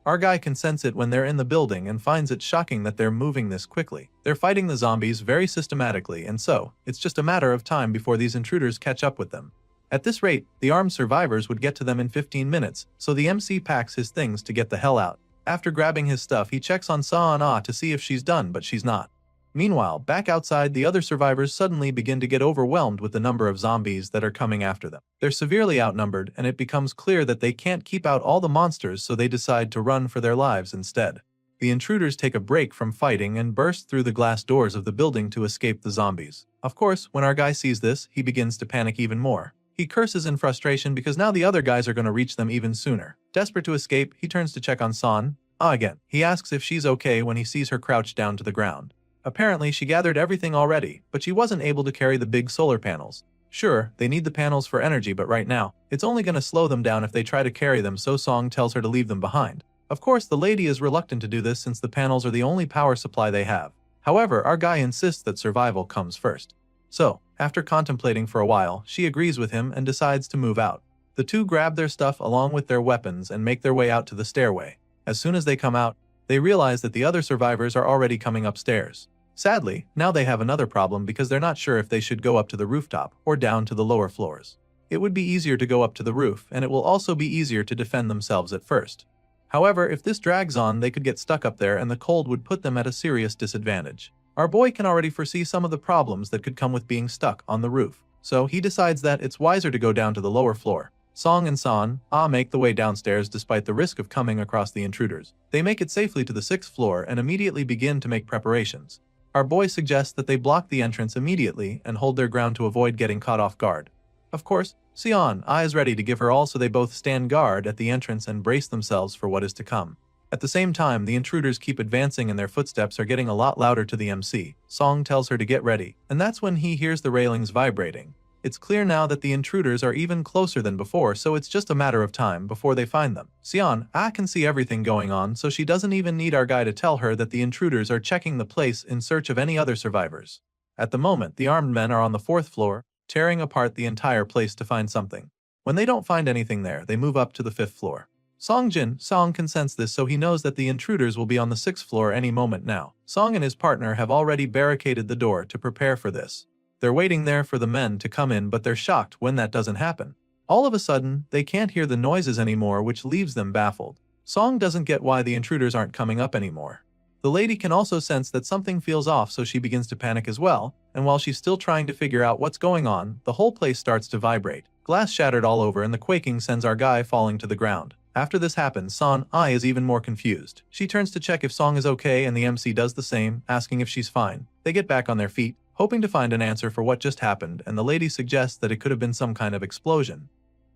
Our guy can sense it when they're in the building and finds it shocking that they're moving this quickly. They're fighting the zombies very systematically, and so it's just a matter of time before these intruders catch up with them. At this rate, the armed survivors would get to them in 15 minutes, so the MC packs his things to get the hell out. After grabbing his stuff, he checks on Sa-na to see if she's done, but she's not. Meanwhile, back outside, the other survivors suddenly begin to get overwhelmed with the number of zombies that are coming after them. They're severely outnumbered, and it becomes clear that they can't keep out all the monsters, so they decide to run for their lives instead. The intruders take a break from fighting and burst through the glass doors of the building to escape the zombies. Of course, when our guy sees this, he begins to panic even more. He curses in frustration because now the other guys are going to reach them even sooner. Desperate to escape, he turns to check on San again. He asks if she's okay when he sees her crouched down to the ground. Apparently, she gathered everything already, but she wasn't able to carry the big solar panels. Sure, they need the panels for energy, but right now, it's only going to slow them down if they try to carry them, so Song tells her to leave them behind. Of course, the lady is reluctant to do this since the panels are the only power supply they have. However, our guy insists that survival comes first. So, after contemplating for a while, she agrees with him and decides to move out. The two grab their stuff along with their weapons and make their way out to the stairway. As soon as they come out, they realize that the other survivors are already coming upstairs. Sadly, now they have another problem because they're not sure if they should go up to the rooftop or down to the lower floors. It would be easier to go up to the roof, and it will also be easier to defend themselves at first. However, if this drags on, they could get stuck up there and the cold would put them at a serious disadvantage. Our boy can already foresee some of the problems that could come with being stuck on the roof, so he decides that it's wiser to go down to the lower floor. Song and San make the way downstairs despite the risk of coming across the intruders. They make it safely to the 6th floor and immediately begin to make preparations. Our boy suggests that they block the entrance immediately and hold their ground to avoid getting caught off guard. Of course, Sion is ready to give her all, so they both stand guard at the entrance and brace themselves for what is to come. At the same time, the intruders keep advancing and their footsteps are getting a lot louder to the MC. Song tells her to get ready, and that's when he hears the railings vibrating. It's clear now that the intruders are even closer than before, so it's just a matter of time before they find them. Sion can see everything going on, so she doesn't even need our guy to tell her that the intruders are checking the place in search of any other survivors. At the moment, the armed men are on the 4th floor, tearing apart the entire place to find something. When they don't find anything there, they move up to the 5th floor. Song can sense this, so he knows that the intruders will be on the 6th floor any moment now. Song and his partner have already barricaded the door to prepare for this. They're waiting there for the men to come in, but they're shocked when that doesn't happen. All of a sudden, they can't hear the noises anymore, which leaves them baffled. Song doesn't get why the intruders aren't coming up anymore. The lady can also sense that something feels off, so she begins to panic as well, and while she's still trying to figure out what's going on, the whole place starts to vibrate. Glass shattered all over and the quaking sends our guy falling to the ground. After this happens, San is even more confused. She turns to check if Song is okay and the MC does the same, asking if she's fine. They get back on their feet, hoping to find an answer for what just happened, and the lady suggests that it could have been some kind of explosion.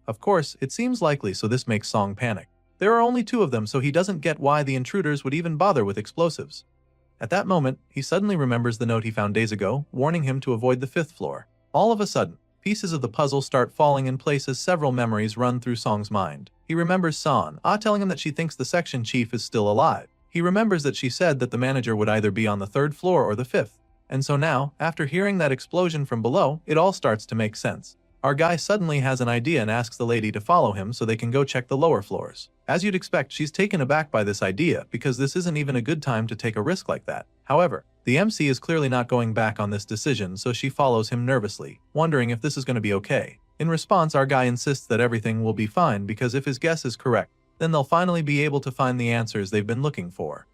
Of course, it seems likely, so this makes Song panic. There are only 2 of them, so he doesn't get why the intruders would even bother with explosives. At that moment, he suddenly remembers the note he found days ago, warning him to avoid the 5th floor. All of a sudden, pieces of the puzzle start falling in place as several memories run through Song's mind. He remembers San telling him that she thinks the section chief is still alive. He remembers that she said that the manager would either be on the 3rd floor or the 5th. And so now, after hearing that explosion from below, it all starts to make sense. Our guy suddenly has an idea and asks the lady to follow him so they can go check the lower floors. As you'd expect, she's taken aback by this idea because this isn't even a good time to take a risk like that. However, the MC is clearly not going back on this decision, so she follows him nervously, wondering if this is going to be okay. In response, our guy insists that everything will be fine because if his guess is correct, then they'll finally be able to find the answers they've been looking for.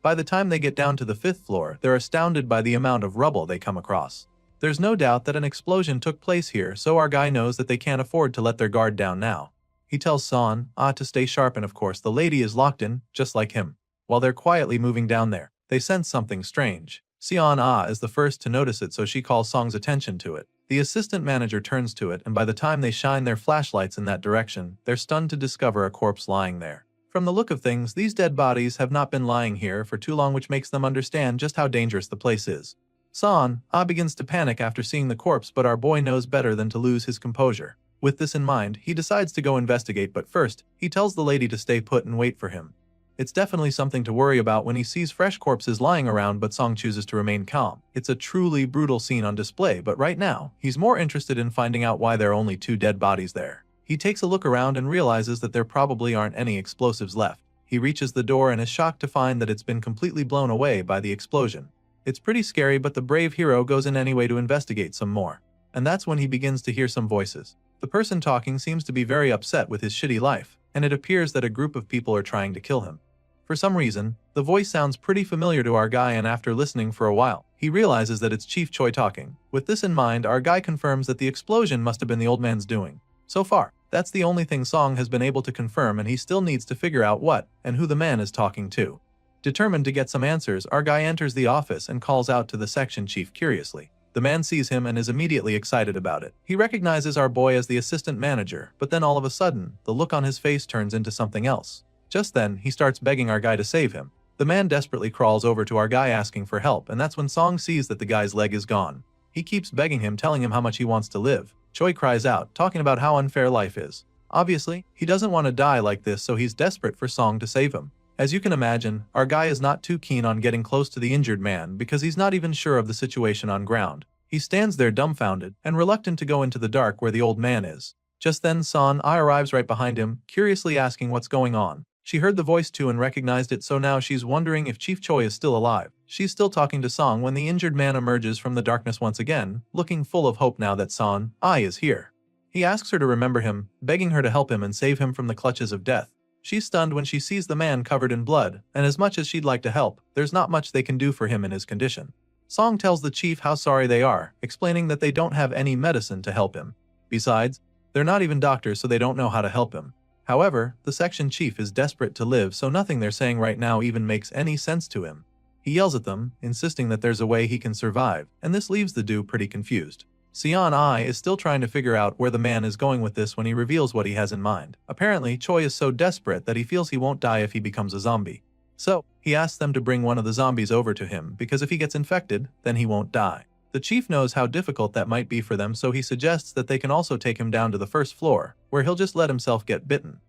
By the time they get down to the 5th floor, they're astounded by the amount of rubble they come across. There's no doubt that an explosion took place here, so our guy knows that they can't afford to let their guard down now. He tells San to stay sharp, and of course the lady is locked in, just like him. While they're quietly moving down there, they sense something strange. Sion is the first to notice it, so she calls Song's attention to it. The assistant manager turns to it, and by the time they shine their flashlights in that direction, they're stunned to discover a corpse lying there. From the look of things, these dead bodies have not been lying here for too long, which makes them understand just how dangerous the place is. San begins to panic after seeing the corpse, but our boy knows better than to lose his composure. With this in mind, he decides to go investigate, but first, he tells the lady to stay put and wait for him. It's definitely something to worry about when he sees fresh corpses lying around, but Song chooses to remain calm. It's a truly brutal scene on display, but right now, he's more interested in finding out why there are only 2 dead bodies there. He takes a look around and realizes that there probably aren't any explosives left. He reaches the door and is shocked to find that it's been completely blown away by the explosion. It's pretty scary, but the brave hero goes in anyway to investigate some more. And that's when he begins to hear some voices. The person talking seems to be very upset with his shitty life, and it appears that a group of people are trying to kill him. For some reason, the voice sounds pretty familiar to our guy, and after listening for a while, he realizes that it's Chief Choi talking. With this in mind, our guy confirms that the explosion must have been the old man's doing. So far, that's the only thing Song has been able to confirm, and he still needs to figure out what and who the man is talking to. Determined to get some answers, our guy enters the office and calls out to the section chief curiously. The man sees him and is immediately excited about it. He recognizes our boy as the assistant manager, but then all of a sudden, the look on his face turns into something else. Just then, he starts begging our guy to save him. The man desperately crawls over to our guy asking for help, and that's when Song sees that the guy's leg is gone. He keeps begging him, telling him how much he wants to live. Choi cries out, talking about how unfair life is. Obviously, he doesn't want to die like this, so he's desperate for Song to save him. As you can imagine, our guy is not too keen on getting close to the injured man because he's not even sure of the situation on ground. He stands there dumbfounded and reluctant to go into the dark where the old man is. Just then San arrives right behind him, curiously asking what's going on. She heard the voice too and recognized it, so now she's wondering if Chief Choi is still alive. She's still talking to Song when the injured man emerges from the darkness once again, looking full of hope now that Son Ai is here. He asks her to remember him, begging her to help him and save him from the clutches of death. She's stunned when she sees the man covered in blood, and as much as she'd like to help, there's not much they can do for him in his condition. Song tells the chief how sorry they are, explaining that they don't have any medicine to help him. Besides, they're not even doctors, so they don't know how to help him. However, the section chief is desperate to live, so nothing they're saying right now even makes any sense to him. He yells at them, insisting that there's a way he can survive, and this leaves the dude pretty confused. Seon Ai is still trying to figure out where the man is going with this when he reveals what he has in mind. Apparently, Choi is so desperate that he feels he won't die if he becomes a zombie. So, he asks them to bring one of the zombies over to him, because if he gets infected, then he won't die. The chief knows how difficult that might be for them, so he suggests that they can also take him down to the first floor, where he'll just let himself get bitten.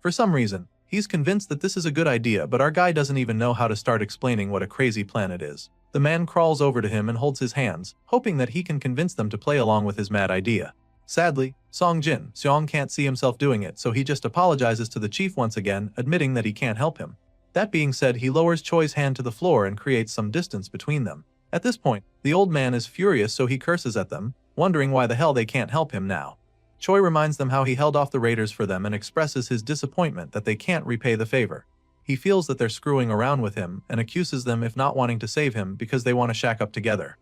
For some reason, he's convinced that this is a good idea, but our guy doesn't even know how to start explaining what a crazy plan it is. The man crawls over to him and holds his hands, hoping that he can convince them to play along with his mad idea. Sadly, Song Jin Seong can't see himself doing it, so he just apologizes to the chief once again, admitting that he can't help him. That being said, he lowers Choi's hand to the floor and creates some distance between them. At this point, the old man is furious, so he curses at them, wondering why the hell they can't help him now. Choi reminds them how he held off the raiders for them and expresses his disappointment that they can't repay the favor. He feels that they're screwing around with him and accuses them of not wanting to save him because they want to shack up together.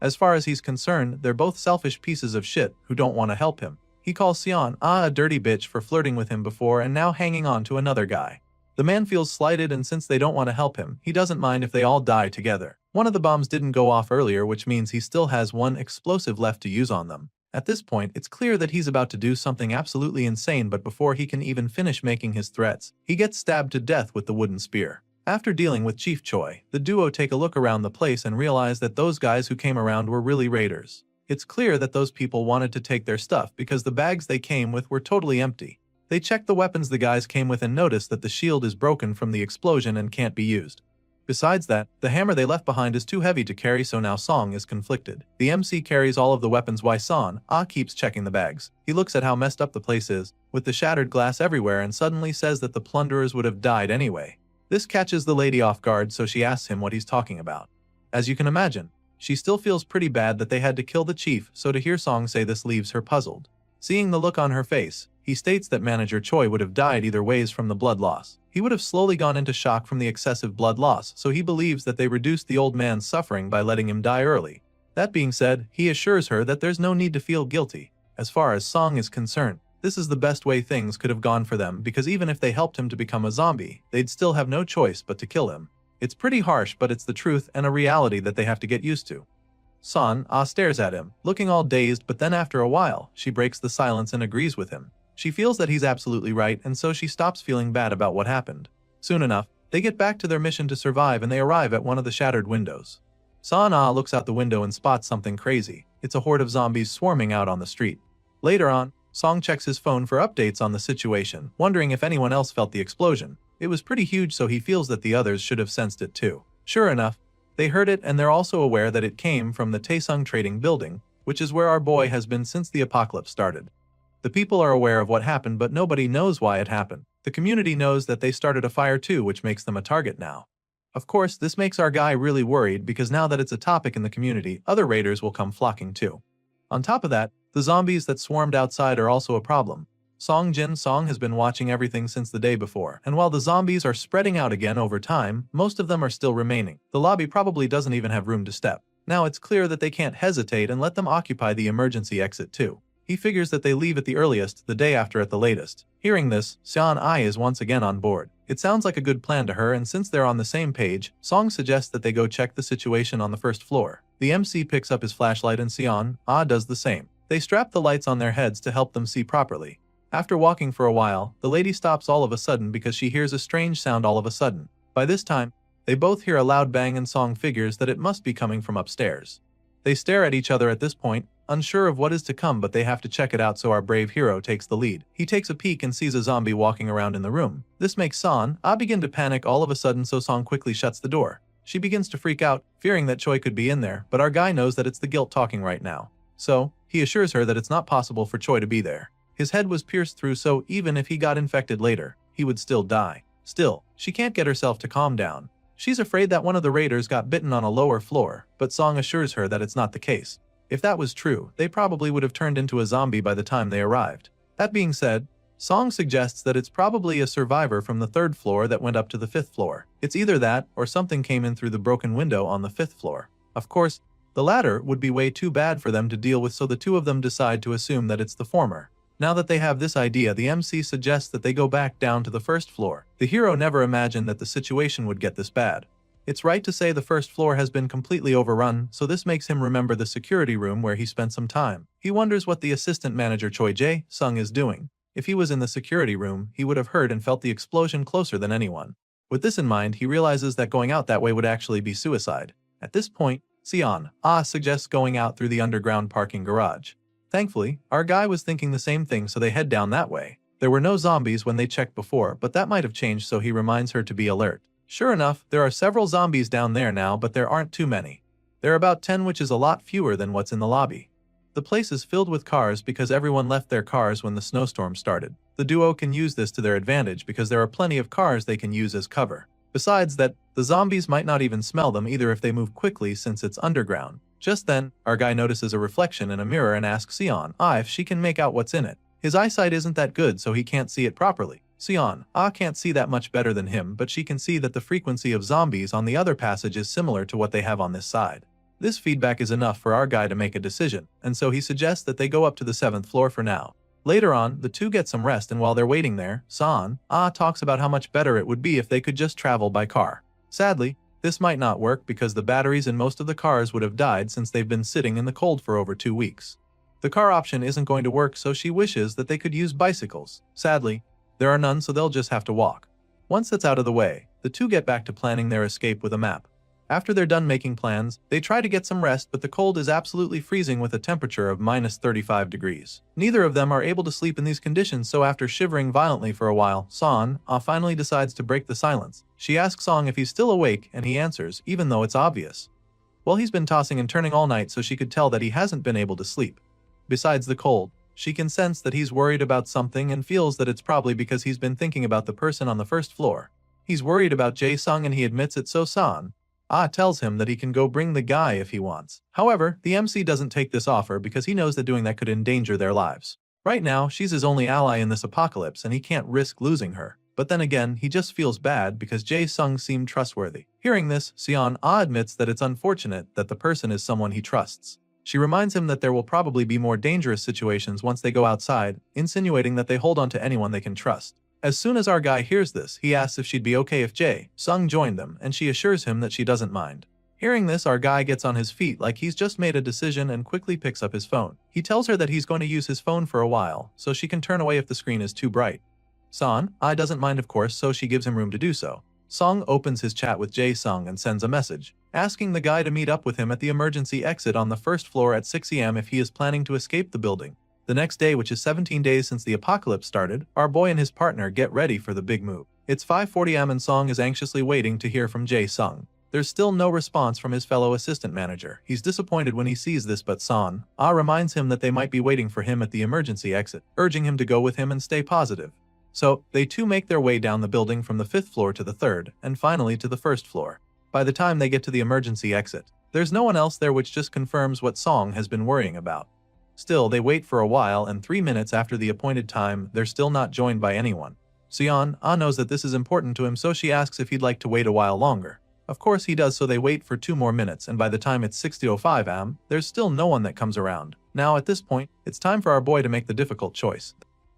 As far as he's concerned, they're both selfish pieces of shit who don't want to help him. He calls Seon a dirty bitch for flirting with him before and now hanging on to another guy. The man feels slighted, and since they don't want to help him, he doesn't mind if they all die together. One of the bombs didn't go off earlier, which means he still has one explosive left to use on them. At this point, it's clear that he's about to do something absolutely insane, but before he can even finish making his threats, he gets stabbed to death with the wooden spear. After dealing with Chief Choi, the duo take a look around the place and realize that those guys who came around were really raiders. It's clear that those people wanted to take their stuff because the bags they came with were totally empty. They check the weapons the guys came with and notice that the shield is broken from the explosion and can't be used. Besides that, the hammer they left behind is too heavy to carry, so now Song is conflicted. The MC carries all of the weapons while Son A keeps checking the bags. He looks at how messed up the place is, with the shattered glass everywhere, and suddenly says that the plunderers would have died anyway. This catches the lady off guard, so she asks him what he's talking about. As you can imagine, she still feels pretty bad that they had to kill the chief, so to hear Song say this leaves her puzzled. Seeing the look on her face, he states that Manager Choi would have died either ways from the blood loss. He would have slowly gone into shock from the excessive blood loss, so he believes that they reduced the old man's suffering by letting him die early. That being said, he assures her that there's no need to feel guilty. As far as Song is concerned, this is the best way things could have gone for them, because even if they helped him to become a zombie, they'd still have no choice but to kill him. It's pretty harsh, but it's the truth and a reality that they have to get used to. Son A stares at him, looking all dazed, but then after a while, she breaks the silence and agrees with him. She feels that he's absolutely right, and so she stops feeling bad about what happened. Soon enough, they get back to their mission to survive and they arrive at one of the shattered windows. Son A looks out the window and spots something crazy. It's a horde of zombies swarming out on the street. Later on, Song checks his phone for updates on the situation, wondering if anyone else felt the explosion. It was pretty huge, so he feels that the others should have sensed it too. Sure enough, they heard it, and they're also aware that it came from the Taesung Trading Building, which is where our boy has been since the apocalypse started. The people are aware of what happened, but nobody knows why it happened. The community knows that they started a fire too, which makes them a target now. Of course, this makes our guy really worried, because now that it's a topic in the community, other raiders will come flocking too. On top of that, the zombies that swarmed outside are also a problem. Song Jin Song has been watching everything since the day before, and while the zombies are spreading out again over time, most of them are still remaining. The lobby probably doesn't even have room to step. Now it's clear that they can't hesitate and let them occupy the emergency exit too. He figures that they leave at the earliest, the day after at the latest. Hearing this, Seon Ai is once again on board. It sounds like a good plan to her, and since they're on the same page, Song suggests that they go check the situation on the first floor. The MC picks up his flashlight and Seon A does the same. They strap the lights on their heads to help them see properly. After walking for a while, the lady stops all of a sudden because she hears a strange sound all of a sudden. By this time, they both hear a loud bang, and Song figures that it must be coming from upstairs. They stare at each other at this point, unsure of what is to come, but they have to check it out, so our brave hero takes the lead. He takes a peek and sees a zombie walking around in the room. This makes Son A begin to panic all of a sudden, so Song quickly shuts the door. She begins to freak out, fearing that Choi could be in there, but our guy knows that it's the guilt talking right now. So, he assures her that it's not possible for Choi to be there. His head was pierced through, so even if he got infected later, he would still die. Still, she can't get herself to calm down. She's afraid that one of the raiders got bitten on a lower floor, but Song assures her that it's not the case. If that was true, they probably would have turned into a zombie by the time they arrived. That being said, Song suggests that it's probably a survivor from the 3rd floor that went up to the 5th floor. It's either that, or something came in through the broken window on the 5th floor. Of course, the latter would be way too bad for them to deal with, so the two of them decide to assume that it's the former. Now that they have this idea, the MC suggests that they go back down to the 1st floor. The hero never imagined that the situation would get this bad. It's right to say the 1st floor has been completely overrun, so this makes him remember the security room where he spent some time. He wonders what the assistant manager Choi Jae-sung is doing. If he was in the security room, he would have heard and felt the explosion closer than anyone. With this in mind, he realizes that going out that way would actually be suicide. At this point, Seon suggests going out through the underground parking garage. Thankfully, our guy was thinking the same thing, so they head down that way. There were no zombies when they checked before, but that might have changed, so he reminds her to be alert. Sure enough, there are several zombies down there now, but there aren't too many. There are about 10, which is a lot fewer than what's in the lobby. The place is filled with cars because everyone left their cars when the snowstorm started. The duo can use this to their advantage because there are plenty of cars they can use as cover. Besides that, the zombies might not even smell them either if they move quickly since it's underground. Just then, our guy notices a reflection in a mirror and asks Seon if she can make out what's in it. His eyesight isn't that good, so he can't see it properly. Seon can't see that much better than him, but she can see that the frequency of zombies on the other passage is similar to what they have on this side. This feedback is enough for our guy to make a decision, and so he suggests that they go up to the 7th floor for now. Later on, the two get some rest, and while they're waiting there, Seon talks about how much better it would be if they could just travel by car. Sadly, this might not work because the batteries in most of the cars would have died since they've been sitting in the cold for over 2 weeks. The car option isn't going to work, so she wishes that they could use bicycles. Sadly, there are none, so they'll just have to walk. Once that's out of the way, the two get back to planning their escape with a map. After they're done making plans, they try to get some rest, but the cold is absolutely freezing with a temperature of -35 degrees. Neither of them are able to sleep in these conditions, so after shivering violently for a while, Seon finally decides to break the silence. She asks Song if he's still awake, and he answers, even though it's obvious. Well, he's been tossing and turning all night, so she could tell that he hasn't been able to sleep. Besides the cold, she can sense that he's worried about something and feels that it's probably because he's been thinking about the person on the 1st floor. He's worried about Jae-sung and he admits it, so Seon tells him that he can go bring the guy if he wants. However, the MC doesn't take this offer because he knows that doing that could endanger their lives. Right now, she's his only ally in this apocalypse and he can't risk losing her. But then again, he just feels bad because Jae-sung seemed trustworthy. Hearing this, Seon admits that it's unfortunate that the person is someone he trusts. She reminds him that there will probably be more dangerous situations once they go outside, insinuating that they hold on to anyone they can trust. As soon as our guy hears this, he asks if she'd be okay if Jae-sung joined them, and she assures him that she doesn't mind. Hearing this, our guy gets on his feet like he's just made a decision and quickly picks up his phone. He tells her that he's going to use his phone for a while, so she can turn away if the screen is too bright. Seon doesn't mind, of course, so she gives him room to do so. Song opens his chat with Jae-sung and sends a message, asking the guy to meet up with him at the emergency exit on the 1st floor at 6 AM if he is planning to escape the building. The next day, which is 17 days since the apocalypse started, our boy and his partner get ready for the big move. It's 5:40 AM and Song is anxiously waiting to hear from Jae-sung. There's still no response from his fellow assistant manager. He's disappointed when he sees this, but Seon reminds him that they might be waiting for him at the emergency exit, urging him to go with him and stay positive. So, they too make their way down the building from the 5th floor to the 3rd, and finally to the 1st floor. By the time they get to the emergency exit, there's no one else there, which just confirms what Song has been worrying about. Still, they wait for a while, and 3 minutes after the appointed time, they're still not joined by anyone. Seon knows that this is important to him, so she asks if he'd like to wait a while longer. Of course he does, so they wait for 2 more minutes, and by the time it's 6:05 AM, there's still no one that comes around. Now at this point, it's time for our boy to make the difficult choice.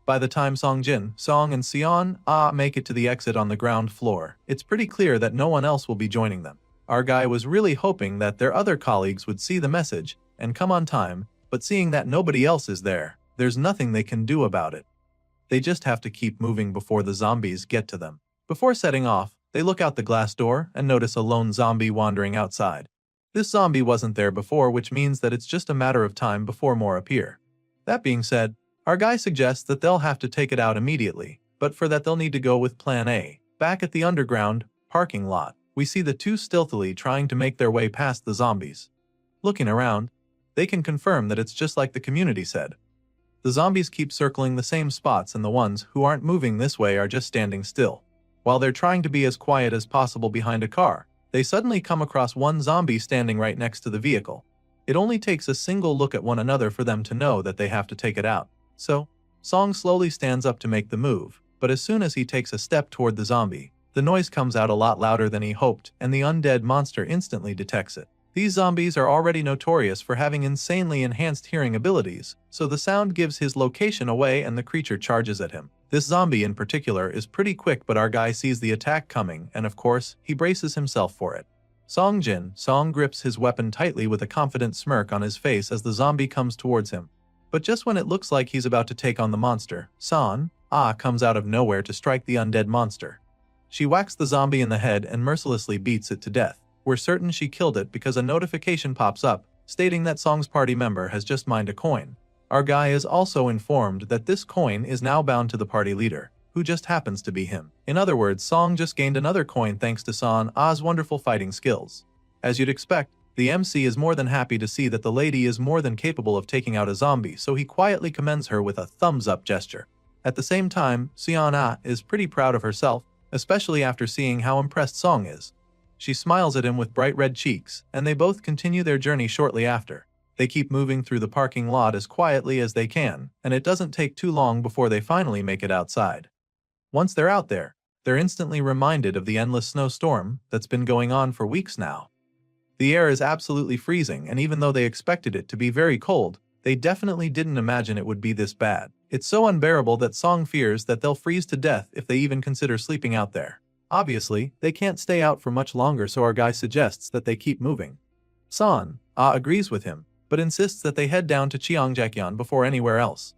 By the time Songjin, Song, and Seon make it to the exit on the ground floor, it's pretty clear that no one else will be joining them. Our guy was really hoping that their other colleagues would see the message and come on time, but seeing that nobody else is there, there's nothing they can do about it. They just have to keep moving before the zombies get to them. Before setting off, they look out the glass door and notice a lone zombie wandering outside. This zombie wasn't there before, which means that it's just a matter of time before more appear. That being said, our guy suggests that they'll have to take it out immediately, but for that they'll need to go with Plan A. Back at the underground parking lot, we see the two stealthily trying to make their way past the zombies. Looking around, they can confirm that it's just like the community said. The zombies keep circling the same spots, and the ones who aren't moving this way are just standing still. While they're trying to be as quiet as possible behind a car, They suddenly come across one zombie standing right next to the vehicle. It only takes a single look at one another for them to know that they have to take it out. So, Song slowly stands up to make the move, but as soon as he takes a step toward the zombie, the noise comes out a lot louder than he hoped, and the undead monster instantly detects it. These zombies are already notorious for having insanely enhanced hearing abilities, so the sound gives his location away and the creature charges at him. This zombie in particular is pretty quick, but our guy sees the attack coming, and of course, he braces himself for it. Song grips his weapon tightly with a confident smirk on his face as the zombie comes towards him. But just when it looks like he's about to take on the monster, comes out of nowhere to strike the undead monster. She whacks the zombie in the head and mercilessly beats it to death. We're certain she killed it because a notification pops up, stating that Song's party member has just mined a coin. Our guy is also informed that this coin is now bound to the party leader, who just happens to be him. In other words, Song just gained another coin thanks to Son's wonderful fighting skills. As you'd expect, the MC is more than happy to see that the lady is more than capable of taking out a zombie, so he quietly commends her with a thumbs-up gesture. At the same time, is pretty proud of herself, especially after seeing how impressed Song is. She smiles at him with bright red cheeks, and they both continue their journey shortly after. They keep moving through the parking lot as quietly as they can, and it doesn't take too long before they finally make it outside. Once they're out there, they're instantly reminded of the endless snowstorm that's been going on for weeks now. The air is absolutely freezing, and even though they expected it to be very cold, they definitely didn't imagine it would be this bad. It's so unbearable that Song fears that they'll freeze to death if they even consider sleeping out there. Obviously, they can't stay out for much longer, so our guy suggests that they keep moving. Agrees with him, but insists that they head down to Cheonggyecheon before anywhere else.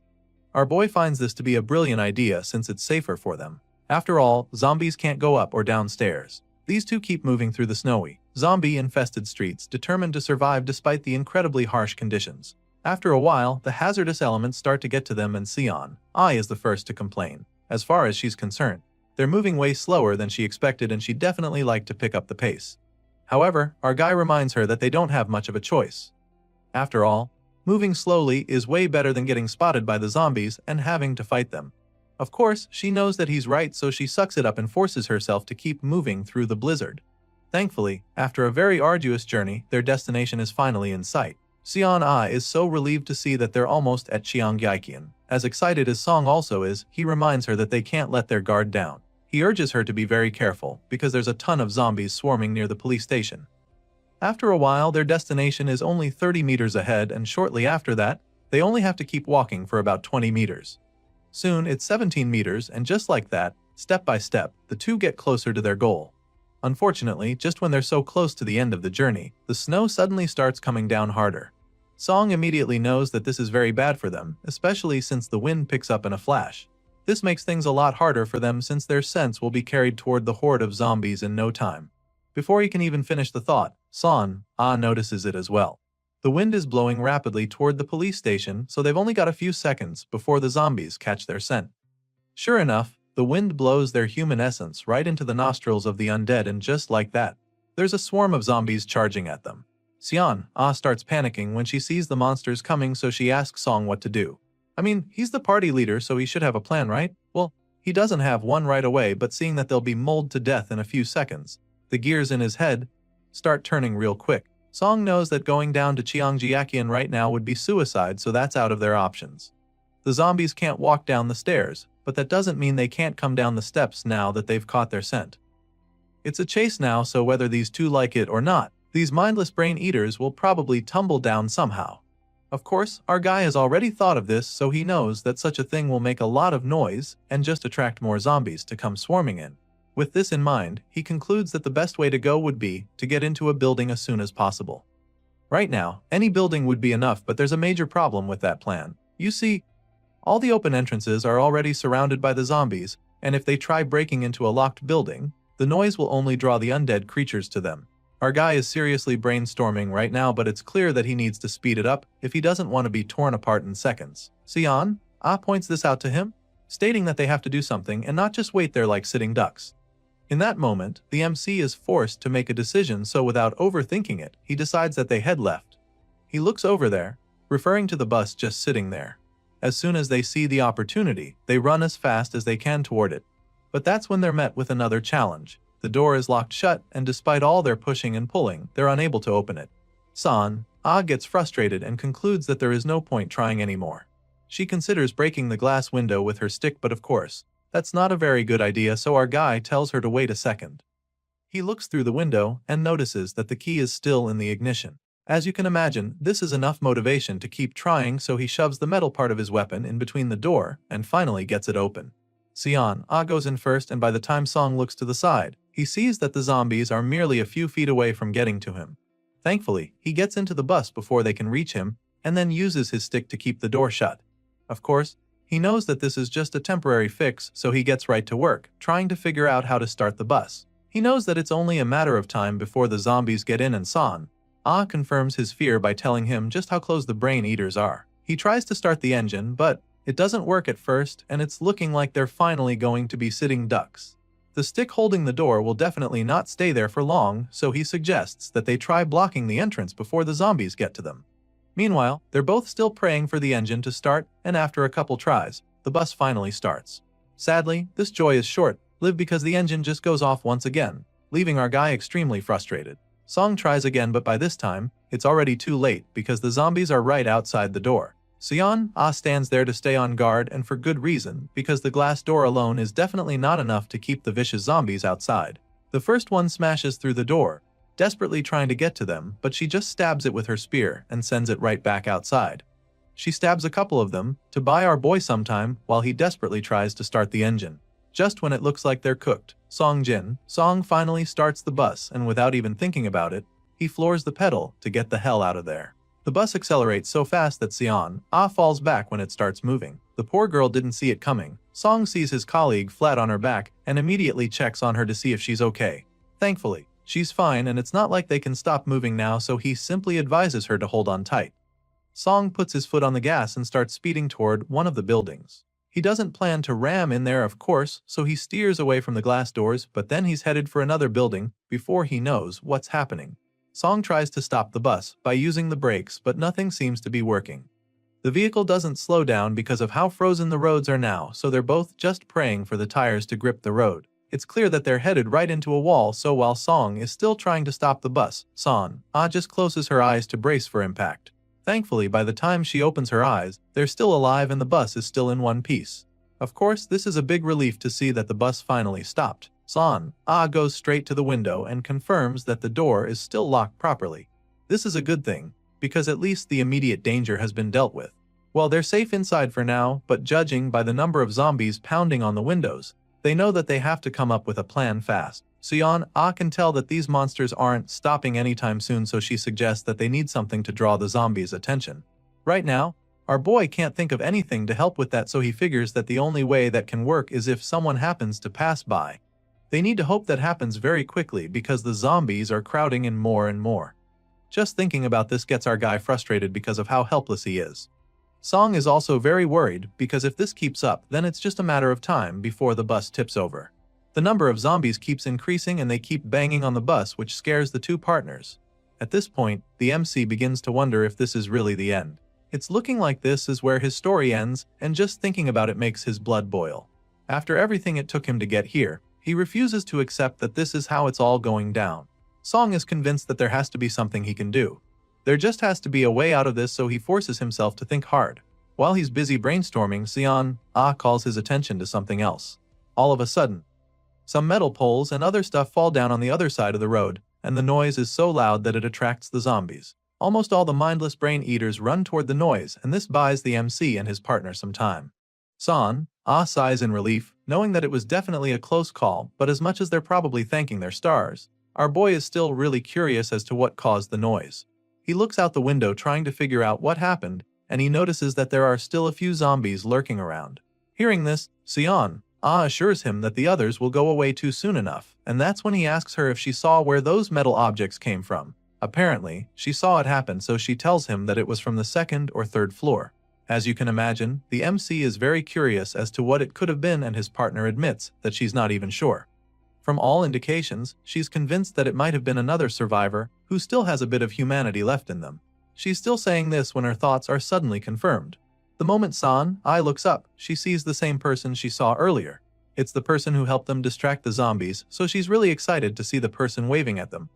Our boy finds this to be a brilliant idea since it's safer for them. After all, zombies can't go up or down stairs. These two keep moving through the snowy, zombie-infested streets, determined to survive despite the incredibly harsh conditions. After a while, the hazardous elements start to get to them, and is the first to complain. As far as she's concerned, they're moving way slower than she expected, and she'd definitely like to pick up the pace. However, our guy reminds her that they don't have much of a choice. After all, moving slowly is way better than getting spotted by the zombies and having to fight them. Of course, she knows that he's right, so she sucks it up and forces herself to keep moving through the blizzard. Thankfully, after a very arduous journey, their destination is finally in sight. is so relieved to see that they're almost at Cheonggyecheon. As excited as Song also is, he reminds her that they can't let their guard down. He urges her to be very careful, because there's a ton of zombies swarming near the police station. After a while, their destination is only 30 meters ahead, and shortly after that, they only have to keep walking for about 20 meters. Soon, it's 17 meters, and just like that, step by step, the two get closer to their goal. Unfortunately, just when they're so close to the end of the journey, the snow suddenly starts coming down harder. Song immediately knows that this is very bad for them, especially since the wind picks up in a flash. This makes things a lot harder for them since their scents will be carried toward the horde of zombies in no time. Before he can even finish the thought, Song notices it as well. The wind is blowing rapidly toward the police station, so they've only got a few seconds before the zombies catch their scent. Sure enough, the wind blows their human essence right into the nostrils of the undead, and just like that, there's a swarm of zombies charging at them. Starts panicking when she sees the monsters coming, so she asks Song what to do. I mean, he's the party leader, so he should have a plan, right? Well, he doesn't have one right away, but seeing that they'll be mauled to death in a few seconds, the gears in his head start turning real quick. Song knows that going down to Cheonggyecheon right now would be suicide, so that's out of their options. The zombies can't walk down the stairs, but that doesn't mean they can't come down the steps now that they've caught their scent. It's a chase now, so whether these two like it or not, these mindless brain eaters will probably tumble down somehow. Of course, our guy has already thought of this, so he knows that such a thing will make a lot of noise and just attract more zombies to come swarming in. With this in mind, he concludes that the best way to go would be to get into a building as soon as possible. Right now, any building would be enough, but there's a major problem with that plan. You see, all the open entrances are already surrounded by the zombies, and if they try breaking into a locked building, the noise will only draw the undead creatures to them. Our guy is seriously brainstorming right now, but it's clear that he needs to speed it up if he doesn't want to be torn apart in seconds. points this out to him, stating that they have to do something and not just wait there like sitting ducks. In that moment, the MC is forced to make a decision, so without overthinking it, he decides that they head left. He looks over there, referring to the bus just sitting there. As soon as they see the opportunity, they run as fast as they can toward it. But that's when they're met with another challenge. The door is locked shut, and despite all their pushing and pulling, they're unable to open it. Gets frustrated and concludes that there is no point trying anymore. She considers breaking the glass window with her stick, but of course, that's not a very good idea, so our guy tells her to wait a second. He looks through the window and notices that the key is still in the ignition. As you can imagine, this is enough motivation to keep trying, so he shoves the metal part of his weapon in between the door and finally gets it open. Goes in first, and by the time Song looks to the side, he sees that the zombies are merely a few feet away from getting to him. Thankfully, he gets into the bus before they can reach him, and then uses his stick to keep the door shut. Of course, he knows that this is just a temporary fix, so he gets right to work, trying to figure out how to start the bus. He knows that it's only a matter of time before the zombies get in, and confirms his fear by telling him just how close the brain eaters are. He tries to start the engine, but it doesn't work at first, and it's looking like they're finally going to be sitting ducks. The stick holding the door will definitely not stay there for long, so he suggests that they try blocking the entrance before the zombies get to them. Meanwhile, they're both still praying for the engine to start, and after a couple tries, the bus finally starts. Sadly, this joy is short-lived because the engine just goes off once again, leaving our guy extremely frustrated. Song tries again, but by this time, it's already too late because the zombies are right outside the door. Stands there to stay on guard, and for good reason, because the glass door alone is definitely not enough to keep the vicious zombies outside. The first one smashes through the door, desperately trying to get to them, but she just stabs it with her spear and sends it right back outside. She stabs a couple of them to buy our boy some time while he desperately tries to start the engine. Just when it looks like they're cooked, Song finally starts the bus, and without even thinking about it, he floors the pedal to get the hell out of there. The bus accelerates so fast that falls back when it starts moving. The poor girl didn't see it coming. Song sees his colleague flat on her back and immediately checks on her to see if she's okay. Thankfully, she's fine, and it's not like they can stop moving now, so he simply advises her to hold on tight. Song puts his foot on the gas and starts speeding toward one of the buildings. He doesn't plan to ram in there, of course, so he steers away from the glass doors, but then he's headed for another building before he knows what's happening. Song tries to stop the bus by using the brakes, but nothing seems to be working. The vehicle doesn't slow down because of how frozen the roads are now, so they're both just praying for the tires to grip the road. It's clear that they're headed right into a wall, so while Song is still trying to stop the bus, just closes her eyes to brace for impact. Thankfully, by the time she opens her eyes, they're still alive and the bus is still in one piece. Of course, this is a big relief to see that the bus finally stopped. Goes straight to the window and confirms that the door is still locked properly. This is a good thing, because at least the immediate danger has been dealt with. Well, they're safe inside for now, but judging by the number of zombies pounding on the windows, they know that they have to come up with a plan fast. Can tell that these monsters aren't stopping anytime soon, so she suggests that they need something to draw the zombies' attention. Right now, our boy can't think of anything to help with that, so he figures that the only way that can work is if someone happens to pass by. They need to hope that happens very quickly because the zombies are crowding in more and more. Just thinking about this gets our guy frustrated because of how helpless he is. Song is also very worried because if this keeps up, then it's just a matter of time before the bus tips over. The number of zombies keeps increasing and they keep banging on the bus, which scares the two partners. At this point, the MC begins to wonder if this is really the end. It's looking like this is where his story ends, and just thinking about it makes his blood boil. After everything it took him to get here, he refuses to accept that this is how it's all going down. Song is convinced that there has to be something he can do. There just has to be a way out of this, so he forces himself to think hard. While he's busy brainstorming, calls his attention to something else. All of a sudden, some metal poles and other stuff fall down on the other side of the road, and the noise is so loud that it attracts the zombies. Almost all the mindless brain eaters run toward the noise, and this buys the MC and his partner some time. Sighs in relief, knowing that it was definitely a close call, but as much as they're probably thanking their stars, our boy is still really curious as to what caused the noise. He looks out the window trying to figure out what happened, and he notices that there are still a few zombies lurking around. Hearing this, assures him that the others will go away too soon enough, and that's when he asks her if she saw where those metal objects came from. Apparently, she saw it happen, so she tells him that it was from the second or third floor. As you can imagine, the MC is very curious as to what it could have been, and his partner admits that she's not even sure. From all indications, she's convinced that it might have been another survivor who still has a bit of humanity left in them. She's still saying this when her thoughts are suddenly confirmed. The moment San-ai looks up, she sees the same person she saw earlier. It's the person who helped them distract the zombies, so she's really excited to see the person waving at them.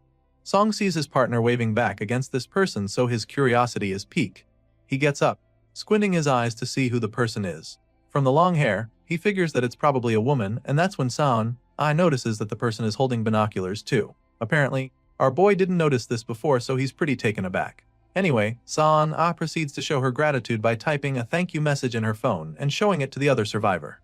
Song sees his partner waving back against this person, so his curiosity is piqued. He gets up, squinting his eyes to see who the person is. From the long hair, he figures that it's probably a woman, and that's when San notices that the person is holding binoculars too. Apparently, our boy didn't notice this before, so he's pretty taken aback. Anyway, San proceeds to show her gratitude by typing a thank you message in her phone and showing it to the other survivor.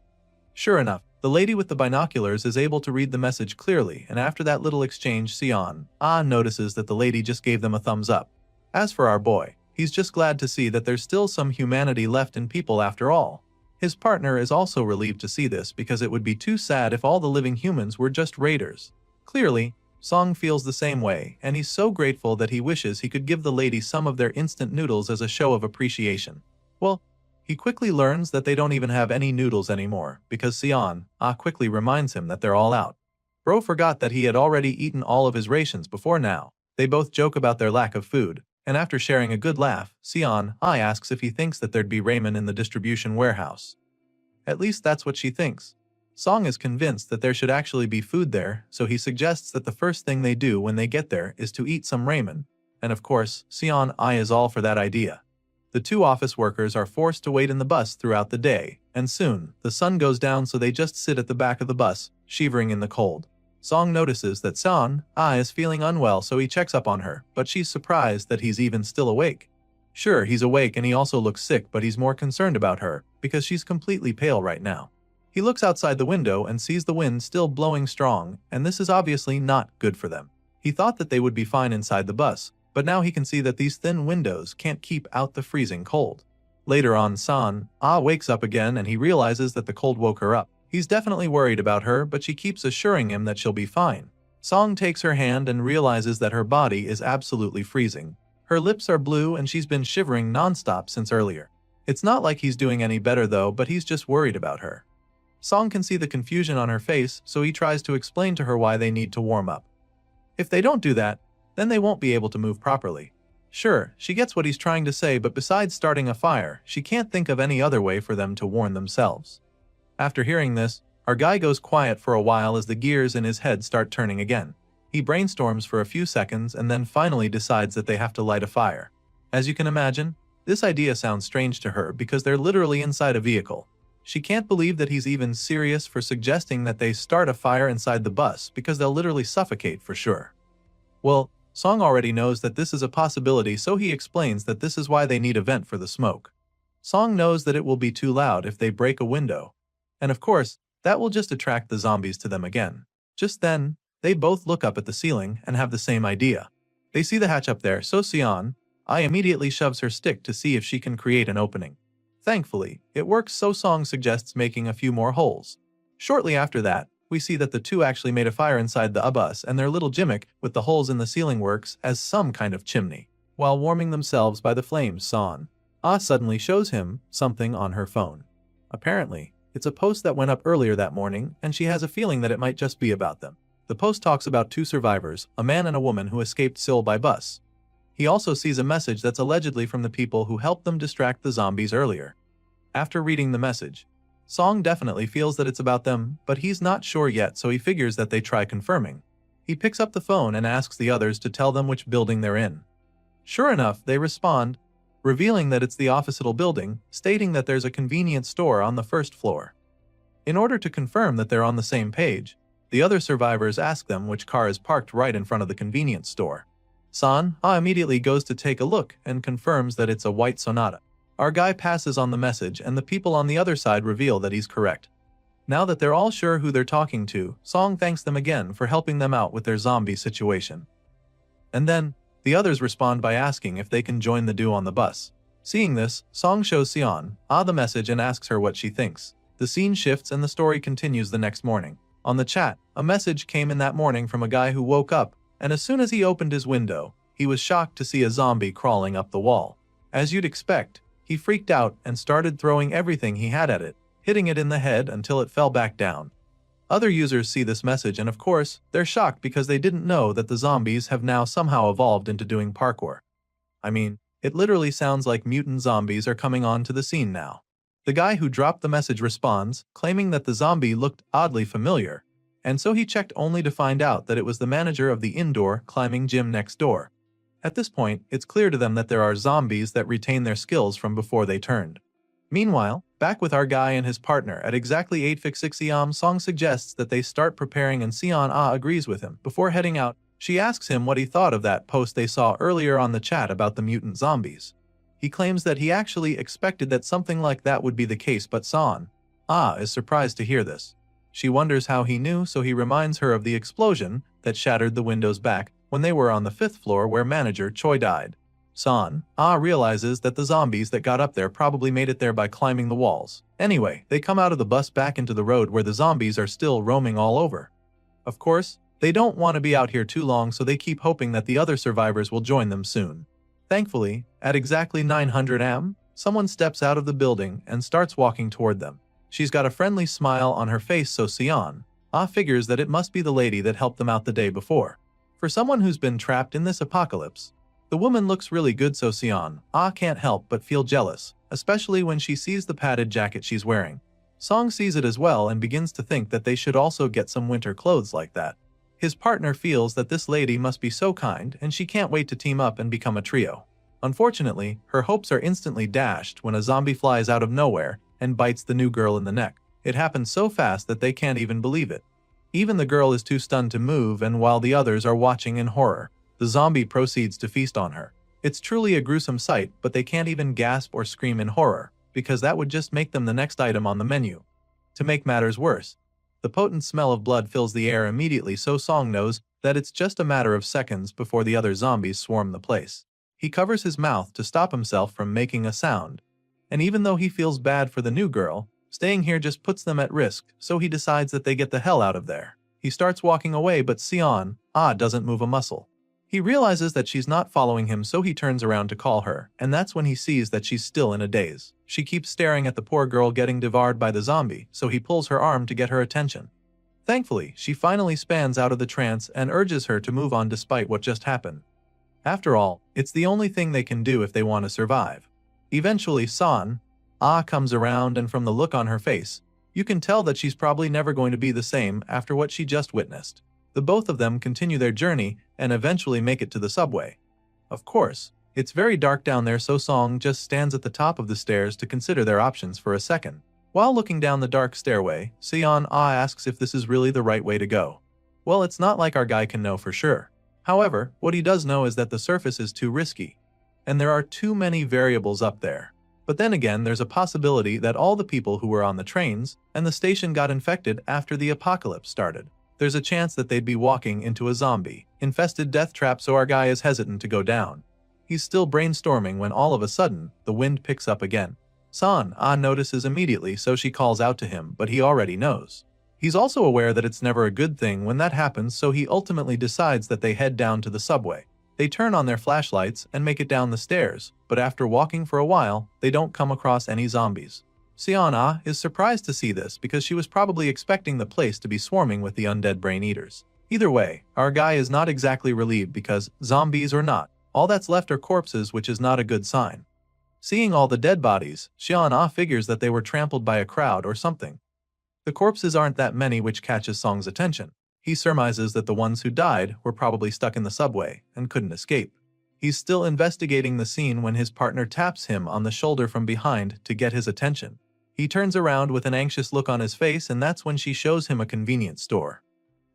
Sure enough, the lady with the binoculars is able to read the message clearly, and after that little exchange, San notices that the lady just gave them a thumbs up. As for our boy, he's just glad to see that there's still some humanity left in people after all. His partner is also relieved to see this because it would be too sad if all the living humans were just raiders. Clearly, Song feels the same way, and he's so grateful that he wishes he could give the lady some of their instant noodles as a show of appreciation. Well, he quickly learns that they don't even have any noodles anymore, because San quickly reminds him that they're all out. Bro forgot that he had already eaten all of his rations before now. They both joke about their lack of food, and after sharing a good laugh, San asks if he thinks that there'd be ramen in the distribution warehouse. At least that's what she thinks. Song is convinced that there should actually be food there, so he suggests that the first thing they do when they get there is to eat some ramen, and of course, San is all for that idea. The two office workers are forced to wait in the bus throughout the day, and soon, the sun goes down, so they just sit at the back of the bus, shivering in the cold. Song notices that San is feeling unwell, so he checks up on her, but she's surprised that he's even still awake. Sure, he's awake and he also looks sick, but he's more concerned about her, because she's completely pale right now. He looks outside the window and sees the wind still blowing strong, and this is obviously not good for them. He thought that they would be fine inside the bus, but now he can see that these thin windows can't keep out the freezing cold. Later on, San wakes up again and he realizes that the cold woke her up. He's definitely worried about her, but she keeps assuring him that she'll be fine. Song takes her hand and realizes that her body is absolutely freezing. Her lips are blue and she's been shivering non-stop since earlier. It's not like he's doing any better though, but he's just worried about her. Song can see the confusion on her face, so he tries to explain to her why they need to warm up. If they don't do that, then they won't be able to move properly. Sure, she gets what he's trying to say, but besides starting a fire, she can't think of any other way for them to warm themselves. After hearing this, our guy goes quiet for a while as the gears in his head start turning again. He brainstorms for a few seconds and then finally decides that they have to light a fire. As you can imagine, this idea sounds strange to her because they're literally inside a vehicle. She can't believe that he's even serious for suggesting that they start a fire inside the bus because they'll literally suffocate for sure. Well, Song already knows that this is a possibility, so he explains that this is why they need a vent for the smoke. Song knows that it will be too loud if they break a window, and of course, that will just attract the zombies to them again. Just then, they both look up at the ceiling and have the same idea. They see the hatch up there, so San immediately shoves her stick to see if she can create an opening. Thankfully, it works, so Song suggests making a few more holes. Shortly after that, we see that the two actually made a fire inside the bus, and their little gimmick with the holes in the ceiling works as some kind of chimney. While warming themselves by the flames, San suddenly shows him something on her phone. Apparently, it's a post that went up earlier that morning, and she has a feeling that it might just be about them. The post talks about two survivors, a man and a woman who escaped Seoul by bus. He also sees a message that's allegedly from the people who helped them distract the zombies earlier. After reading the message, Song definitely feels that it's about them, but he's not sure yet, so he figures that they try confirming. He picks up the phone and asks the others to tell them which building they're in. Sure enough, they respond, revealing that it's the officetal building, stating that there's a convenience store on the first floor. In order to confirm that they're on the same page, the other survivors ask them which car is parked right in front of the convenience store. San immediately goes to take a look and confirms that it's a white Sonata. Our guy passes on the message and the people on the other side reveal that he's correct. Now that they're all sure who they're talking to, Song thanks them again for helping them out with their zombie situation. And then, the others respond by asking if they can join the duo on the bus. Seeing this, Song shows Sion the message and asks her what she thinks. The scene shifts and the story continues the next morning. On the chat, a message came in that morning from a guy who woke up, and as soon as he opened his window, he was shocked to see a zombie crawling up the wall. As you'd expect, he freaked out and started throwing everything he had at it, hitting it in the head until it fell back down. Other users see this message and of course, they're shocked because they didn't know that the zombies have now somehow evolved into doing parkour. I mean, it literally sounds like mutant zombies are coming onto the scene now. The guy who dropped the message responds, claiming that the zombie looked oddly familiar, and so he checked only to find out that it was the manager of the indoor climbing gym next door. At this point, it's clear to them that there are zombies that retain their skills from before they turned. Meanwhile, back with our guy and his partner at exactly 8:56 am, Song suggests that they start preparing and Seon Ah agrees with him. Before heading out, she asks him what he thought of that post they saw earlier on the chat about the mutant zombies. He claims that he actually expected that something like that would be the case, but Seon Ah is surprised to hear this. She wonders how he knew, so he reminds her of the explosion that shattered the windows back when they were on the 5th floor where manager Choi died. Seon Ah realizes that the zombies that got up there probably made it there by climbing the walls. Anyway, they come out of the bus back into the road where the zombies are still roaming all over. Of course, they don't want to be out here too long, so they keep hoping that the other survivors will join them soon. Thankfully, at exactly 900 am, someone steps out of the building and starts walking toward them. She's got a friendly smile on her face, so Seon Ah figures that it must be the lady that helped them out the day before. For someone who's been trapped in this apocalypse, the woman looks really good, so Seon Ah can't help but feel jealous, especially when she sees the padded jacket she's wearing. Song sees it as well and begins to think that they should also get some winter clothes like that. His partner feels that this lady must be so kind and she can't wait to team up and become a trio. Unfortunately, her hopes are instantly dashed when a zombie flies out of nowhere and bites the new girl in the neck. It happens so fast that they can't even believe it. Even the girl is too stunned to move, and while the others are watching in horror, the zombie proceeds to feast on her. It's truly a gruesome sight, but they can't even gasp or scream in horror, because that would just make them the next item on the menu. To make matters worse, the potent smell of blood fills the air immediately, so Song knows that it's just a matter of seconds before the other zombies swarm the place. He covers his mouth to stop himself from making a sound, and even though he feels bad for the new girl, staying here just puts them at risk, so he decides that they get the hell out of there. He starts walking away, but Seon Ah doesn't move a muscle. He realizes that she's not following him, so he turns around to call her, and that's when he sees that she's still in a daze. She keeps staring at the poor girl getting devoured by the zombie, so he pulls her arm to get her attention. Thankfully, she finally spans out of the trance and urges her to move on despite what just happened. After all, it's the only thing they can do if they want to survive. Eventually, Seon Ah comes around, and from the look on her face, you can tell that she's probably never going to be the same after what she just witnessed. The both of them continue their journey and eventually make it to the subway. Of course, it's very dark down there, so Song just stands at the top of the stairs to consider their options for a second. While looking down the dark stairway, Seon Ah asks if this is really the right way to go. Well, it's not like our guy can know for sure. However, what he does know is that the surface is too risky, and there are too many variables up there. But then again, there's a possibility that all the people who were on the trains and the station got infected after the apocalypse started. There's a chance that they'd be walking into a zombie-infested death trap, so our guy is hesitant to go down. He's still brainstorming when all of a sudden, the wind picks up again. Seon Ah notices immediately, so she calls out to him, but he already knows. He's also aware that it's never a good thing when that happens, so he ultimately decides that they head down to the subway. They turn on their flashlights and make it down the stairs, but after walking for a while, they don't come across any zombies. Seon Ah is surprised to see this because she was probably expecting the place to be swarming with the undead brain eaters. Either way, our guy is not exactly relieved because, zombies or not, all that's left are corpses, which is not a good sign. Seeing all the dead bodies, Seon Ah figures that they were trampled by a crowd or something. The corpses aren't that many, which catches Song's attention. He surmises that the ones who died were probably stuck in the subway and couldn't escape. He's still investigating the scene when his partner taps him on the shoulder from behind to get his attention. He turns around with an anxious look on his face, and that's when she shows him a convenience store.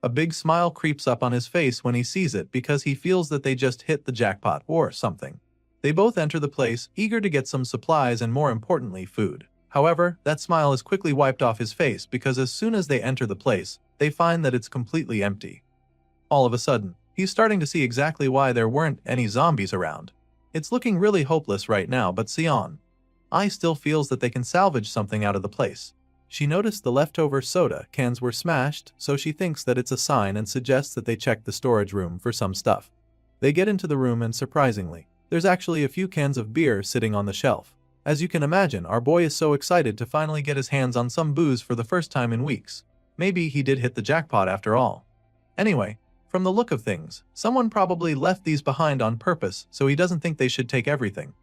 A big smile creeps up on his face when he sees it because he feels that they just hit the jackpot or something. They both enter the place, eager to get some supplies and, more importantly, food. However, that smile is quickly wiped off his face because as soon as they enter the place, they find that it's completely empty. All of a sudden, he's starting to see exactly why there weren't any zombies around. It's looking really hopeless right now, but Seon Ah still feels that they can salvage something out of the place. She noticed the leftover soda cans were smashed, so she thinks that it's a sign and suggests that they check the storage room for some stuff. They get into the room and, surprisingly, there's actually a few cans of beer sitting on the shelf. As you can imagine, our boy is so excited to finally get his hands on some booze for the first time in weeks. Maybe he did hit the jackpot after all. Anyway, from the look of things, someone probably left these behind on purpose, so he doesn't think they should take everything.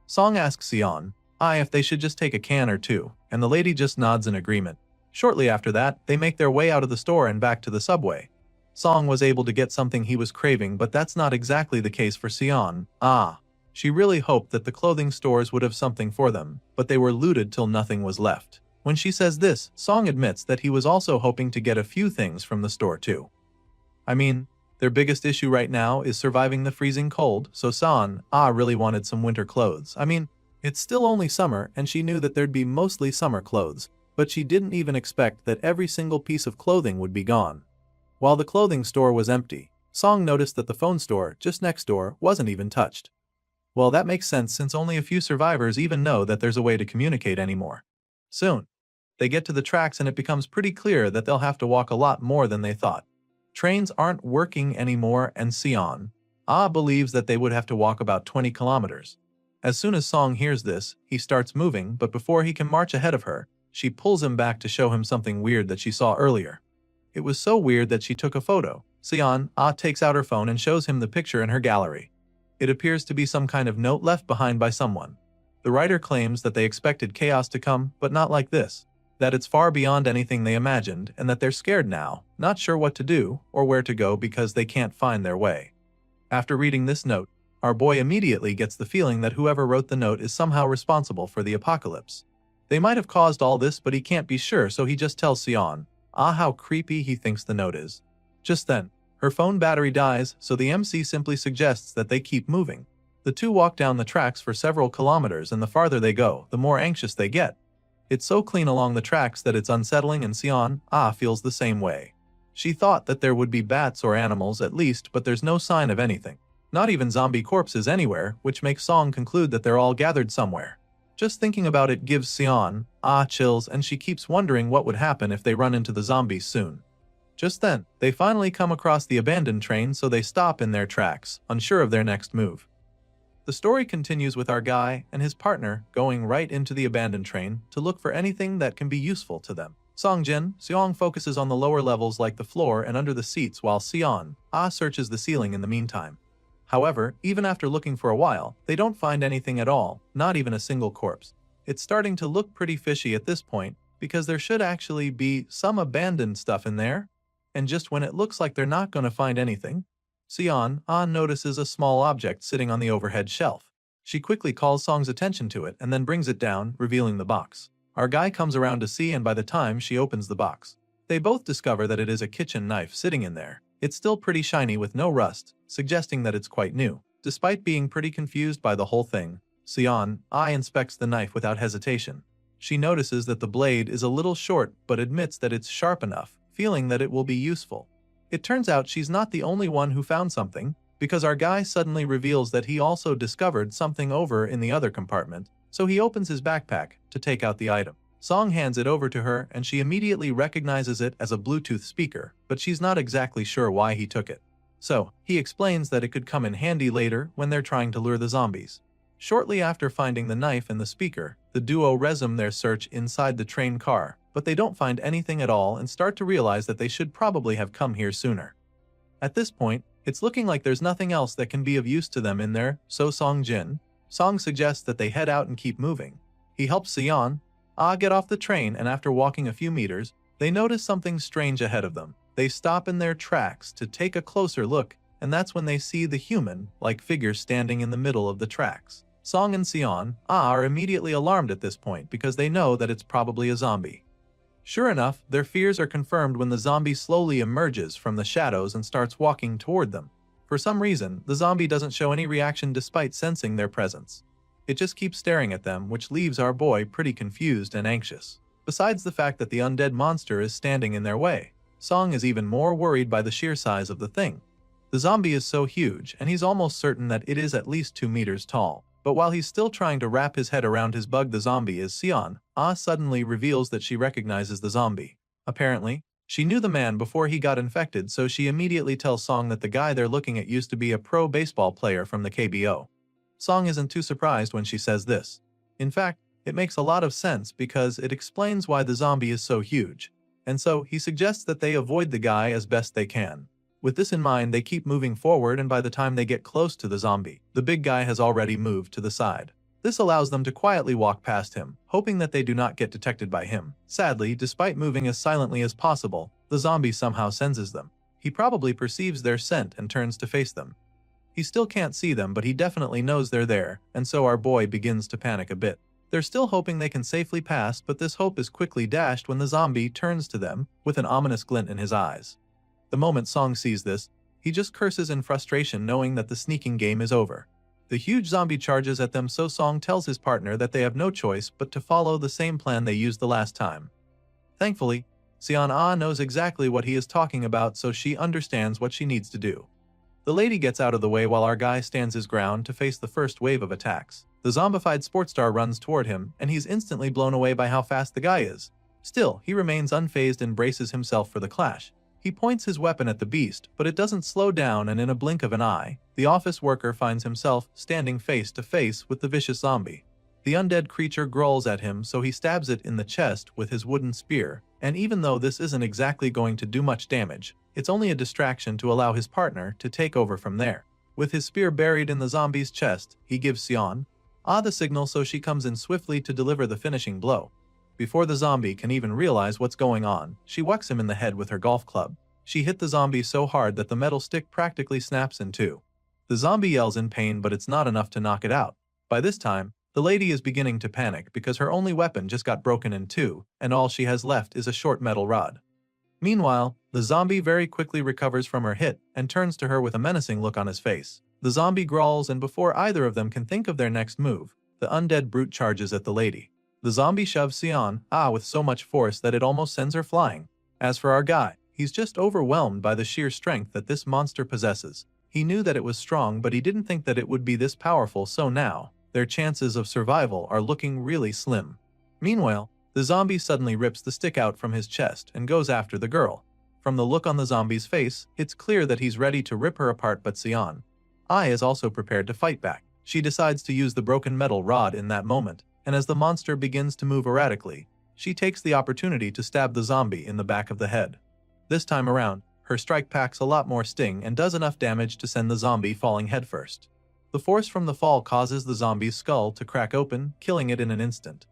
Song asks Seon if they should just take a can or two, and the lady just nods in agreement. Shortly after that, they make their way out of the store and back to the subway. Song was able to get something he was craving, but that's not exactly the case for Sion. She really hoped that the clothing stores would have something for them, but they were looted till nothing was left. When she says this, Song admits that he was also hoping to get a few things from the store too. I mean, their biggest issue right now is surviving the freezing cold, so San really wanted some winter clothes. I mean, it's still only summer and she knew that there'd be mostly summer clothes, but she didn't even expect that every single piece of clothing would be gone. While the clothing store was empty, Song noticed that the phone store just next door wasn't even touched. Well, that makes sense since only a few survivors even know that there's a way to communicate anymore. Soon, they get to the tracks and it becomes pretty clear that they'll have to walk a lot more than they thought. Trains aren't working anymore and Sion believes that they would have to walk about 20 kilometers. As soon as Song hears this, he starts moving, but before he can march ahead of her, she pulls him back to show him something weird that she saw earlier. It was so weird that she took a photo. Sion takes out her phone and shows him the picture in her gallery. It appears to be some kind of note left behind by someone. The writer claims that they expected chaos to come, but not like this. That it's far beyond anything they imagined, and that they're scared now, not sure what to do or where to go because they can't find their way. After reading this note, our boy immediately gets the feeling that whoever wrote the note is somehow responsible for the apocalypse. They might have caused all this, but he can't be sure, so he just tells Sion how creepy he thinks the note is. Just then, her phone battery dies, so the MC simply suggests that they keep moving. The two walk down the tracks for several kilometers, and the farther they go, the more anxious they get. It's so clean along the tracks that it's unsettling, and Sion feels the same way. She thought that there would be bats or animals at least, but there's no sign of anything. Not even zombie corpses anywhere, which makes Song conclude that they're all gathered somewhere. Just thinking about it gives Sion chills, and she keeps wondering what would happen if they run into the zombies soon. Just then, they finally come across the abandoned train, so they stop in their tracks, unsure of their next move. The story continues with our guy and his partner going right into the abandoned train to look for anything that can be useful to them. Seong focuses on the lower levels like the floor and under the seats, while Sion searches the ceiling in the meantime. However, even after looking for a while, they don't find anything at all, not even a single corpse. It's starting to look pretty fishy at this point, because there should actually be some abandoned stuff in there, and just when it looks like they're not going to find anything, Sion notices a small object sitting on the overhead shelf. She quickly calls Song's attention to it and then brings it down, revealing the box. Our guy comes around to see, and by the time she opens the box, they both discover that it is a kitchen knife sitting in there. It's still pretty shiny with no rust, suggesting that it's quite new. Despite being pretty confused by the whole thing, Sion inspects the knife without hesitation. She notices that the blade is a little short but admits that it's sharp enough, feeling that it will be useful. It turns out she's not the only one who found something, because our guy suddenly reveals that he also discovered something over in the other compartment, so he opens his backpack to take out the item. Song hands it over to her and she immediately recognizes it as a Bluetooth speaker, but she's not exactly sure why he took it. So, he explains that it could come in handy later when they're trying to lure the zombies. Shortly after finding the knife and the speaker, the duo resume their search inside the train car, but they don't find anything at all and start to realize that they should probably have come here sooner. At this point, it's looking like there's nothing else that can be of use to them in there, so Song suggests that they head out and keep moving. He helps Sion get off the train, and after walking a few meters, they notice something strange ahead of them. They stop in their tracks to take a closer look, and that's when they see the human-like figure standing in the middle of the tracks. Song and Sion are immediately alarmed at this point because they know that it's probably a zombie. Sure enough, their fears are confirmed when the zombie slowly emerges from the shadows and starts walking toward them. For some reason, the zombie doesn't show any reaction despite sensing their presence. It just keeps staring at them, which leaves our boy pretty confused and anxious. Besides the fact that the undead monster is standing in their way, Song is even more worried by the sheer size of the thing. The zombie is so huge, and he's almost certain that it is at least 2 meters tall. But while he's still trying to wrap his head around his bug, the zombie is Sion suddenly reveals that she recognizes the zombie. Apparently, she knew the man before he got infected, so she immediately tells Song that the guy they're looking at used to be a pro baseball player from the KBO. Song isn't too surprised when she says this. In fact, it makes a lot of sense because it explains why the zombie is so huge, and so he suggests that they avoid the guy as best they can. With this in mind, they keep moving forward, and by the time they get close to the zombie, the big guy has already moved to the side. This allows them to quietly walk past him, hoping that they do not get detected by him. Sadly, despite moving as silently as possible, the zombie somehow senses them. He probably perceives their scent and turns to face them. He still can't see them, but he definitely knows they're there, and so our boy begins to panic a bit. They're still hoping they can safely pass, but this hope is quickly dashed when the zombie turns to them with an ominous glint in his eyes. The moment Song sees this, he just curses in frustration, knowing that the sneaking game is over. The huge zombie charges at them, so Song tells his partner that they have no choice but to follow the same plan they used the last time. Thankfully, Seon Ah knows exactly what he is talking about, so she understands what she needs to do. The lady gets out of the way while our guy stands his ground to face the first wave of attacks. The zombified sports star runs toward him, and he's instantly blown away by how fast the guy is. Still, he remains unfazed and braces himself for the clash. He points his weapon at the beast, but it doesn't slow down, and in a blink of an eye, the office worker finds himself standing face to face with the vicious zombie. The undead creature growls at him, so he stabs it in the chest with his wooden spear, and even though this isn't exactly going to do much damage, it's only a distraction to allow his partner to take over from there. With his spear buried in the zombie's chest, he gives Seon Ah the signal, so she comes in swiftly to deliver the finishing blow. Before the zombie can even realize what's going on, she whacks him in the head with her golf club. She hit the zombie so hard that the metal stick practically snaps in two. The zombie yells in pain, but it's not enough to knock it out. By this time, the lady is beginning to panic because her only weapon just got broken in two, and all she has left is a short metal rod. Meanwhile, the zombie very quickly recovers from her hit and turns to her with a menacing look on his face. The zombie growls, and before either of them can think of their next move, the undead brute charges at the lady. The zombie shoves Seon Ah with so much force that it almost sends her flying. As for our guy, he's just overwhelmed by the sheer strength that this monster possesses. He knew that it was strong, but he didn't think that it would be this powerful, so now, their chances of survival are looking really slim. Meanwhile, the zombie suddenly rips the stick out from his chest and goes after the girl. From the look on the zombie's face, it's clear that he's ready to rip her apart, but Seon Ah is also prepared to fight back. She decides to use the broken metal rod in that moment, and as the monster begins to move erratically, she takes the opportunity to stab the zombie in the back of the head. This time around, her strike packs a lot more sting and does enough damage to send the zombie falling headfirst. The force from the fall causes the zombie's skull to crack open, killing it in an instant.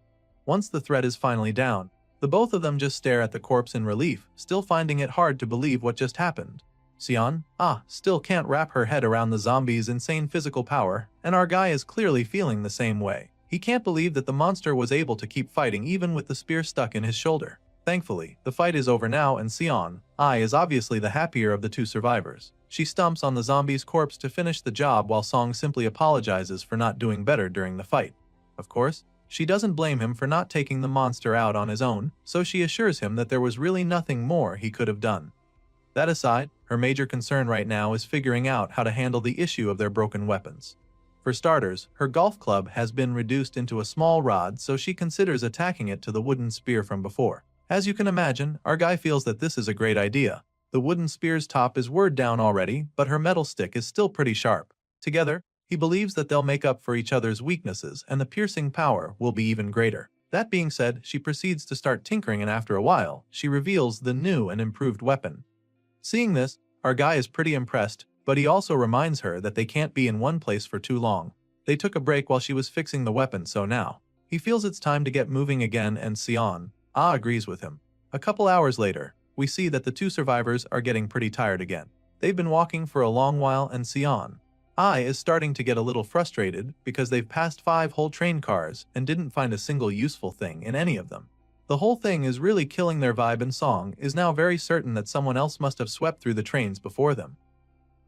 Once the threat is finally down, the both of them just stare at the corpse in relief, still finding it hard to believe what just happened. Seon Ah still can't wrap her head around the zombie's insane physical power, and our guy is clearly feeling the same way. He can't believe that the monster was able to keep fighting even with the spear stuck in his shoulder. Thankfully, the fight is over now, and Seon Ah is obviously the happier of the two survivors. She stomps on the zombie's corpse to finish the job, while Song simply apologizes for not doing better during the fight. Of course, she doesn't blame him for not taking the monster out on his own, so she assures him that there was really nothing more he could have done. That aside, her major concern right now is figuring out how to handle the issue of their broken weapons. For starters, her golf club has been reduced into a small rod, so she considers attacking it to the wooden spear from before. As you can imagine, our guy feels that this is a great idea. The wooden spear's top is wore down already, but her metal stick is still pretty sharp. Together, he believes that they'll make up for each other's weaknesses, and the piercing power will be even greater. That being said, she proceeds to start tinkering, and after a while, she reveals the new and improved weapon. Seeing this, our guy is pretty impressed, but he also reminds her that they can't be in one place for too long. They took a break while she was fixing the weapon, so now he feels it's time to get moving again, and Seon Ah agrees with him. A couple hours later, we see that the two survivors are getting pretty tired again. They've been walking for a long while, and Seon Ah is starting to get a little frustrated because they've passed 5 whole train cars and didn't find a single useful thing in any of them. The whole thing is really killing their vibe, and Song is now very certain that someone else must have swept through the trains before them.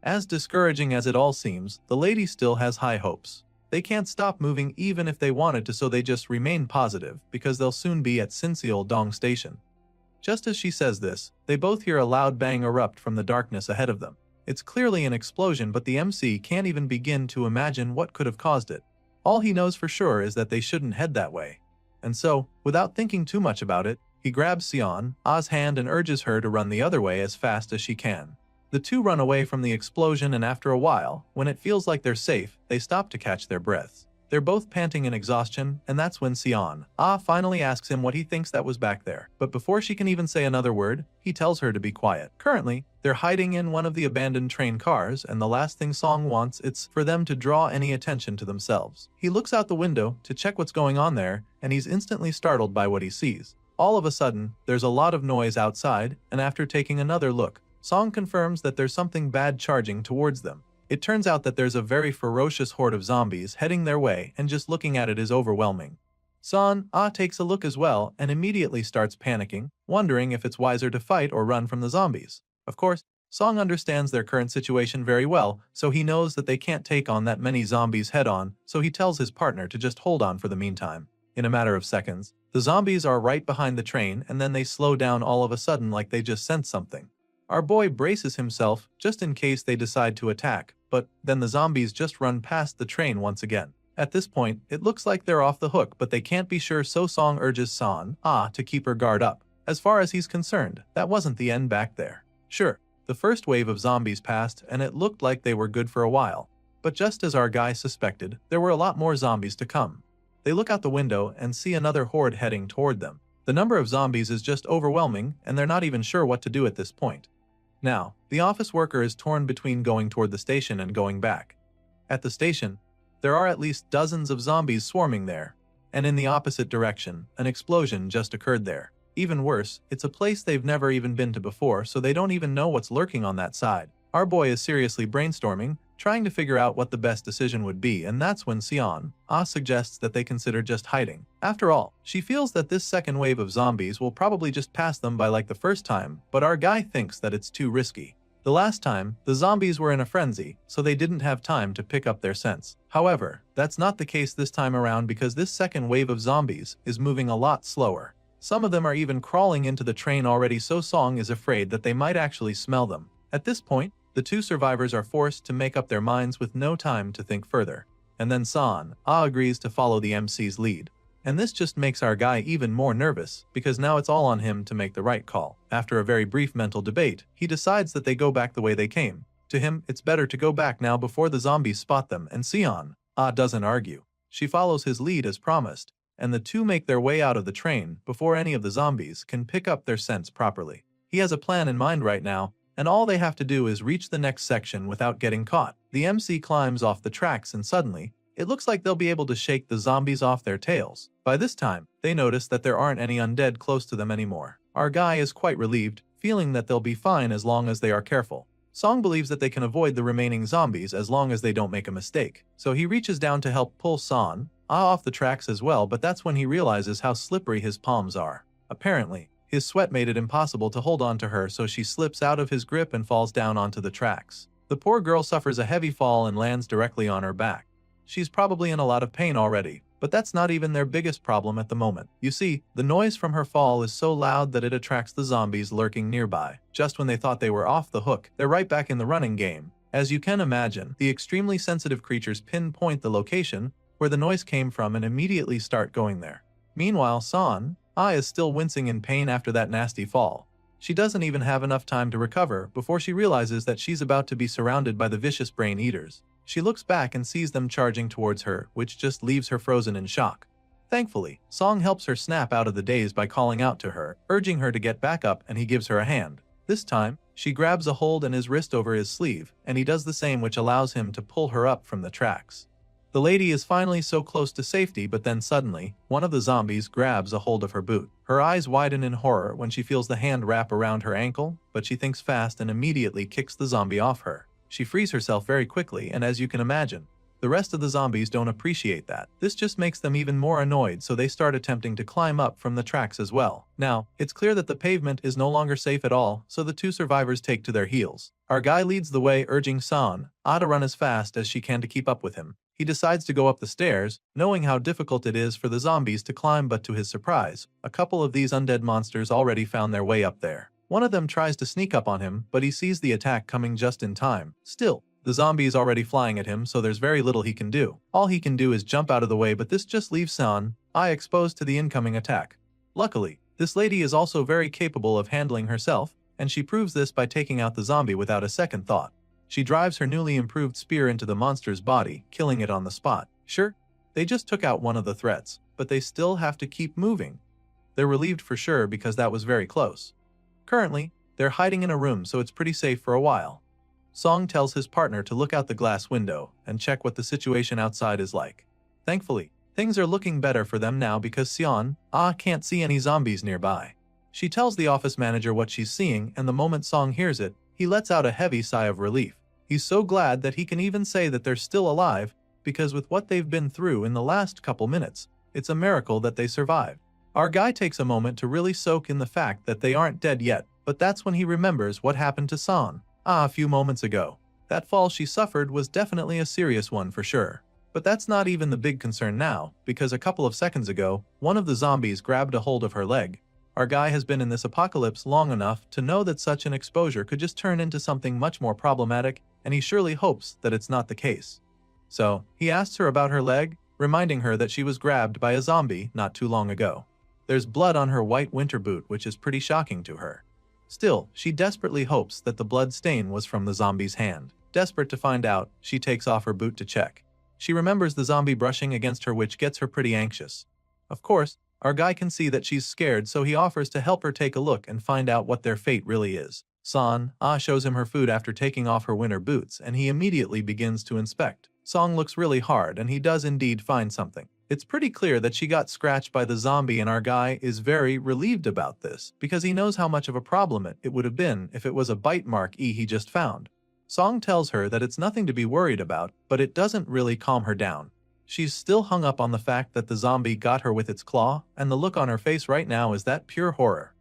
As discouraging as it all seems, the lady still has high hopes. They can't stop moving even if they wanted to, so they just remain positive because they'll soon be at Sinseol Dong Station. Just as she says this, they both hear a loud bang erupt from the darkness ahead of them. It's clearly an explosion, but the MC can't even begin to imagine what could have caused it. All he knows for sure is that they shouldn't head that way. And so, without thinking too much about it, he grabs Seon Ah's hand and urges her to run the other way as fast as she can. The two run away from the explosion, and after a while, when it feels like they're safe, they stop to catch their breaths. They're both panting in exhaustion, and that's when Sion finally asks him what he thinks that was back there. But before she can even say another word, he tells her to be quiet. Currently, they're hiding in one of the abandoned train cars, and the last thing Song wants is for them to draw any attention to themselves. He looks out the window to check what's going on there, and he's instantly startled by what he sees. All of a sudden, there's a lot of noise outside, and after taking another look, Song confirms that there's something bad charging towards them. It turns out that there's a very ferocious horde of zombies heading their way, and just looking at it is overwhelming. Son takes a look as well and immediately starts panicking, wondering if it's wiser to fight or run from the zombies. Of course, Song understands their current situation very well, so he knows that they can't take on that many zombies head-on, so he tells his partner to just hold on for the meantime. In a matter of seconds, the zombies are right behind the train, and then they slow down all of a sudden like they just sensed something. Our boy braces himself just in case they decide to attack, but then the zombies just run past the train once again. At this point, it looks like they're off the hook, but they can't be sure, so Song urges San to keep her guard up. As far as he's concerned, that wasn't the end back there. Sure, the first wave of zombies passed, and it looked like they were good for a while. But just as our guy suspected, there were a lot more zombies to come. They look out the window and see another horde heading toward them. The number of zombies is just overwhelming, and they're not even sure what to do at this point. Now, the office worker is torn between going toward the station and going back. At the station, there are at least dozens of zombies swarming there, and in the opposite direction, an explosion just occurred there. Even worse, it's a place they've never even been to before, so they don't even know what's lurking on that side. Our boy is seriously brainstorming, trying to figure out what the best decision would be, and that's when Sion suggests that they consider just hiding. After all, she feels that this second wave of zombies will probably just pass them by like the first time, but our guy thinks that it's too risky. The last time, the zombies were in a frenzy, so they didn't have time to pick up their scents. However, that's not the case this time around, because this second wave of zombies is moving a lot slower. Some of them are even crawling into the train already, so Song is afraid that they might actually smell them. At this point, the two survivors are forced to make up their minds with no time to think further. And then San agrees to follow the MC's lead. And this just makes our guy even more nervous, because now it's all on him to make the right call. After a very brief mental debate, he decides that they go back the way they came. To him, it's better to go back now before the zombies spot them, and Sion doesn't argue. She follows his lead as promised, and the two make their way out of the train before any of the zombies can pick up their scents properly. He has a plan in mind right now, and all they have to do is reach the next section without getting caught. The MC climbs off the tracks, and suddenly, it looks like they'll be able to shake the zombies off their tails. By this time, they notice that there aren't any undead close to them anymore. Our guy is quite relieved, feeling that they'll be fine as long as they are careful. Song believes that they can avoid the remaining zombies as long as they don't make a mistake, so he reaches down to help pull San off the tracks as well, but that's when he realizes how slippery his palms are. Apparently, his sweat made it impossible to hold on to her, so she slips out of his grip and falls down onto the tracks. The poor girl suffers a heavy fall and lands directly on her back. She's probably in a lot of pain already, but that's not even their biggest problem at the moment. You see, the noise from her fall is so loud that it attracts the zombies lurking nearby. Just when they thought they were off the hook, they're right back in the running game. As you can imagine, the extremely sensitive creatures pinpoint the location where the noise came from and immediately start going there. Meanwhile, San is still wincing in pain after that nasty fall. She doesn't even have enough time to recover before she realizes that she's about to be surrounded by the vicious brain eaters. She looks back and sees them charging towards her, which just leaves her frozen in shock. Thankfully, Song helps her snap out of the daze by calling out to her, urging her to get back up, and he gives her a hand. This time, she grabs a hold in his wrist over his sleeve, and he does the same, which allows him to pull her up from the tracks. The lady is finally so close to safety, but then suddenly, one of the zombies grabs a hold of her boot. Her eyes widen in horror when she feels the hand wrap around her ankle, but she thinks fast and immediately kicks the zombie off her. She frees herself very quickly, and as you can imagine, the rest of the zombies don't appreciate that. This just makes them even more annoyed, so they start attempting to climb up from the tracks as well. Now, it's clear that the pavement is no longer safe at all, so the two survivors take to their heels. Our guy leads the way, urging San to run as fast as she can to keep up with him. He decides to go up the stairs, knowing how difficult it is for the zombies to climb, but to his surprise, a couple of these undead monsters already found their way up there. One of them tries to sneak up on him, but he sees the attack coming just in time. Still, the zombie is already flying at him, so there's very little he can do. All he can do is jump out of the way, but this just leaves San exposed to the incoming attack. Luckily, this lady is also very capable of handling herself, and she proves this by taking out the zombie without a second thought. She drives her newly improved spear into the monster's body, killing it on the spot. Sure, They just took out one of the threats, but they still have to keep moving. They're relieved for sure because that was very close. Currently, they're hiding in a room so it's pretty safe for a while. Song tells his partner to look out the glass window and check what the situation outside is like. Thankfully, things are looking better for them now because Sion can't see any zombies nearby. She tells the office manager what she's seeing, and the moment Song hears it, he lets out a heavy sigh of relief. He's so glad that he can even say that they're still alive, because with what they've been through in the last couple minutes, it's a miracle that they survived. Our guy takes a moment to really soak in the fact that they aren't dead yet, but that's when he remembers what happened to San a few moments ago. That fall she suffered was definitely a serious one for sure. But that's not even the big concern now, because a couple of seconds ago, one of the zombies grabbed a hold of her leg. Our guy has been in this apocalypse long enough to know that such an exposure could just turn into something much more problematic, and he surely hopes that it's not the case. So, he asks her about her leg, reminding her that she was grabbed by a zombie not too long ago. There's blood on her white winter boot, which is pretty shocking to her. Still, she desperately hopes that the blood stain was from the zombie's hand. Desperate to find out, she takes off her boot to check. She remembers the zombie brushing against her, which gets her pretty anxious. Of course, our guy can see that she's scared, so he offers to help her take a look and find out what their fate really is. San shows him her food after taking off her winter boots, and he immediately begins to inspect. Song looks really hard, and he does indeed find something. It's pretty clear that she got scratched by the zombie, and our guy is very relieved about this, because he knows how much of a problem it would have been if it was a bite mark he just found. Song tells her that it's nothing to be worried about, but it doesn't really calm her down. She's still hung up on the fact that the zombie got her with its claw, and the look on her face right now is that pure horror.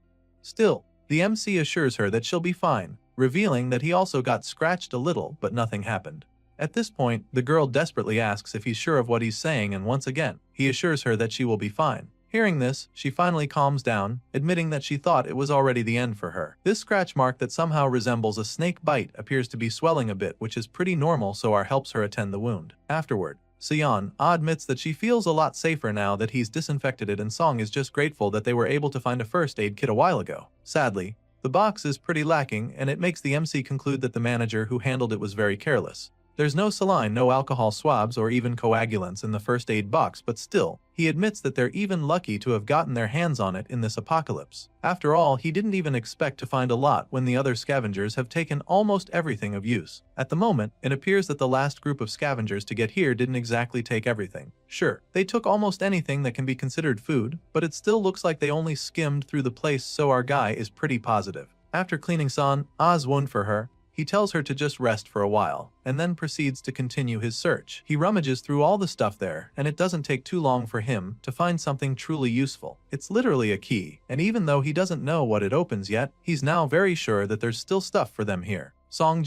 Still, the MC assures her that she'll be fine, revealing that he also got scratched a little, but nothing happened. At this point, the girl desperately asks if he's sure of what he's saying, and once again, he assures her that she will be fine. Hearing this, she finally calms down, admitting that she thought it was already the end for her. This scratch mark that somehow resembles a snake bite appears to be swelling a bit, which is pretty normal, so R helps her attend the wound. Afterward, Sion admits that she feels a lot safer now that he's disinfected it, and Song is just grateful that they were able to find a first aid kit a while ago. Sadly, the box is pretty lacking, and it makes the MC conclude that the manager who handled it was very careless. There's no saline, no alcohol swabs, or even coagulants in the first aid box, but still, he admits that they're even lucky to have gotten their hands on it in this apocalypse. After all, he didn't even expect to find a lot when the other scavengers have taken almost everything of use. At the moment, it appears that the last group of scavengers to get here didn't exactly take everything. Sure, they took almost anything that can be considered food, but it still looks like they only skimmed through the place, so our guy is pretty positive. After cleaning San's wound for her, he tells her to just rest for a while, and then proceeds to continue his search. He rummages through all the stuff there, and it doesn't take too long for him to find something truly useful. It's literally a key, and even though he doesn't know what it opens yet, he's now very sure that there's still stuff for them here. Song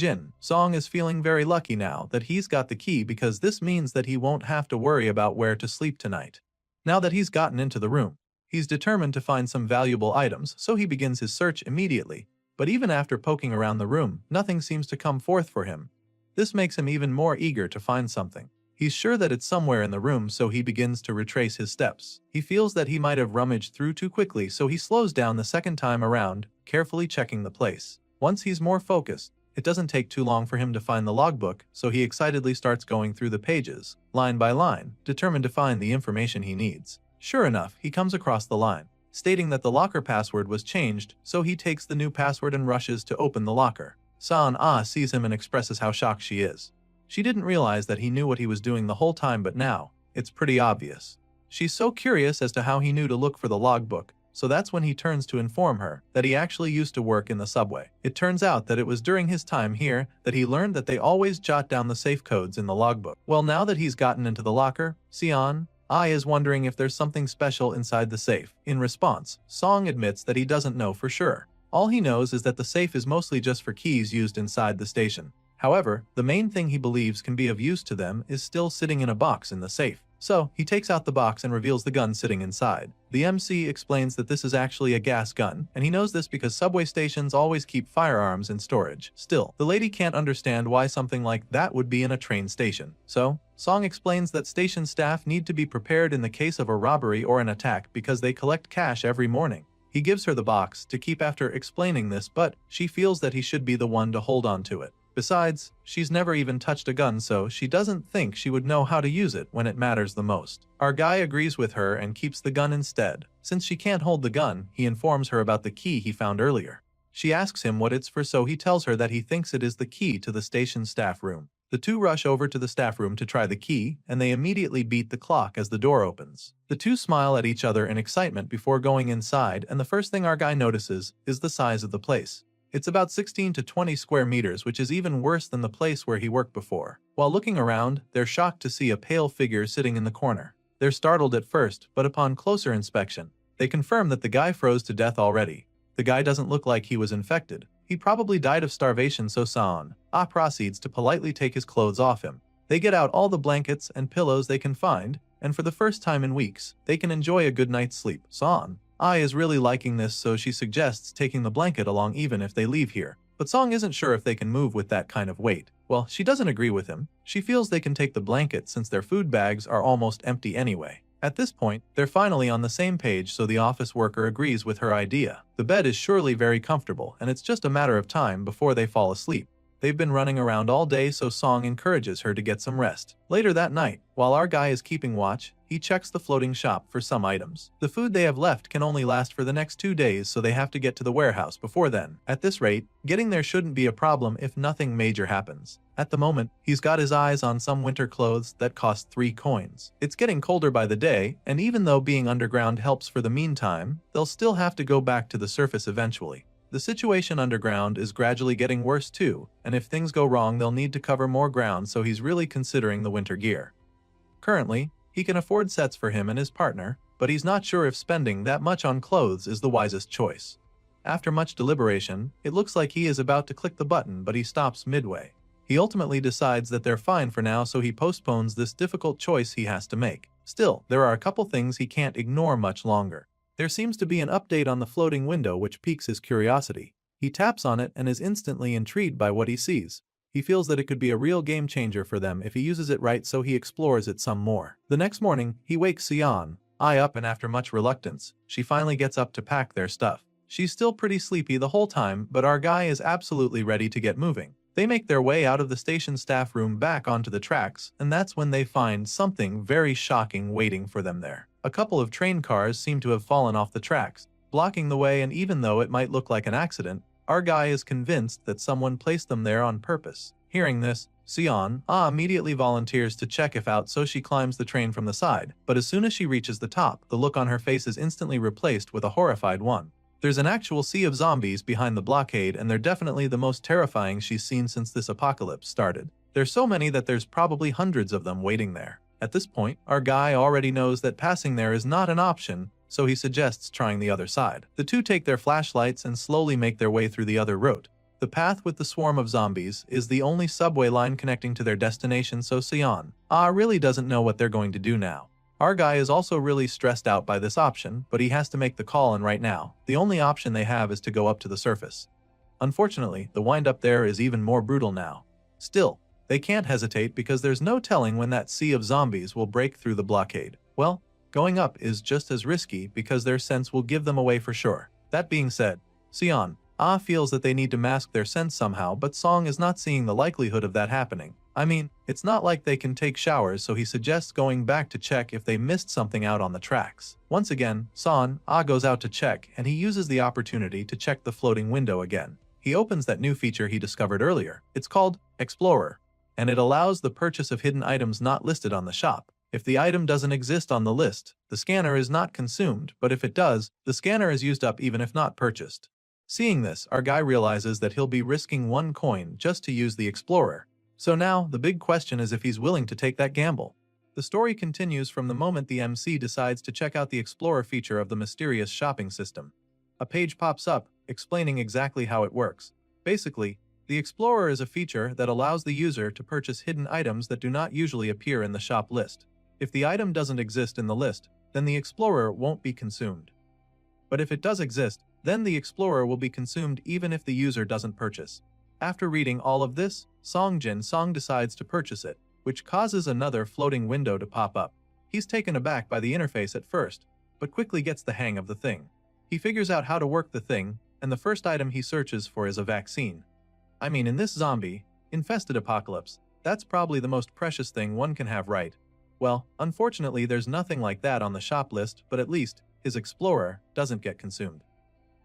is feeling very lucky now that he's got the key, because this means that he won't have to worry about where to sleep tonight. Now that he's gotten into the room, he's determined to find some valuable items, so he begins his search immediately. But even after poking around the room, nothing seems to come forth for him. This makes him even more eager to find something. He's sure that it's somewhere in the room, so he begins to retrace his steps. He feels that he might have rummaged through too quickly, so he slows down the second time around, carefully checking the place. Once he's more focused, it doesn't take too long for him to find the logbook, so he excitedly starts going through the pages, line by line, determined to find the information he needs. Sure enough, he comes across the line stating that the locker password was changed, so he takes the new password and rushes to open the locker. San sees him and expresses how shocked she is. She didn't realize that he knew what he was doing the whole time, but now, it's pretty obvious. She's so curious as to how he knew to look for the logbook, so that's when he turns to inform her that he actually used to work in the subway. It turns out that it was during his time here that he learned that they always jot down the safe codes in the logbook. Well, now that he's gotten into the locker, Sion is wondering if there's something special inside the safe. In response, Song admits that he doesn't know for sure. All he knows is that the safe is mostly just for keys used inside the station. However, the main thing he believes can be of use to them is still sitting in a box in the safe. So, he takes out the box and reveals the gun sitting inside. The MC explains that this is actually a gas gun, and he knows this because subway stations always keep firearms in storage. Still, the lady can't understand why something like that would be in a train station. So, Song explains that station staff need to be prepared in the case of a robbery or an attack because they collect cash every morning. He gives her the box to keep after explaining this, but she feels that he should be the one to hold on to it. Besides, she's never even touched a gun, so she doesn't think she would know how to use it when it matters the most. Our guy agrees with her and keeps the gun instead. Since she can't hold the gun, he informs her about the key he found earlier. She asks him what it's for, so he tells her that he thinks it is the key to the station staff room. The two rush over to the staff room to try the key, and they immediately beat the clock as the door opens. The two smile at each other in excitement before going inside, and the first thing our guy notices is the size of the place. It's about 16 to 20 square meters, which is even worse than the place where he worked before. While looking around, they're shocked to see a pale figure sitting in the corner. They're startled at first, but upon closer inspection, they confirm that the guy froze to death already. The guy doesn't look like he was infected. He probably died of starvation, so San proceeds to politely take his clothes off him. They get out all the blankets and pillows they can find, and for the first time in weeks, they can enjoy a good night's sleep. San is really liking this, so she suggests taking the blanket along even if they leave here. But Song isn't sure if they can move with that kind of weight. Well, she doesn't agree with him. She feels they can take the blanket since their food bags are almost empty anyway. At this point, they're finally on the same page, so the office worker agrees with her idea. The bed is surely very comfortable, and it's just a matter of time before they fall asleep. They've been running around all day, so Song encourages her to get some rest. Later that night, while our guy is keeping watch, he checks the floating shop for some items. The food they have left can only last for the next 2 days, so they have to get to the warehouse before then. At this rate, getting there shouldn't be a problem if nothing major happens. At the moment, he's got his eyes on some winter clothes that cost 3 coins. It's getting colder by the day, and even though being underground helps for the meantime, they'll still have to go back to the surface eventually. The situation underground is gradually getting worse too, and if things go wrong they'll need to cover more ground, so he's really considering the winter gear. Currently, he can afford sets for him and his partner, but he's not sure if spending that much on clothes is the wisest choice. After much deliberation, it looks like he is about to click the button, but he stops midway. He ultimately decides that they're fine for now, so he postpones this difficult choice he has to make. Still, there are a couple things he can't ignore much longer. There seems to be an update on the floating window which piques his curiosity. He taps on it and is instantly intrigued by what he sees. He feels that it could be a real game changer for them if he uses it right, so he explores it some more. The next morning, he wakes Sion up, and after much reluctance, she finally gets up to pack their stuff. She's still pretty sleepy the whole time, but our guy is absolutely ready to get moving. They make their way out of the station staff room back onto the tracks, and that's when they find something very shocking waiting for them there. A couple of train cars seem to have fallen off the tracks, blocking the way, and even though it might look like an accident, our guy is convinced that someone placed them there on purpose. Hearing this, Sion immediately volunteers to check if out, so she climbs the train from the side, but as soon as she reaches the top, the look on her face is instantly replaced with a horrified one. There's an actual sea of zombies behind the blockade, and they're definitely the most terrifying she's seen since this apocalypse started. There's so many that there's probably hundreds of them waiting there. At this point, our guy already knows that passing there is not an option, so he suggests trying the other side. The two take their flashlights and slowly make their way through the other route. The path with the swarm of zombies is the only subway line connecting to their destination, so Sion really doesn't know what they're going to do now. Our guy is also really stressed out by this option, but he has to make the call, and right now, the only option they have is to go up to the surface. Unfortunately, the wind up there is even more brutal now. Still, they can't hesitate because there's no telling when that sea of zombies will break through the blockade. Well, going up is just as risky because their sense will give them away for sure. That being said, Sion feels that they need to mask their sense somehow, but Song is not seeing the likelihood of that happening. I mean, it's not like they can take showers, so he suggests going back to check if they missed something out on the tracks. Once again, Son goes out to check, and he uses the opportunity to check the floating window again. He opens that new feature he discovered earlier. It's called Explorer, and it allows the purchase of hidden items not listed on the shop. If the item doesn't exist on the list, the scanner is not consumed, but if it does, the scanner is used up even if not purchased. Seeing this, our guy realizes that he'll be risking 1 coin just to use the Explorer. So now, the big question is if he's willing to take that gamble. The story continues from the moment the MC decides to check out the Explorer feature of the mysterious shopping system. A page pops up, explaining exactly how it works. Basically, the Explorer is a feature that allows the user to purchase hidden items that do not usually appear in the shop list. If the item doesn't exist in the list, then the Explorer won't be consumed. But if it does exist, then the Explorer will be consumed even if the user doesn't purchase. After reading all of this, Song decides to purchase it, which causes another floating window to pop up. He's taken aback by the interface at first, but quickly gets the hang of the thing. He figures out how to work the thing, and the first item he searches for is a vaccine. I mean, in this zombie Infested apocalypse. That's probably the most precious thing one can have, right? Well, unfortunately there's nothing like that on the shop list, but at least, his explorer doesn't get consumed.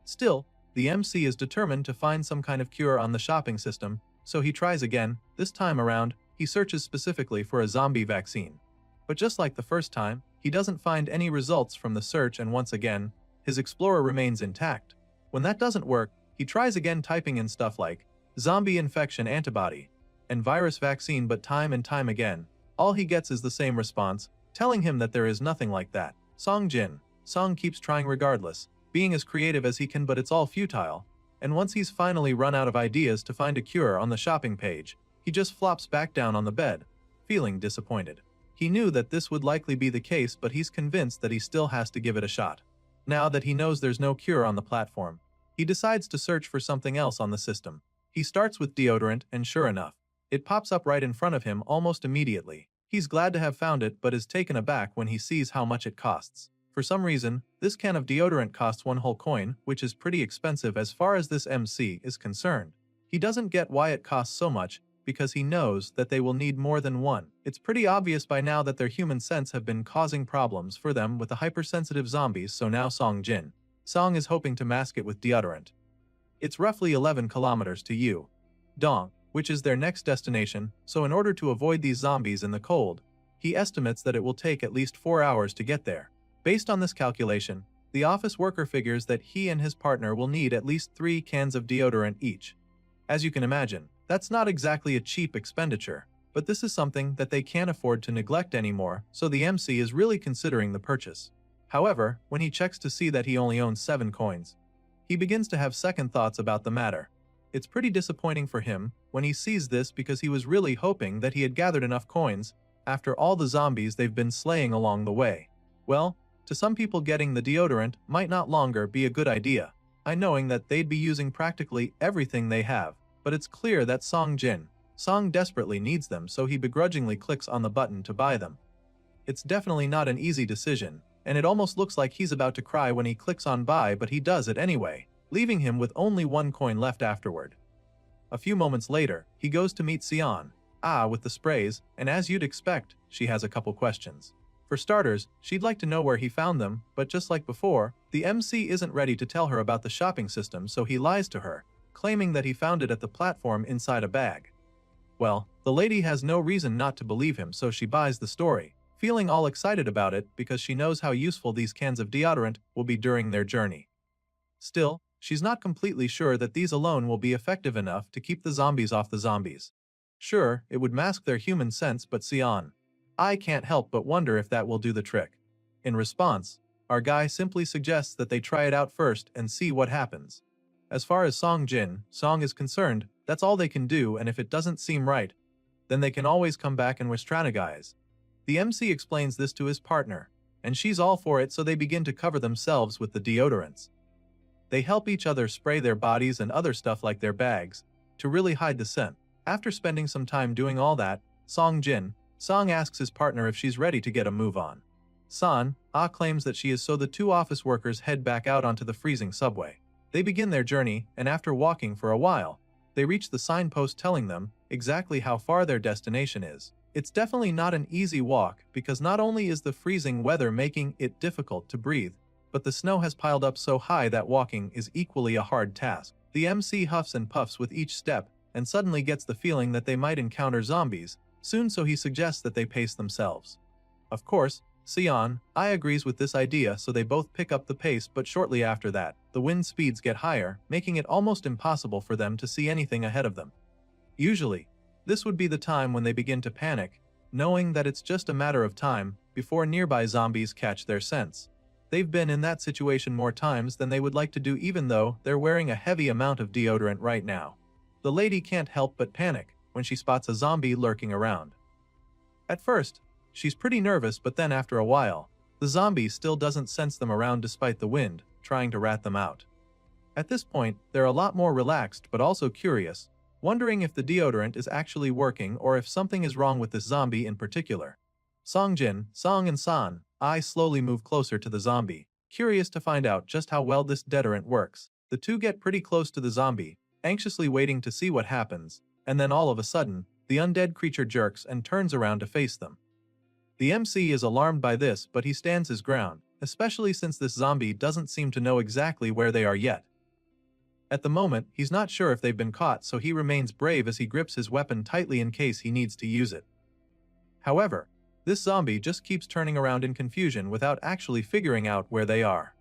Still, the MC is determined to find some kind of cure on the shopping system, so he tries again. This time around, he searches specifically for a zombie vaccine. But just like the first time, he doesn't find any results from the search, and once again, his explorer remains intact. When that doesn't work, he tries again, typing in stuff like zombie infection antibody and virus vaccine, but time and time again, all he gets is the same response, telling him that there is nothing like that. Song keeps trying regardless, being as creative as he can, but it's all futile. And once he's finally run out of ideas to find a cure on the shopping page, he just flops back down on the bed, feeling disappointed. He knew that this would likely be the case, but he's convinced that he still has to give it a shot. Now that he knows there's no cure on the platform, he decides to search for something else on the system. He starts with deodorant, and sure enough, it pops up right in front of him almost immediately. He's glad to have found it, but is taken aback when he sees how much it costs. For some reason, this can of deodorant costs 1 whole coin, which is pretty expensive as far as this MC is concerned. He doesn't get why it costs so much, because he knows that they will need more than one. It's pretty obvious by now that their human scents have been causing problems for them with the hypersensitive zombies, so now Song is hoping to mask it with deodorant. It's roughly 11 kilometers to Dong, which is their next destination, so in order to avoid these zombies in the cold, he estimates that it will take at least 4 hours to get there. Based on this calculation, the office worker figures that he and his partner will need at least 3 cans of deodorant each. As you can imagine, that's not exactly a cheap expenditure, but this is something that they can't afford to neglect anymore, so the MC is really considering the purchase. However, when he checks to see that he only owns 7 coins, he begins to have second thoughts about the matter. It's pretty disappointing for him when he sees this, because he was really hoping that he had gathered enough coins after all the zombies they've been slaying along the way. Well, to some people, getting the deodorant might not longer be a good idea, knowing that they'd be using practically everything they have, but it's clear that Song desperately needs them, so he begrudgingly clicks on the button to buy them. It's definitely not an easy decision, and it almost looks like he's about to cry when he clicks on buy, but he does it anyway, leaving him with only 1 coin left afterward. A few moments later, he goes to meet Sion, with the sprays, and as you'd expect, she has a couple questions. For starters, she'd like to know where he found them, but just like before, the MC isn't ready to tell her about the shopping system, so he lies to her, claiming that he found it at the platform inside a bag. Well, the lady has no reason not to believe him, so she buys the story, feeling all excited about it because she knows how useful these cans of deodorant will be during their journey. Still, she's not completely sure that these alone will be effective enough to keep the zombies off the zombies. Sure, it would mask their human scents, but Sion, I can't help but wonder if that will do the trick. In response, our guy simply suggests that they try it out first and see what happens. As far as Song is concerned, that's all they can do, and if it doesn't seem right, then they can always come back and strategize. The MC explains this to his partner, and she's all for it, so they begin to cover themselves with the deodorants. They help each other spray their bodies and other stuff like their bags to really hide the scent. After spending some time doing all that, Song asks his partner if she's ready to get a move on. Claims that she is, so the 2 office workers head back out onto the freezing subway. They begin their journey, and after walking for a while, they reach the signpost telling them exactly how far their destination is. It's definitely not an easy walk, because not only is the freezing weather making it difficult to breathe, but the snow has piled up so high that walking is equally a hard task. The MC huffs and puffs with each step, and suddenly gets the feeling that they might encounter zombies soon, so he suggests that they pace themselves. Of course, Sion agrees with this idea, so they both pick up the pace, but shortly after that, the wind speeds get higher, making it almost impossible for them to see anything ahead of them. Usually, this would be the time when they begin to panic, knowing that it's just a matter of time before nearby zombies catch their scents. They've been in that situation more times than they would like to do, even though they're wearing a heavy amount of deodorant right now. The lady can't help but panic when she spots a zombie lurking around. At first, she's pretty nervous, but then after a while, the zombie still doesn't sense them around despite the wind trying to rat them out. At this point, they're a lot more relaxed but also curious, wondering if the deodorant is actually working or if something is wrong with this zombie in particular. Song and San slowly move closer to the zombie, curious to find out just how well this deodorant works. The 2 get pretty close to the zombie, anxiously waiting to see what happens, and then all of a sudden, the undead creature jerks and turns around to face them. The MC is alarmed by this, but he stands his ground, especially since this zombie doesn't seem to know exactly where they are yet. At the moment, he's not sure if they've been caught, so he remains brave as he grips his weapon tightly in case he needs to use it. However, this zombie just keeps turning around in confusion without actually figuring out where they are.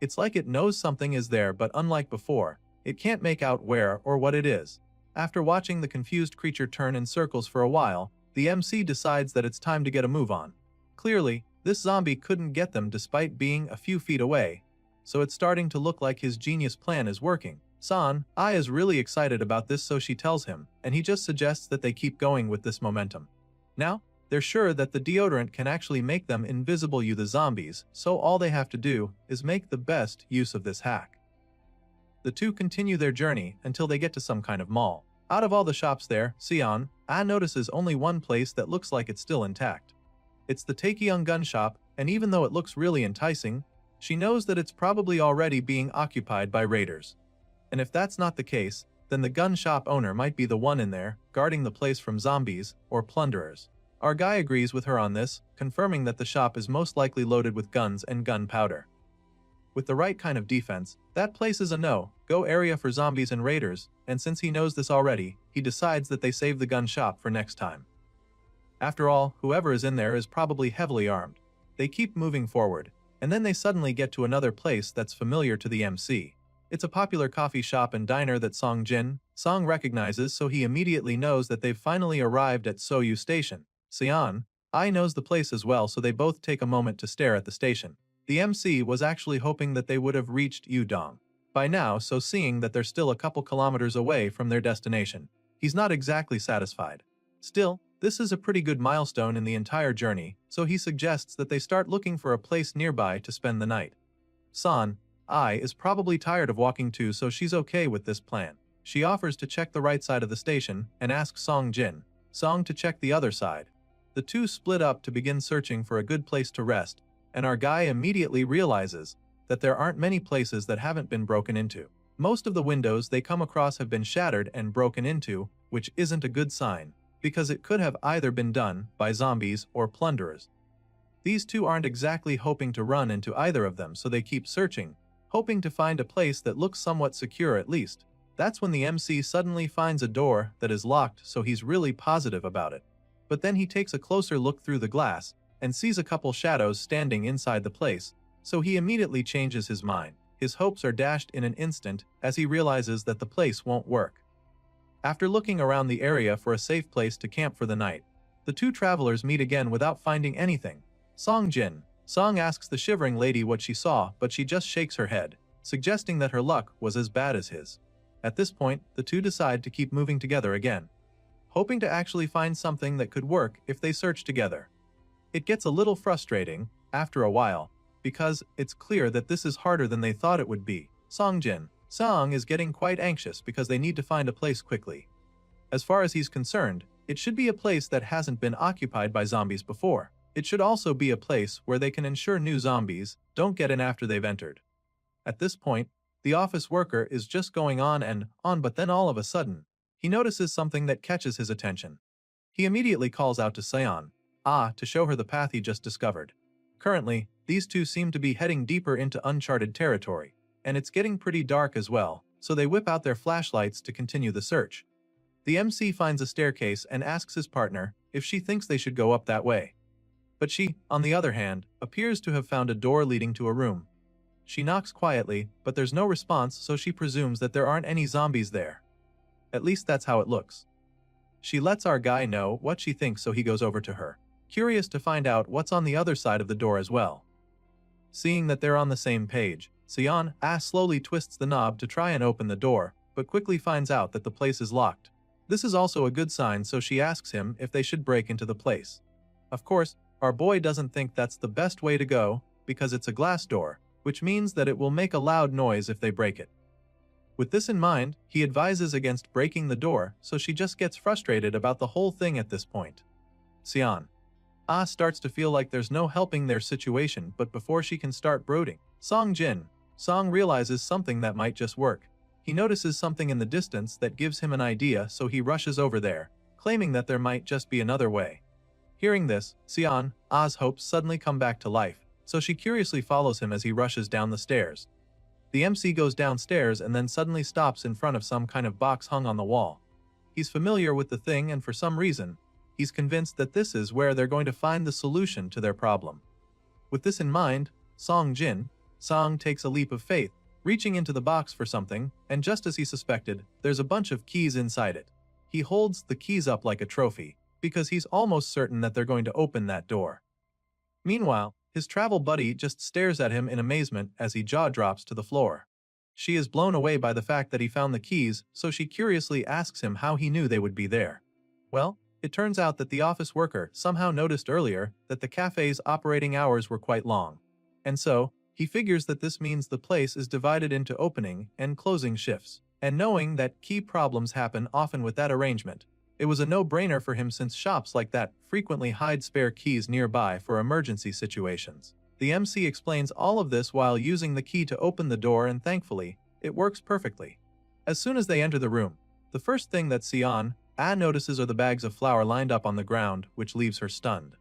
It's like it knows something is there, but unlike before, it can't make out where or what it is. After watching the confused creature turn in circles for a while, the MC decides that it's time to get a move on. Clearly, this zombie couldn't get them despite being a few feet away, so it's starting to look like his genius plan is working. Ai is really excited about this, so she tells him, and he just suggests that they keep going with this momentum. Now, they're sure that the deodorant can actually make them invisible to the zombies, so all they have to do is make the best use of this hack. The two continue their journey until they get to some kind of mall. Out of all the shops there, Ai notices only one place that looks like it's still intact. It's the Taekyung gun shop, and even though it looks really enticing, she knows that it's probably already being occupied by raiders. And if that's not the case, then the gun shop owner might be the one in there, guarding the place from zombies or plunderers. Our guy agrees with her on this, confirming that the shop is most likely loaded with guns and gunpowder. With the right kind of defense, that place is a no-go area for zombies and raiders, and since he knows this already, he decides that they save the gun shop for next time. After all, whoever is in there is probably heavily armed. They keep moving forward, and then they suddenly get to another place that's familiar to the MC. It's a popular coffee shop and diner that Song recognizes, so he immediately knows that they've finally arrived at Soyu Station. Ai knows the place as well, so they both take a moment to stare at the station. The MC was actually hoping that they would have reached Yudong by now, so seeing that they're still a couple kilometers away from their destination, he's not exactly satisfied. Still, this is a pretty good milestone in the entire journey, so he suggests that they start looking for a place nearby to spend the night. Ai is probably tired of walking too, so she's okay with this plan. She offers to check the right side of the station and asks Song to check the other side. The two split up to begin searching for a good place to rest, and our guy immediately realizes that there aren't many places that haven't been broken into. Most of the windows they come across have been shattered and broken into, which isn't a good sign, because it could have either been done by zombies or plunderers. These two aren't exactly hoping to run into either of them, so they keep searching, hoping to find a place that looks somewhat secure at least. That's when the MC suddenly finds a door that is locked, so he's really positive about it. But then he takes a closer look through the glass and sees a couple shadows standing inside the place, so he immediately changes his mind. His hopes are dashed in an instant as he realizes that the place won't work. After looking around the area for a safe place to camp for the night, the two travelers meet again without finding anything. Song asks the shivering lady what she saw, but she just shakes her head, suggesting that her luck was as bad as his. At this point, the two decide to keep moving together again, hoping to actually find something that could work if they search together. It gets a little frustrating, after a while, because it's clear that this is harder than they thought it would be. Song is getting quite anxious because they need to find a place quickly. As far as he's concerned, it should be a place that hasn't been occupied by zombies before. It should also be a place where they can ensure new zombies don't get in after they've entered. At this point, the office worker is just going on and on, but then all of a sudden, he notices something that catches his attention. He immediately calls out to Seon to show her the path he just discovered. Currently, these two seem to be heading deeper into uncharted territory, and it's getting pretty dark as well, so they whip out their flashlights to continue the search. The MC finds a staircase and asks his partner if she thinks they should go up that way. But she, on the other hand, appears to have found a door leading to a room. She knocks quietly, but there's no response, so she presumes that there aren't any zombies there. At least that's how it looks. She lets our guy know what she thinks, so he goes over to her, curious to find out what's on the other side of the door as well. Seeing that they're on the same page, Seon slowly twists the knob to try and open the door, but quickly finds out that the place is locked. This is also a good sign, so she asks him if they should break into the place. Of course, our boy doesn't think that's the best way to go, because it's a glass door, which means that it will make a loud noise if they break it. With this in mind, he advises against breaking the door, so she just gets frustrated about the whole thing at this point. Seon starts to feel like there's no helping their situation, but before she can start brooding, Song realizes something that might just work. He notices something in the distance that gives him an idea, so he rushes over there, claiming that there might just be another way. Hearing this, Sion, Ah's hopes suddenly come back to life, so she curiously follows him as he rushes down the stairs. The MC goes downstairs and then suddenly stops in front of some kind of box hung on the wall. He's familiar with the thing, and for some reason, he's convinced that this is where they're going to find the solution to their problem. With this in mind, Song takes a leap of faith, reaching into the box for something, and just as he suspected, there's a bunch of keys inside it. He holds the keys up like a trophy, because he's almost certain that they're going to open that door. Meanwhile, his travel buddy just stares at him in amazement as he jaw drops to the floor. She is blown away by the fact that he found the keys, so she curiously asks him how he knew they would be there. Well, it turns out that the office worker somehow noticed earlier that the cafe's operating hours were quite long. And so, he figures that this means the place is divided into opening and closing shifts. And knowing that key problems happen often with that arrangement, it was a no-brainer for him since shops like that frequently hide spare keys nearby for emergency situations. The MC explains all of this while using the key to open the door, and thankfully, it works perfectly. As soon as they enter the room, the first thing that Sion notices are the bags of flour lined up on the ground, which leaves her stunned.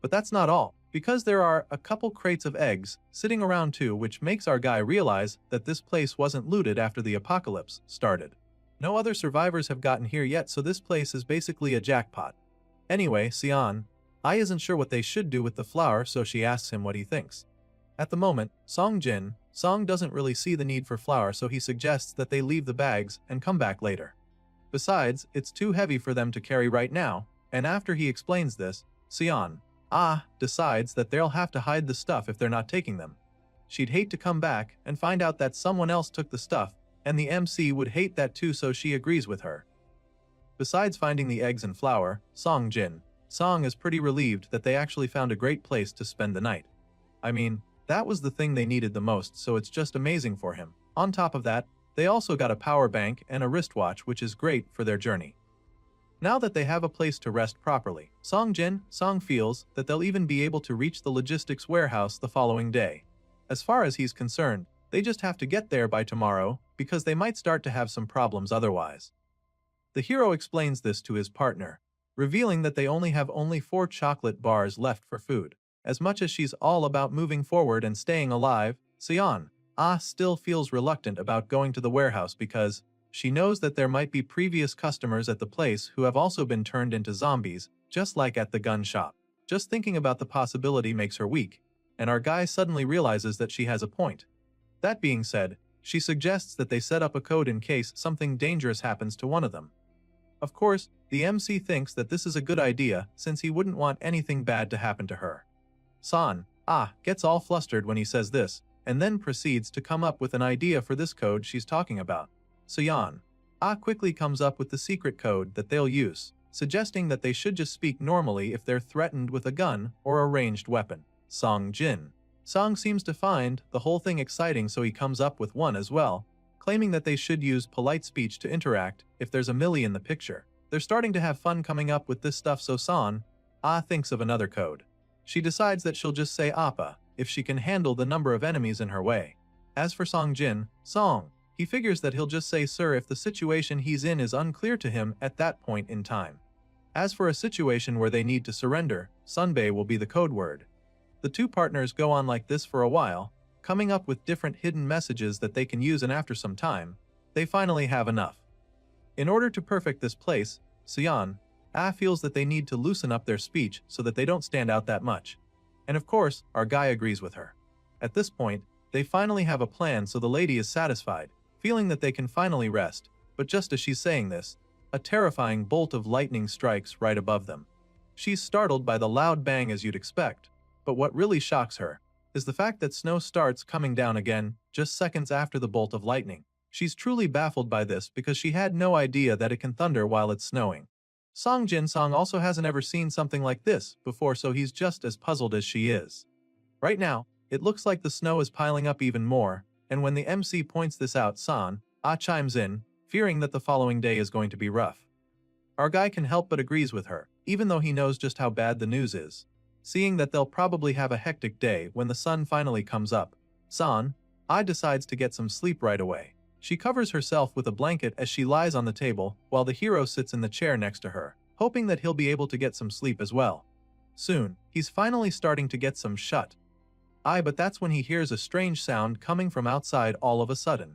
But that's not all, because there are a couple crates of eggs sitting around too, which makes our guy realize that this place wasn't looted after the apocalypse started. No other survivors have gotten here yet, so this place is basically a jackpot. Anyway, Sion isn't sure what they should do with the flour, so she asks him what he thinks. At the moment, Song doesn't really see the need for flour, so he suggests that they leave the bags and come back later. Besides, it's too heavy for them to carry right now, and after he explains this, Sion decides that they'll have to hide the stuff if they're not taking them. She'd hate to come back and find out that someone else took the stuff, and the MC would hate that too, so she agrees with her. Besides finding the eggs and flour, Song is pretty relieved that they actually found a great place to spend the night. I mean, that was the thing they needed the most, so it's just amazing for him. On top of that, they also got a power bank and a wristwatch, which is great for their journey. Now that they have a place to rest properly, Song feels that they'll even be able to reach the logistics warehouse the following day. As far as he's concerned, they just have to get there by tomorrow, because they might start to have some problems otherwise. The hero explains this to his partner, revealing that they only have 4 chocolate bars left for food. As much as she's all about moving forward and staying alive, Sion still feels reluctant about going to the warehouse because she knows that there might be previous customers at the place who have also been turned into zombies, just like at the gun shop. Just thinking about the possibility makes her weak, and our guy suddenly realizes that she has a point. That being said, she suggests that they set up a code in case something dangerous happens to one of them. Of course, the MC thinks that this is a good idea since he wouldn't want anything bad to happen to her. San gets all flustered when he says this, and then proceeds to come up with an idea for this code she's talking about. Sion quickly comes up with the secret code that they'll use, suggesting that they should just speak normally if they're threatened with a gun or a ranged weapon. Song seems to find the whole thing exciting, so he comes up with one as well, claiming that they should use polite speech to interact if there's a Millie in the picture. They're starting to have fun coming up with this stuff, so San thinks of another code. She decides that she'll just say Appa if she can handle the number of enemies in her way. As for Song, he figures that he'll just say sir if the situation he's in is unclear to him at that point in time. As for a situation where they need to surrender, Sunbae will be the code word. The two partners go on like this for a while, coming up with different hidden messages that they can use, and after some time, they finally have enough. In order to perfect this place, Sion feels that they need to loosen up their speech so that they don't stand out that much. And of course, our guy agrees with her. At this point, they finally have a plan, so the lady is satisfied, feeling that they can finally rest, but just as she's saying this, a terrifying bolt of lightning strikes right above them. She's startled by the loud bang as you'd expect, but what really shocks her is the fact that snow starts coming down again just seconds after the bolt of lightning. She's truly baffled by this because she had no idea that it can thunder while it's snowing. Song also hasn't ever seen something like this before, so he's just as puzzled as she is. Right now, it looks like the snow is piling up even more, and when the MC points this out, San chimes in, fearing that the following day is going to be rough. Our guy can help but agrees with her, even though he knows just how bad the news is. Seeing that they'll probably have a hectic day when the sun finally comes up, San decides to get some sleep right away. She covers herself with a blanket as she lies on the table while the hero sits in the chair next to her, hoping that he'll be able to get some sleep as well. Soon, he's finally starting to get some shut-eye, but that's when he hears a strange sound coming from outside all of a sudden.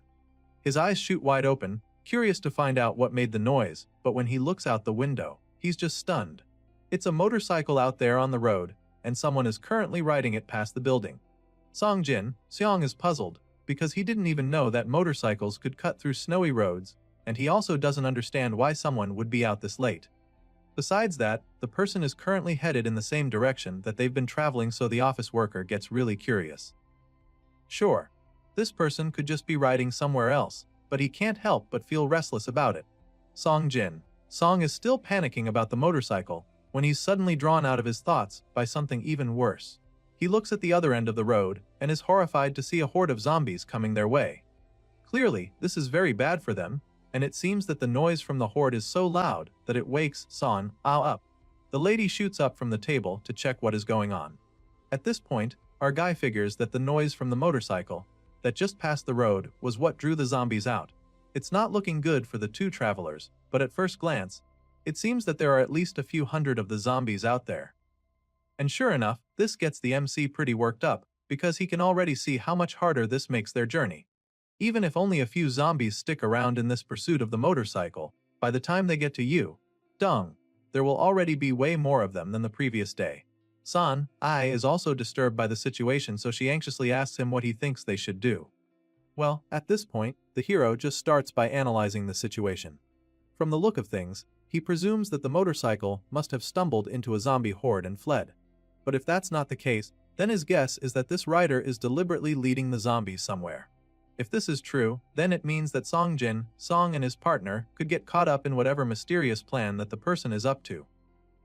His eyes shoot wide open, curious to find out what made the noise, but when he looks out the window, he's just stunned. It's a motorcycle out there on the road, and someone is currently riding it past the building. Seong is puzzled, because he didn't even know that motorcycles could cut through snowy roads, and he also doesn't understand why someone would be out this late. Besides that, the person is currently headed in the same direction that they've been traveling, so the office worker gets really curious. Sure, this person could just be riding somewhere else, but he can't help but feel restless about it. Song is still panicking about the motorcycle when he's suddenly drawn out of his thoughts by something even worse. He looks at the other end of the road and is horrified to see a horde of zombies coming their way. Clearly, this is very bad for them, and it seems that the noise from the horde is so loud that it wakes Son up. The lady shoots up from the table to check what is going on. At this point, our guy figures that the noise from the motorcycle that just passed the road was what drew the zombies out. It's not looking good for the two travelers, but at first glance, it seems that there are at least a few hundred of the zombies out there. And sure enough, this gets the MC pretty worked up, because he can already see how much harder this makes their journey. Even if only a few zombies stick around in this pursuit of the motorcycle, by the time they get to you, there will already be way more of them than the previous day. Son is also disturbed by the situation, so she anxiously asks him what he thinks they should do. Well, at this point, the hero just starts by analyzing the situation. From the look of things, he presumes that the motorcycle must have stumbled into a zombie horde and fled. But if that's not the case, then his guess is that this rider is deliberately leading the zombies somewhere. If this is true, then it means that Song and his partner could get caught up in whatever mysterious plan that the person is up to.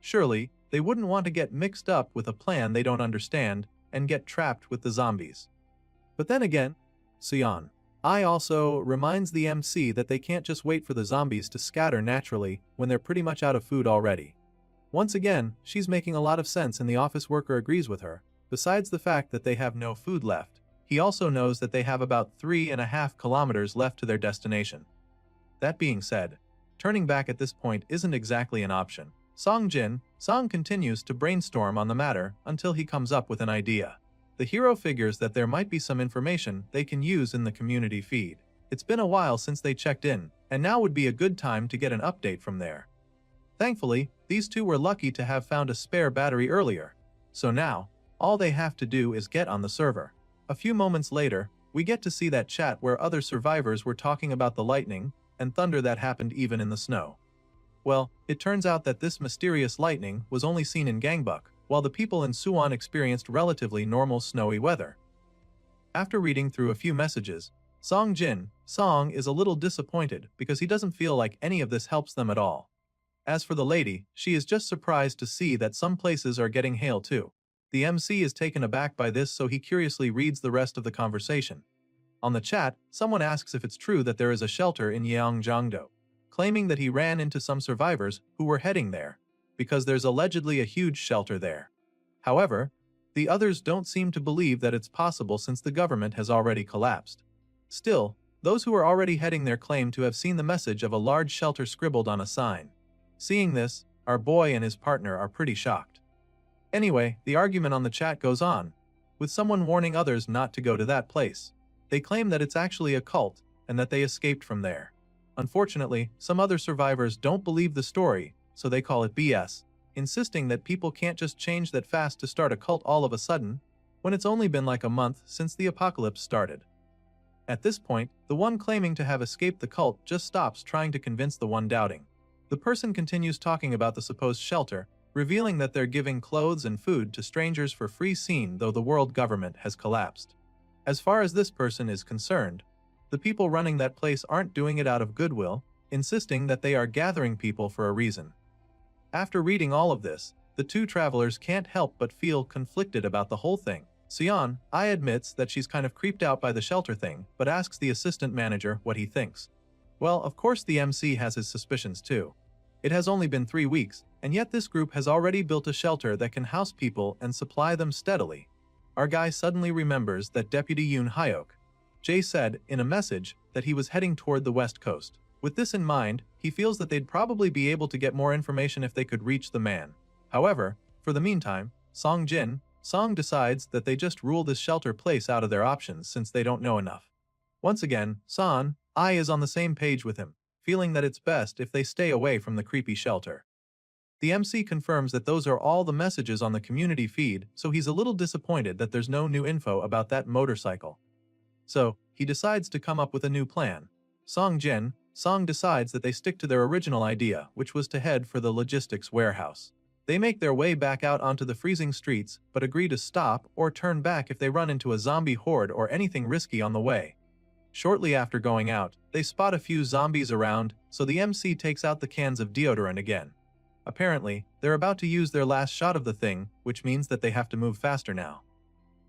Surely, they wouldn't want to get mixed up with a plan they don't understand and get trapped with the zombies. But then again, Seon also reminds the MC that they can't just wait for the zombies to scatter naturally when they're pretty much out of food already. Once again, she's making a lot of sense and the office worker agrees with her. Besides the fact that they have no food left, he also knows that they have about 3.5 kilometers left to their destination. That being said, turning back at this point isn't exactly an option. Song continues to brainstorm on the matter until he comes up with an idea. The hero figures that there might be some information they can use in the community feed. It's been a while since they checked in, and now would be a good time to get an update from there. Thankfully, these two were lucky to have found a spare battery earlier, so now, all they have to do is get on the server. A few moments later, we get to see that chat where other survivors were talking about the lightning and thunder that happened even in the snow. Well, it turns out that this mysterious lightning was only seen in Gangbuk, while the people in Suwon experienced relatively normal snowy weather. After reading through a few messages, Song is a little disappointed because he doesn't feel like any of this helps them at all. As for the lady, she is just surprised to see that some places are getting hail too. The MC is taken aback by this, so he curiously reads the rest of the conversation. On the chat, someone asks if it's true that there is a shelter in Yeongjongdo, claiming that he ran into some survivors who were heading there, because there's allegedly a huge shelter there. However, the others don't seem to believe that it's possible since the government has already collapsed. Still, those who are already heading there claim to have seen the message of a large shelter scribbled on a sign. Seeing this, our boy and his partner are pretty shocked. Anyway, the argument on the chat goes on, with someone warning others not to go to that place. They claim that it's actually a cult, and that they escaped from there. Unfortunately, some other survivors don't believe the story, so they call it BS, insisting that people can't just change that fast to start a cult all of a sudden, when it's only been like a month since the apocalypse started. At this point, the one claiming to have escaped the cult just stops trying to convince the one doubting. The person continues talking about the supposed shelter, revealing that they're giving clothes and food to strangers for free, though the world government has collapsed. As far as this person is concerned, the people running that place aren't doing it out of goodwill, insisting that they are gathering people for a reason. After reading all of this, the two travelers can't help but feel conflicted about the whole thing. Seon admits that she's kind of creeped out by the shelter thing, but asks the assistant manager what he thinks. Well, of course the MC has his suspicions too. It has only been 3 weeks, and yet this group has already built a shelter that can house people and supply them steadily. Our guy suddenly remembers that Deputy Yoon Hyok Jae said in a message that he was heading toward the west coast. With this in mind, he feels that they'd probably be able to get more information if they could reach the man. However, for the meantime, Song decides that they just rule this shelter place out of their options since they don't know enough. Once again, I is on the same page with him, feeling that it's best if they stay away from the creepy shelter. The MC confirms that those are all the messages on the community feed, so he's a little disappointed that there's no new info about that motorcycle. So, he decides to come up with a new plan. Song decides that they stick to their original idea, which was to head for the logistics warehouse. They make their way back out onto the freezing streets, but agree to stop or turn back if they run into a zombie horde or anything risky on the way. Shortly after going out, they spot a few zombies around, so the MC takes out the cans of deodorant again. Apparently, they're about to use their last shot of the thing, which means that they have to move faster now.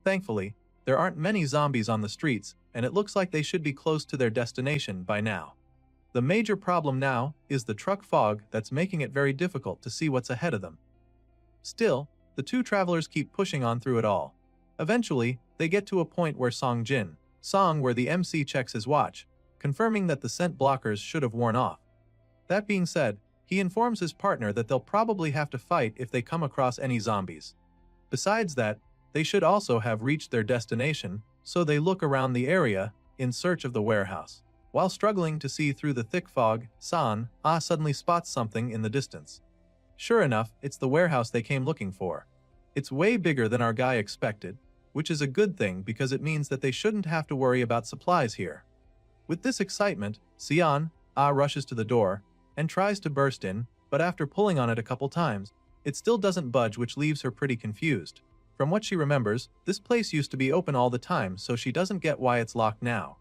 Thankfully, there aren't many zombies on the streets, and it looks like they should be close to their destination by now. The major problem now is the truck fog that's making it very difficult to see what's ahead of them. Still, the two travelers keep pushing on through it all. Eventually, they get to a point where where the MC checks his watch, confirming that the scent blockers should have worn off. That being said, he informs his partner that they'll probably have to fight if they come across any zombies. Besides that, they should also have reached their destination, so they look around the area in search of the warehouse. While struggling to see through the thick fog, suddenly spots something in the distance. Sure enough, it's the warehouse they came looking for. It's way bigger than our guy expected, which is a good thing because it means that they shouldn't have to worry about supplies here. With this excitement, rushes to the door and tries to burst in, but after pulling on it a couple times, it still doesn't budge, which leaves her pretty confused. From what she remembers, this place used to be open all the time, so she doesn't get why it's locked now.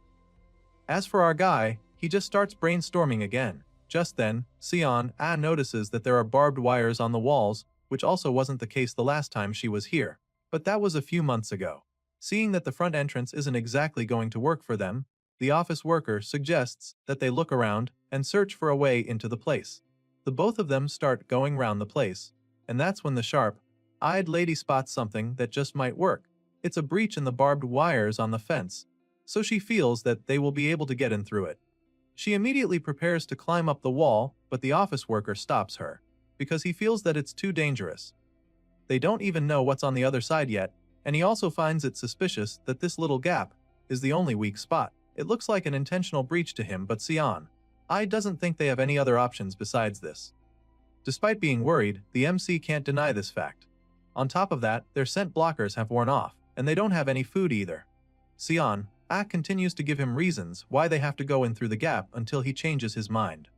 As for our guy, he just starts brainstorming again. Just then, notices that there are barbed wires on the walls, which also wasn't the case the last time she was here. But that was a few months ago. Seeing that the front entrance isn't exactly going to work for them, the office worker suggests that they look around and search for a way into the place. The both of them start going round the place, and that's when the sharp-eyed lady spots something that just might work. It's a breach in the barbed wires on the fence, so she feels that they will be able to get in through it. She immediately prepares to climb up the wall, but the office worker stops her, because he feels that it's too dangerous. They don't even know what's on the other side yet, and he also finds it suspicious that this little gap is the only weak spot. It looks like an intentional breach to him, but doesn't think they have any other options besides this. Despite being worried, the MC can't deny this fact. On top of that, their scent blockers have worn off, and they don't have any food either. Continues to give him reasons why they have to go in through the gap until he changes his mind.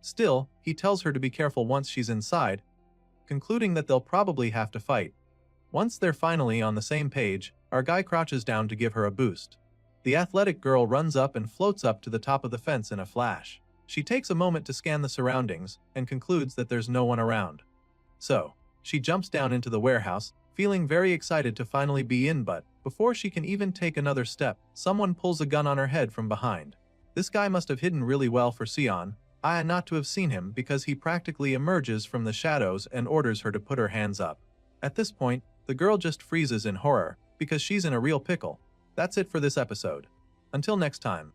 Still, he tells her to be careful once she's inside, concluding that they'll probably have to fight. Once they're finally on the same page, our guy crouches down to give her a boost. The athletic girl runs up and floats up to the top of the fence in a flash. She takes a moment to scan the surroundings and concludes that there's no one around. So, she jumps down into the warehouse, feeling very excited to finally be in, but before she can even take another step, someone pulls a gun on her head from behind. This guy must have hidden really well for not to have seen him because he practically emerges from the shadows and orders her to put her hands up. At this point, the girl just freezes in horror because she's in a real pickle. That's it for this episode. Until next time.